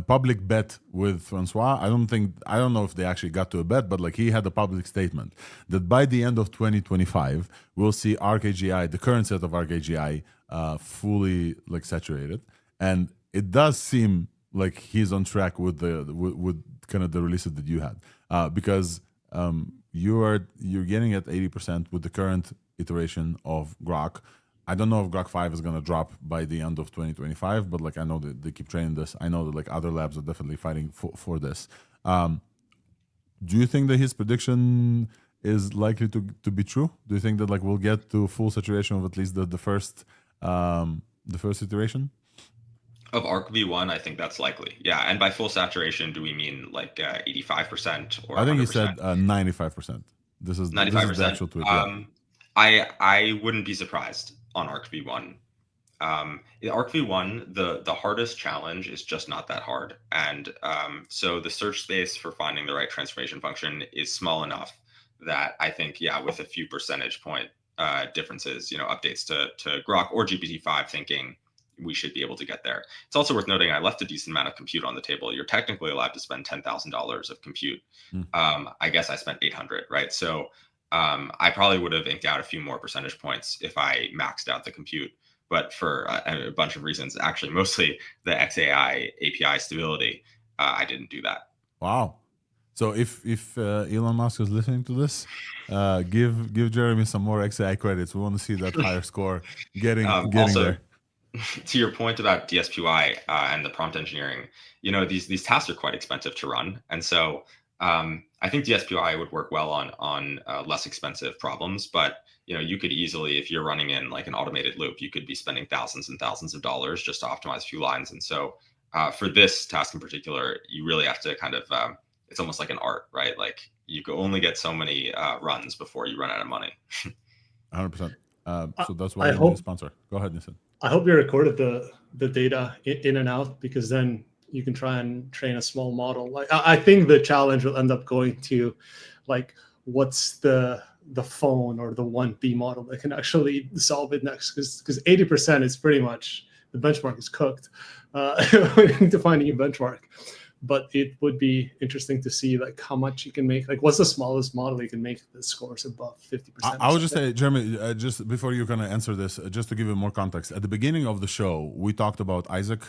public bet with Francois. I don't know if they actually got to a bet, but like he had a public statement that by the end of 2025, we'll see Arc AGI, the current set of Arc AGI, fully like saturated. And it does seem like he's on track with with kind of the releases that you had, because you're getting at 80% with the current iteration of Grok. I don't know if Grok 5 is going to drop by the end of 2025, but like I know that they keep training this. I know that like other labs are definitely fighting for this. Do you think that his prediction is likely to be true? Do you think that like we'll get to full saturation of at least the first iteration? Of Arc V1, I think that's likely. Yeah, and by full saturation, do we mean like 85% or 100%? I think he said 95%. This is 95%. This is the actual tweet. I wouldn't be surprised on Arc V1. In Arc V1, the hardest challenge is just not that hard, and so the search space for finding the right transformation function is small enough that I think, yeah, with a few percentage point differences, updates to Grok or GPT-5 thinking, we should be able to get there. It's also worth noting I left a decent amount of compute on the table. You're technically allowed to spend $10,000 of compute. I guess I spent 800, right? So I probably would have inked out a few more percentage points if I maxed out the compute. But for a bunch of reasons, actually mostly the XAI API stability, I didn't do that. Wow. So if Elon Musk is listening to this, give Jeremy some more XAI credits. We want to see that higher score getting also, there. To your point about DSPY and the prompt engineering, these tasks are quite expensive to run, and so I think DSPY would work well on less expensive problems. But you could easily, if you're running in like an automated loop, you could be spending thousands and thousands of dollars just to optimize a few lines. And so for this task in particular, you really have to kind of it's almost like an art, right? Like you can only get so many runs before you run out of money. 100%. So that's why I need a sponsor. Go ahead, Nissan. I hope you recorded the data in and out, because then you can try and train a small model. Like I think the challenge will end up going to like what's the phone or the 1B model that can actually solve it next, because 80% is pretty much the benchmark is cooked. We need to find a new benchmark. But it would be interesting to see like how much you can make. Like, what's the smallest model you can make that scores above 50%? I would just say, Jeremy, just before you're going to answer this, just to give you more context. At the beginning of the show, we talked about Isaac,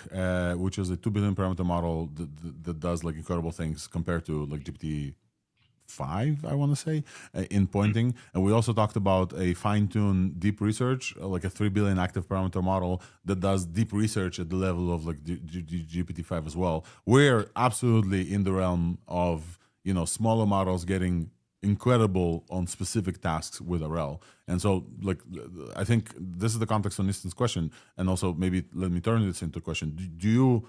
which is a 2 billion parameter model that does like incredible things compared to like GPT-5, I want to say, in pointing. And we also talked about a fine-tuned deep research, like a 3 billion active parameter model that does deep research at the level of like GPT-5 as well. We're absolutely in the realm of, smaller models getting incredible on specific tasks with RL. And so like, I think this is the context on Nissan's question. And also maybe let me turn this into a question. Do you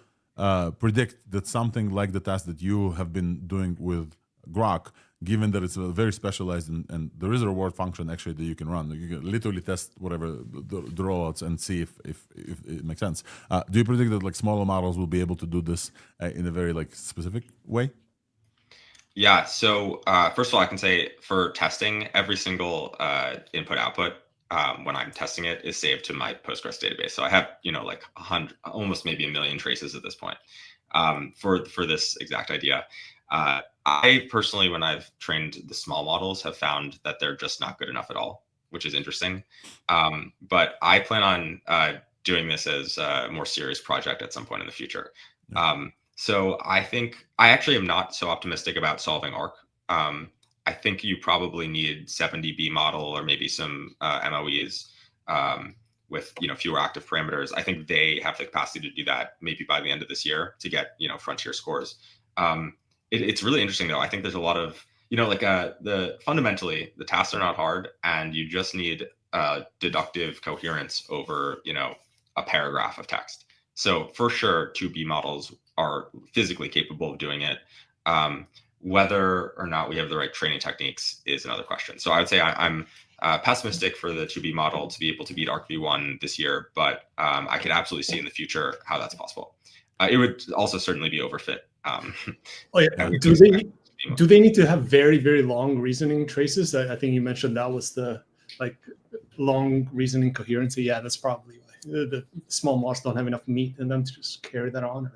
predict that something like the task that you have been doing with Grok, given that it's very specialized and there is a reward function actually that you can run. You can literally test whatever the rollouts and see if it makes sense. Do you predict that like smaller models will be able to do this in a very like specific way? Yeah. So first of all, I can say for testing, every single input output when I'm testing it is saved to my Postgres database. So I have like 100, almost maybe 1 million traces at this point for this exact idea. I personally, when I've trained the small models, have found that they're just not good enough at all, which is interesting. But I plan on doing this as a more serious project at some point in the future. Yeah. So I think I actually am not so optimistic about solving ARC. I think you probably need 7dB model or maybe some MOEs with fewer active parameters. I think they have the capacity to do that maybe by the end of this year to get frontier scores. It's really interesting though. I think there's a lot of fundamentally the tasks are not hard, and you just need deductive coherence over a paragraph of text. So for sure, 2B models are physically capable of doing it. Whether or not we have the right training techniques is another question. So I would say I'm pessimistic for the 2B model to be able to beat ArcV1 this year, but I could absolutely see in the future how that's possible. It would also certainly be overfit. Oh yeah. Do they need to have very, very long reasoning traces? I think you mentioned that was the long reasoning coherency. Yeah, that's probably the small models don't have enough meat in them to just carry that on.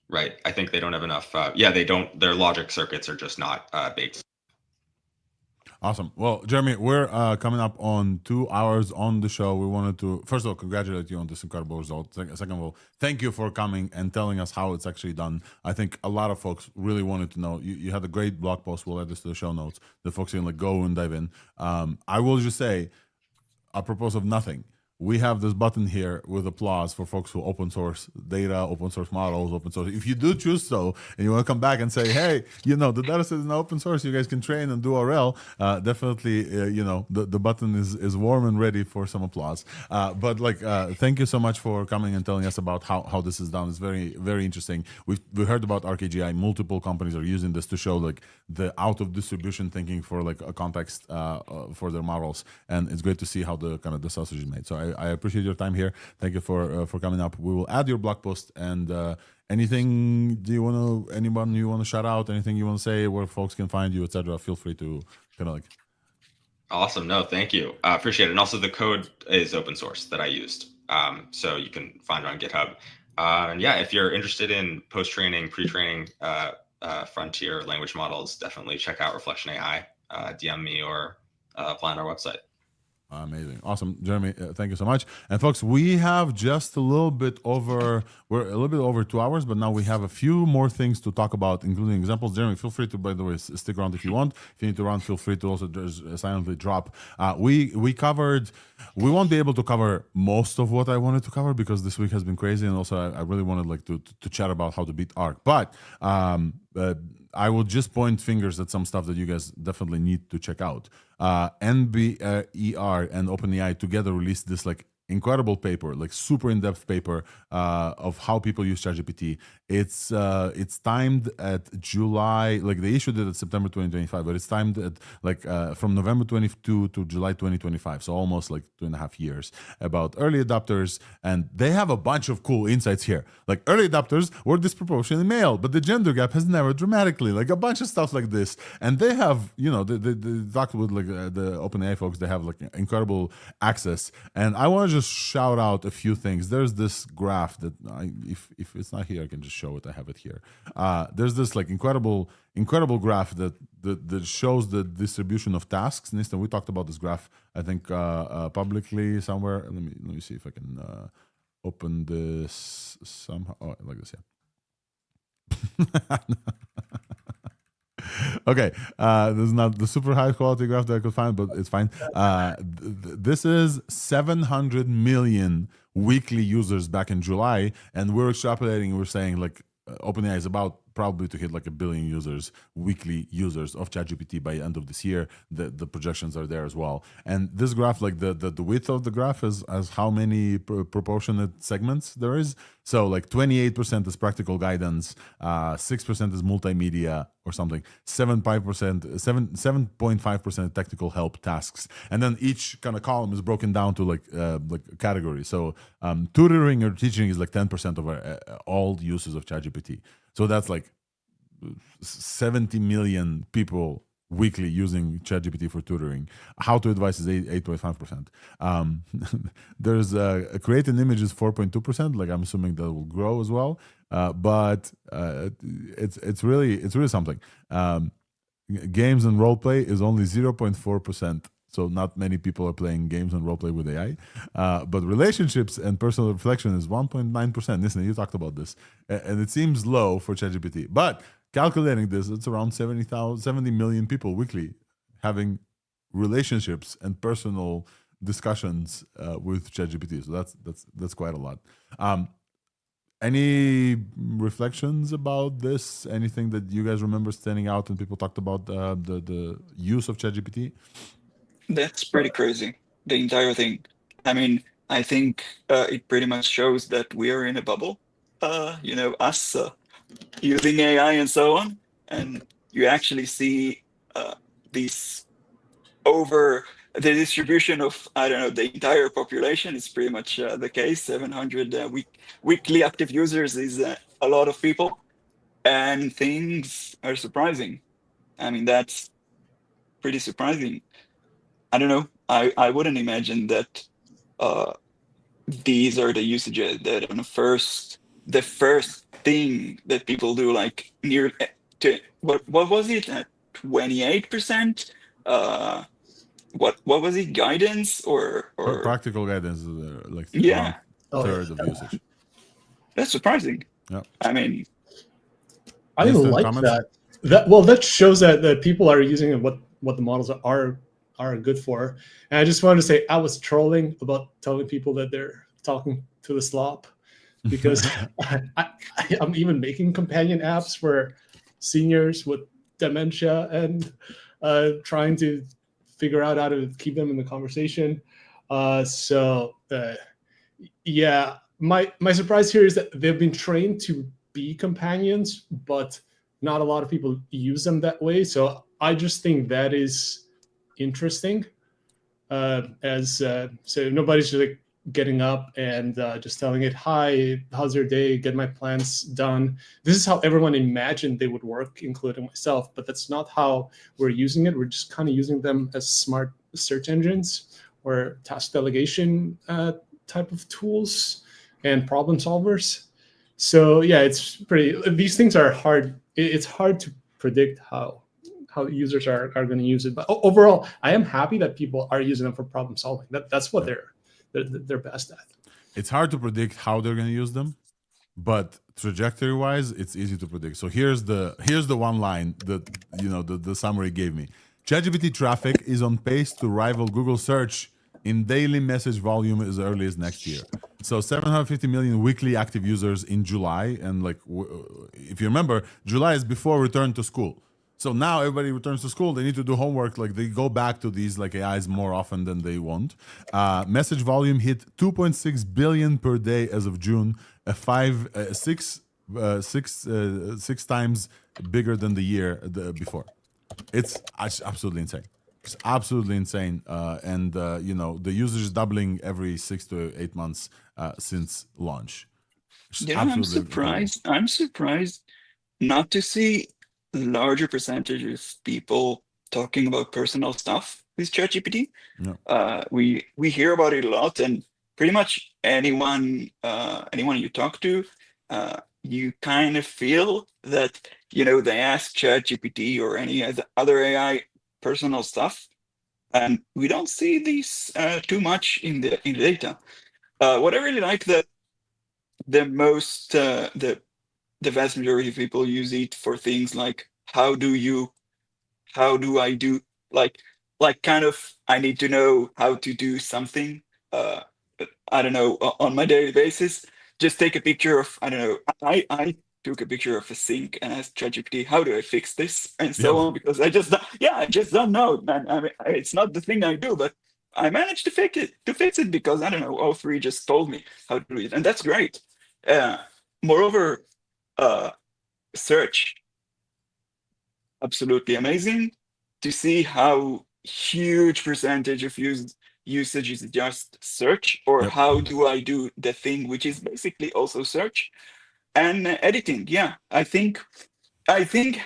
Right. I think they don't have enough. Yeah, they don't. Their logic circuits are just not baked. Awesome. Well, Jeremy, we're coming up on 2 hours on the show. We wanted to, first of all, congratulate you on this incredible result. Second of all, thank you for coming and telling us how it's actually done. I think a lot of folks really wanted to know. You had a great blog post. We'll add this to the show notes. The folks can go and dive in. I will just say, apropos of nothing, we have this button here with applause for folks who open source data, open source models, open source. If you do choose so, and you want to come back and say, hey, the data set is now open source, you guys can train and do RL, definitely, the button is warm and ready for some applause. But thank you so much for coming and telling us about how this is done. It's very, very interesting. We heard about Arc AGI. Multiple companies are using this to show the out of distribution thinking for a context for their models. And it's great to see how the sausage is made. So I appreciate your time here. Thank you for coming up. We will add your blog post and anything anyone you want to shout out, anything you want to say, where folks can find you, etc. Feel free to Awesome. No, thank you. Appreciate it. And also the code is open source that I used. So you can find it on GitHub. And yeah, if you're interested in post-training, pre-training frontier language models, definitely check out Reflection AI, DM me or apply on our website. Amazing. Awesome. Jeremy, thank you so much. And folks, we have just we're a little bit over 2 hours, but now we have a few more things to talk about, including examples. Jeremy, feel free to, by the way, stick around if you want. If you need to run, feel free to also just silently drop. We won't be able to cover most of what I wanted to cover because this week has been crazy. And also I really wanted to chat about how to beat Arc. But I will just point fingers at some stuff that you guys definitely need to check out. NBER and OpenAI together released this incredible paper, super in-depth paper of how people use ChatGPT. It's timed at July, they issued it at September 2025, but it's timed at from November 22 to July 2025, so almost 2.5 years, about early adopters, and they have a bunch of cool insights here. Early adopters were disproportionately male, but the gender gap has narrowed dramatically, a bunch of stuff like this. And they have, they talked with the OpenAI folks, they have incredible access. And I want to just shout out a few things. There's this graph that if it's not here, I can just show it. I have it here. There's this incredible graph that shows the distribution of tasks. Nistan, we talked about this graph, I think, publicly somewhere. Let me see if I can open this somehow. Oh, like this, yeah. Okay, this is not the super high quality graph that I could find, but it's fine. This is 700 million weekly users back in July, and we're extrapolating. We're saying OpenAI is about probably to hit 1 billion users, weekly users of ChatGPT by the end of this year. The projections are there as well. And this graph, the width of the graph is as how many proportionate segments there is. So 28% is practical guidance, 6% is multimedia or something, 7.5% technical help tasks, and then each kind of column is broken down to categories. So tutoring or teaching is 10% of all uses of ChatGPT. So that's 70 million people weekly using ChatGPT for tutoring. How to advise is 8.5%. There's creating images 4.2%. Like, I'm assuming that will grow as well. But it's really something. Games and roleplay is only 0.4%. So not many people are playing games and roleplay with AI. But relationships and personal reflection is 1.9%. Listen, you talked about this. And it seems low for ChatGPT. But calculating this, it's around 70 million people weekly having relationships and personal discussions with ChatGPT. So that's quite a lot. Any reflections about this? Anything that you guys remember standing out when people talked about the use of ChatGPT? That's pretty crazy, the entire thing. I mean, I think it pretty much shows that we are in a bubble, us using AI and so on. And you actually see these over the distribution of, I don't know, the entire population is pretty much the case. 700 weekly active users is a lot of people. And things are surprising. I mean, that's pretty surprising. I don't know. I wouldn't imagine that these are the usages that on the first thing that people do, like near to what was it at 28%? What was it? Guidance or practical guidance is like yeah, around third of usage. That's surprising. Yeah. I mean, I Instant like comments? that shows that people are using what the models are good for. And I just wanted to say I was trolling about telling people that they're talking to the slop, because I'm even making companion apps for seniors with dementia and trying to figure out how to keep them in the conversation. Yeah, my surprise here is that they've been trained to be companions, but not a lot of people use them that way. So I just think that is interesting. So nobody's just like getting up and just telling it, "Hi, how's your day? Get my plans done." This is how everyone imagined they would work, including myself. But that's not how we're using it. We're just kind of using them as smart search engines or task delegation type of tools and problem solvers. So yeah, it's pretty. These things are hard. It's hard to predict how users are going to use it. But overall, I am happy that people are using them for problem solving. That's what they're best at. It's hard to predict how they're going to use them, but trajectory wise, it's easy to predict. So here's the one line that the summary gave me. ChatGPT traffic is on pace to rival Google search in daily message volume as early as next year. So 750 million weekly active users in July, and if you remember, July is before return to school. So now everybody returns to school. They need to do homework. Like, they go back to these AIs more often than they want. Message volume hit 2.6 billion per day as of June, six times bigger than the year before. It's absolutely insane. It's absolutely insane. And the usage is doubling every 6 to 8 months since launch. I'm surprised. Incredible. I'm surprised not to see larger percentage of people talking about personal stuff with ChatGPT. No. We hear about it a lot, and pretty much anyone you talk to, you kind of feel that they ask ChatGPT or any other AI personal stuff, and we don't see these too much in the data. What I really like that the vast majority of people use it for things like how do I do kind of I need to know how to do something I don't know on my daily basis. Just take a picture of I took a picture of a sink and asked ChatGPT, how do I fix this and so on, because I just don't know, man. I mean, it's not the thing I do, but I managed to fix it because I don't know, all three just told me how to do it, and that's great. Moreover, search, absolutely amazing to see how huge percentage of usage is just search, or how do I do the thing which is basically also search. And editing, yeah, I think I think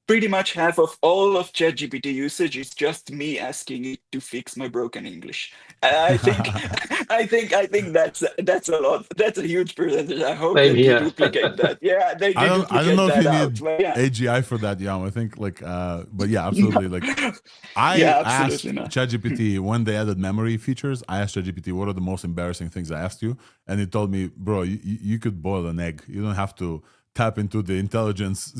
pretty much half of all of ChatGPT usage is just me asking it to fix my broken English. I think, I think that's a lot. That's a huge percentage. I hope Same that here. they duplicate that. Yeah, they I don't know if you need But yeah. AGI for that, yeah. I think like, but yeah, absolutely. Like, I Yeah, asked absolutely not. ChatGPT when they added memory features. I asked ChatGPT, what are the most embarrassing things I asked you, and it told me, bro, you could boil an egg. You don't have to tap into the intelligence,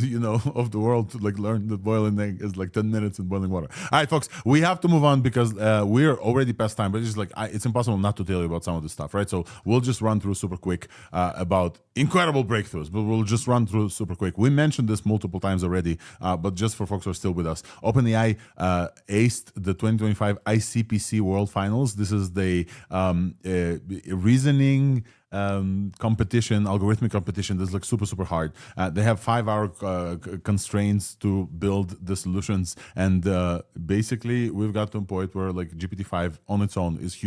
of the world to like learn that boiling egg is like 10 minutes in boiling water. All right, folks, we have to move on because we're already past time, but it's just like, it's impossible not to tell you about some of this stuff, right? So we'll just run through super quick about incredible breakthroughs, but we'll just run through super quick. We mentioned this multiple times already, but just for folks who are still with us, OpenAI aced the 2025 ICPC World Finals. This is the reasoning competition, algorithmic competition. That's like super hard. They have 5-hour constraints to build the solutions, and basically we've got to a point where like GPT-5 on its own is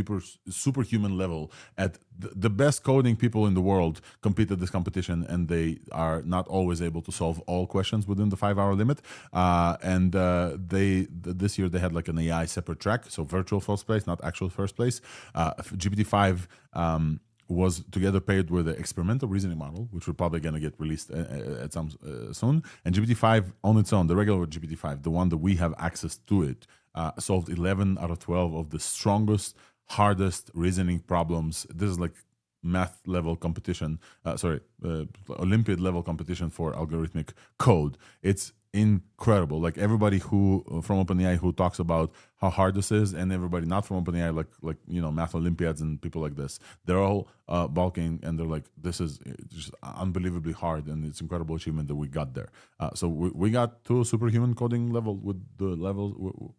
superhuman level. At the best coding people in the world compete at this competition, and they are not always able to solve all questions within the 5-hour limit. And this year they had like an AI separate track, so virtual first place, not actual first place. GPT-5 was together paired with the experimental reasoning model, which we're probably going to get released at some soon. And GPT-5 on its own, the regular GPT-5, the one that we have access to it, solved 11 out of 12 of the strongest, hardest reasoning problems. This is like math level competition, Olympiad level competition for algorithmic code. It's incredible. Like everybody who from OpenAI who talks about how hard this is, and everybody not from OpenAI, like math Olympiads and people like this, they're all balking, and they're like, this is just unbelievably hard, and it's incredible achievement that we got there. So we got to a superhuman coding level with the levels.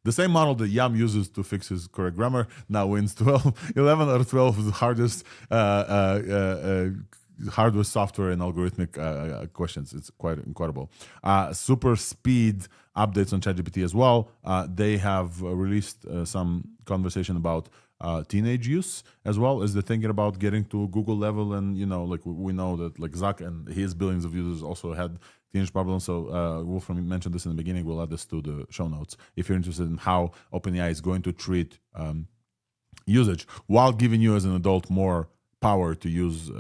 The same model that Yam uses to fix his correct grammar now wins 11 out of 12 of the hardest hardware, software, and algorithmic questions. It's quite incredible. Super speed updates on ChatGPT as well. They have released some conversation about teenage use, as well as they're thinking about getting to Google level. And like we know that like Zuck and his billions of users also had teenage problems. So Wolfram mentioned this in the beginning. We'll add this to the show notes if you're interested in how OpenAI is going to treat usage while giving you as an adult more power to use,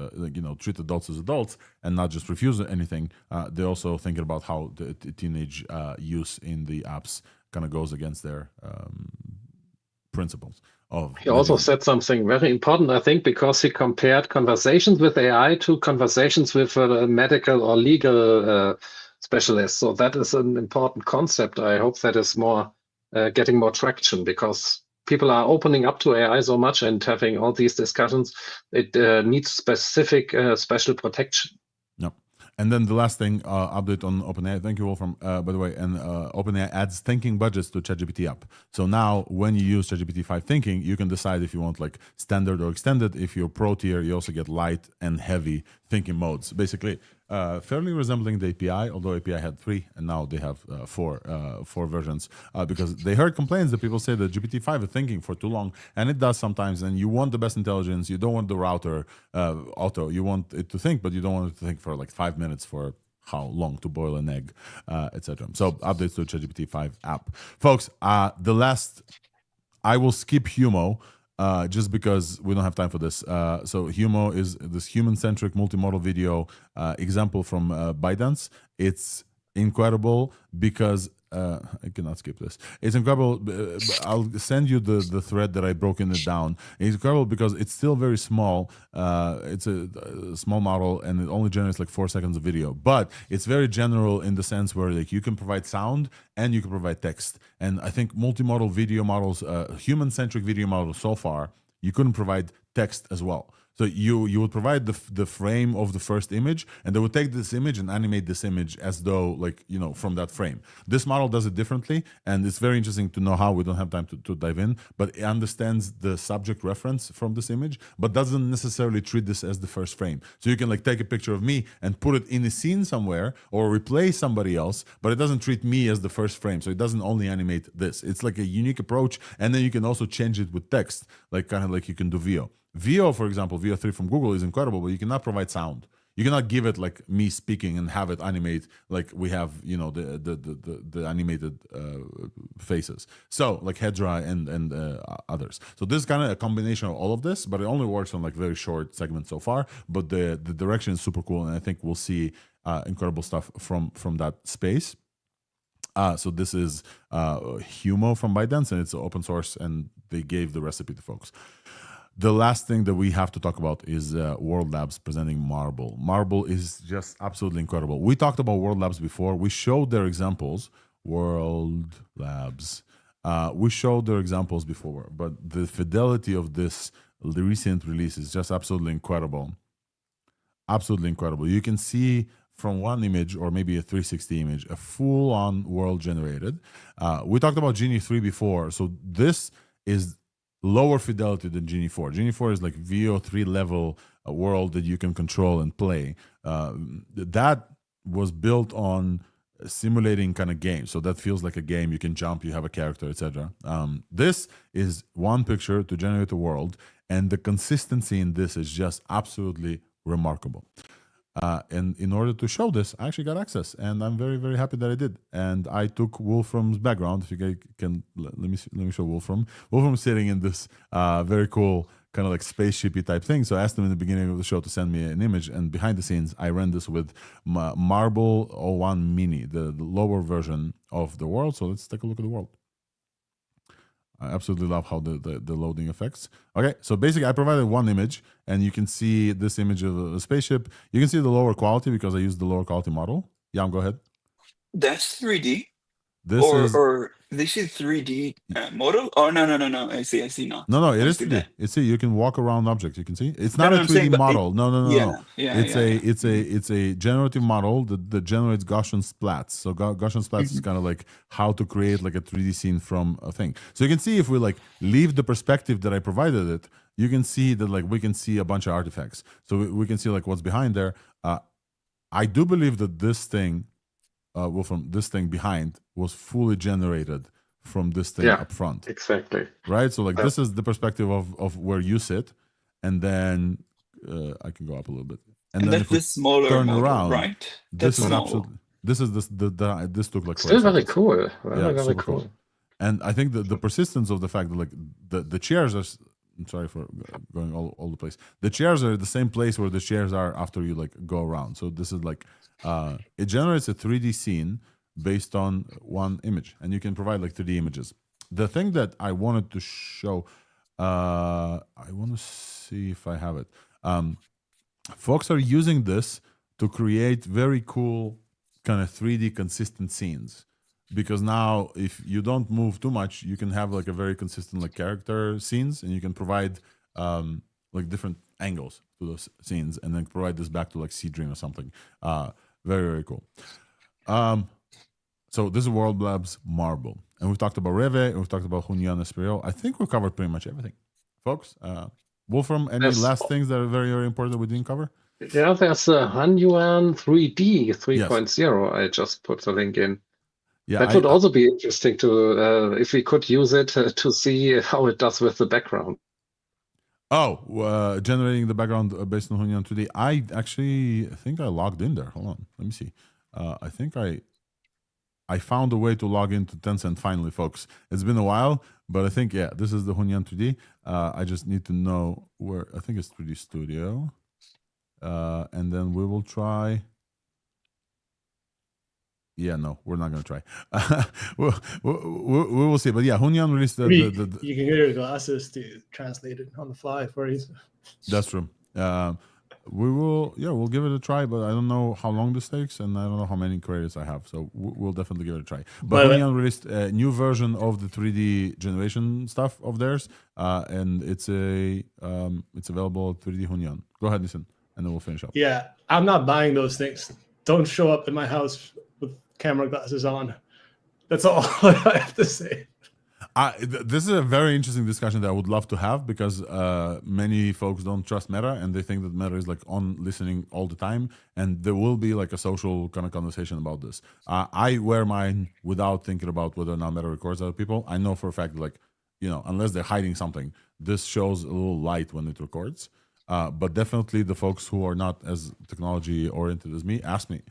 treat adults as adults and not just refuse anything. They're also thinking about how the teenage use in the apps kind of goes against their principles. He also said something very important, I think, because he compared conversations with AI to conversations with medical or legal specialists. So that is an important concept. I hope that is more getting more traction, because people are opening up to AI so much and having all these discussions. It needs specific special protection. Yep. And then the last thing, update on OpenAI. Thank you all by the way. And OpenAI adds thinking budgets to ChatGPT app. So now when you use ChatGPT-5 thinking, you can decide if you want like standard or extended. If you're pro tier, you also get light and heavy thinking modes. Basically, fairly resembling the API, although API had 3 and now they have 4 versions, because they heard complaints that people say that GPT-5 is thinking for too long, and it does sometimes, and you want the best intelligence. You don't want the router auto. You want it to think, but you don't want it to think for like 5 minutes for how long to boil an egg, etc. So updates to ChatGPT-5 app. Folks, the last, I will skip Humo, just because we don't have time for this. So Humo is this human-centric multimodal video example from ByteDance. It's incredible because I cannot skip this. It's incredible. I'll send you the thread that I broken it down. It's incredible because it's still very small. It's a small model, and it only generates like 4 seconds of video. But it's very general in the sense where like you can provide sound and you can provide text. And I think multimodal video models, human-centric video models so far, you couldn't provide text as well. So you would provide the frame of the first image, and they would take this image and animate this image as though like, from that frame. This model does it differently, and it's very interesting to know how. We don't have time to dive in, but it understands the subject reference from this image, but doesn't necessarily treat this as the first frame. So you can like take a picture of me and put it in a scene somewhere or replace somebody else, but it doesn't treat me as the first frame. So it doesn't only animate this. It's like a unique approach, and then you can also change it with text, like kind of like you can do VO. VO, for example, VO3 from Google is incredible, but you cannot provide sound. You cannot give it like me speaking and have it animate like we have, you know, the animated faces. So like Hedra and others. So this is kind of a combination of all of this, but it only works on like very short segments so far. But the direction is super cool, and I think we'll see incredible stuff from that space. So this is Humo from ByteDance, and it's open source, and they gave the recipe to folks. The last thing that we have to talk about is World Labs presenting Marble. Marble is just absolutely incredible. We talked about World Labs before. We showed their examples. World Labs. We showed their examples before, but the fidelity of the recent release is just absolutely incredible. Absolutely incredible. You can see from one image, or maybe a 360 image, a full-on world generated. We talked about Genie 3 before, so this is lower fidelity than Genie 4. Genie 4 is like VO3 level world that you can control and play. That was built on simulating kind of games, so that feels like a game. You can jump, you have a character, etc. This is one picture to generate a world, and the consistency in this is just absolutely remarkable. And in order to show this, I actually got access, and I'm very, very happy that I did. And I took Wolfram's background. If you guys can, let me show Wolfram. Wolfram sitting in this very cool kind of like spaceshipy type thing. So I asked him in the beginning of the show to send me an image, and behind the scenes, I ran this with Marble 01 Mini, the lower version of the world. So let's take a look at the world. I absolutely love how the loading affects. Okay, so basically I provided one image, and you can see this image of a spaceship. You can see the lower quality because I used the lower quality model. Yeah, go ahead. That's 3D. This Or this is 3D model? Oh, no. I see now. No, it is 3D. It's you can walk around objects. You can see it's not a 3D model. No. It's a generative model that generates Gaussian splats. So Gaussian splats is kind of like how to create like a 3D scene from a thing. So you can see if we like leave the perspective that I provided it, you can see that like we can see a bunch of artifacts. So we can see like what's behind there. I do believe that this thing, from this thing behind, was fully generated from this thing up front. Exactly. Right? So like this is the perspective of where you sit, and then I can go up a little bit. And then if we smaller turn model, around, right? this is absolutely, this took like still very cool. Very cool. And I think the persistence of the fact that like the chairs are, I'm sorry for going all the place. The chairs are the same place where the chairs are after you like go around. So this is like, it generates a 3D scene based on one image, and you can provide like 3D images. The thing that I wanted to show, I want to see if I have it. Folks are using this to create very cool kind of 3D consistent scenes, because now if you don't move too much, you can have like a very consistent like character scenes, and you can provide like different angles to those scenes, and then provide this back to like Seedream or something. Very, very cool. So this is World Labs Marble, and we've talked about Reve, and we've talked about Hunyan SRPO. I think we covered pretty much everything, folks. Wolfram, any last things that are very, very important that we didn't cover? Yeah, there's a Hunyuan 3D 3.0. I just put the link in. Yeah, that would also be interesting to if we could use it to see how it does with the background. Oh, generating the background based on Hunyan 2D. I think I logged in there. Hold on, let me see. I think I found a way to log into Tencent finally, folks. It's been a while, but I think, yeah, this is the Hunyan 2D. I just need to know where. I think it's 3D Studio. And then we will try. Yeah, no, we're not going to try. we will see. But yeah, Hunyan released the You can get your glasses to translate it on the fly for you. That's true. We'll give it a try, but I don't know how long this takes, and I don't know how many credits I have, so we'll definitely give it a try. But Hunyan released a new version of the 3D generation stuff of theirs, and it's available at 3D Hunyan. Go ahead, listen, and then we'll finish up. Yeah, I'm not buying those things. Don't show up in my house with camera glasses on. That's all I have to say. This is a very interesting discussion that I would love to have, because many folks don't trust Meta, and they think that Meta is like on listening all the time, and there will be like a social kind of conversation about this. I wear mine without thinking about whether or not Meta records other people. I know for a fact, like, you know, unless they're hiding something, this shows a little light when it records. But definitely the folks who are not as technology oriented as me ask me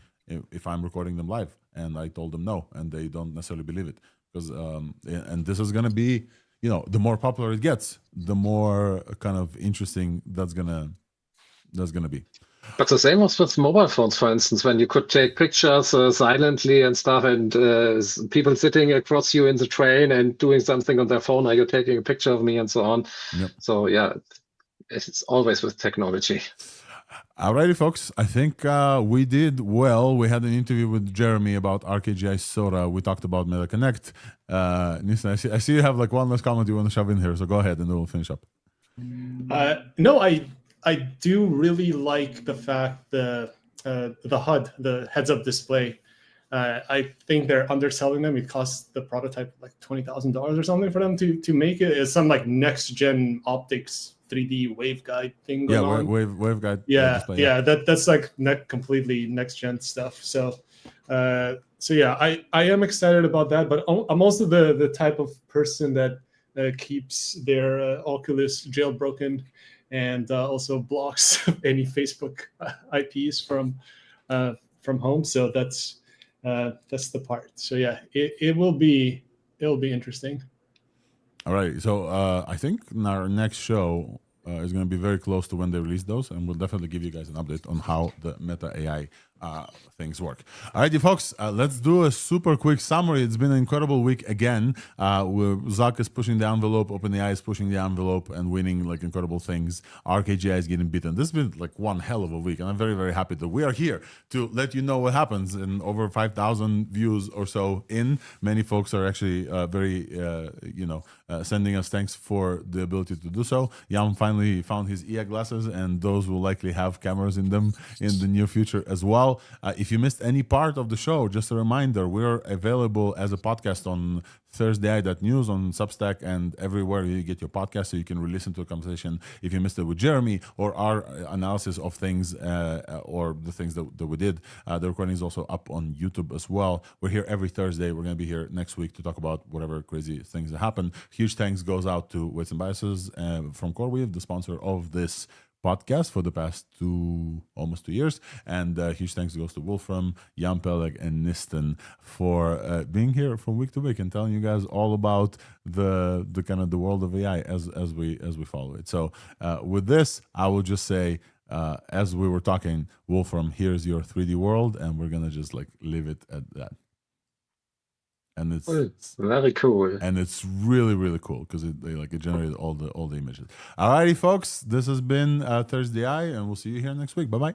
if I'm recording them live, and I told them no, and they don't necessarily believe it, because and this is gonna be, you know, the more popular it gets, the more kind of interesting that's gonna be. But the same was with mobile phones, for instance, when you could take pictures silently and stuff, and people sitting across you in the train and doing something on their phone, are you taking a picture of me, and so on. Yep. So yeah, it's always with technology. Alrighty, folks. I think we did well. We had an interview with Jeremy about Arc AGI SOTA. We talked about Meta Connect. Nissan, I see you have like one last comment you want to shove in here, so go ahead and we'll finish up. No, I do really like the fact the HUD, the heads-up display. I think they're underselling them. It costs the prototype like $20,000 or something for them to make it. It's some like next-gen optics 3D waveguide thing going on. Waveguide. Yeah, that's like completely next-gen stuff. So yeah, I am excited about that. But I'm also the type of person that keeps their Oculus jailbroken, and also blocks any Facebook IPs from home. So that's the part. So yeah, it'll be interesting. All right. So I think our next show is going to be very close to when they release those, and we'll definitely give you guys an update on how the Meta AI things work. All righty, folks, let's do a super quick summary. It's been an incredible week again. Zuck is pushing the envelope, OpenAI is pushing the envelope and winning like incredible things. Arc AGI is getting beaten. This has been like one hell of a week, and I'm very, very happy that we are here to let you know what happens. And over 5,000 views or so in. Many folks are actually very, sending us thanks for the ability to do so. Yam finally found his EA glasses, and those will likely have cameras in them in the near future as well. If you missed any part of the show, just a reminder, we're available as a podcast on thursdai.news, on Substack, and everywhere you get your podcast, so you can re-listen to a conversation if you missed it with Jeremy, or our analysis of things, or the things that we did. The recording is also up on YouTube as well. We're here every Thursday. We're going to be here next week to talk about whatever crazy things that happen. Huge thanks goes out to Weights and Biases from CoreWeave, the sponsor of this podcast for the past almost 2 years, and huge thanks goes to Wolfram, Jan Peleg, and Nistan for being here from week to week and telling you guys all about the kind of the world of AI as we follow it. So with this, I will just say, as we were talking, Wolfram, here's your 3D world, and we're gonna just like leave it at that. And it's very cool, and it's really, really cool because it generated all the images. Alrighty, folks, this has been Thursday, and we'll see you here next week. Bye bye.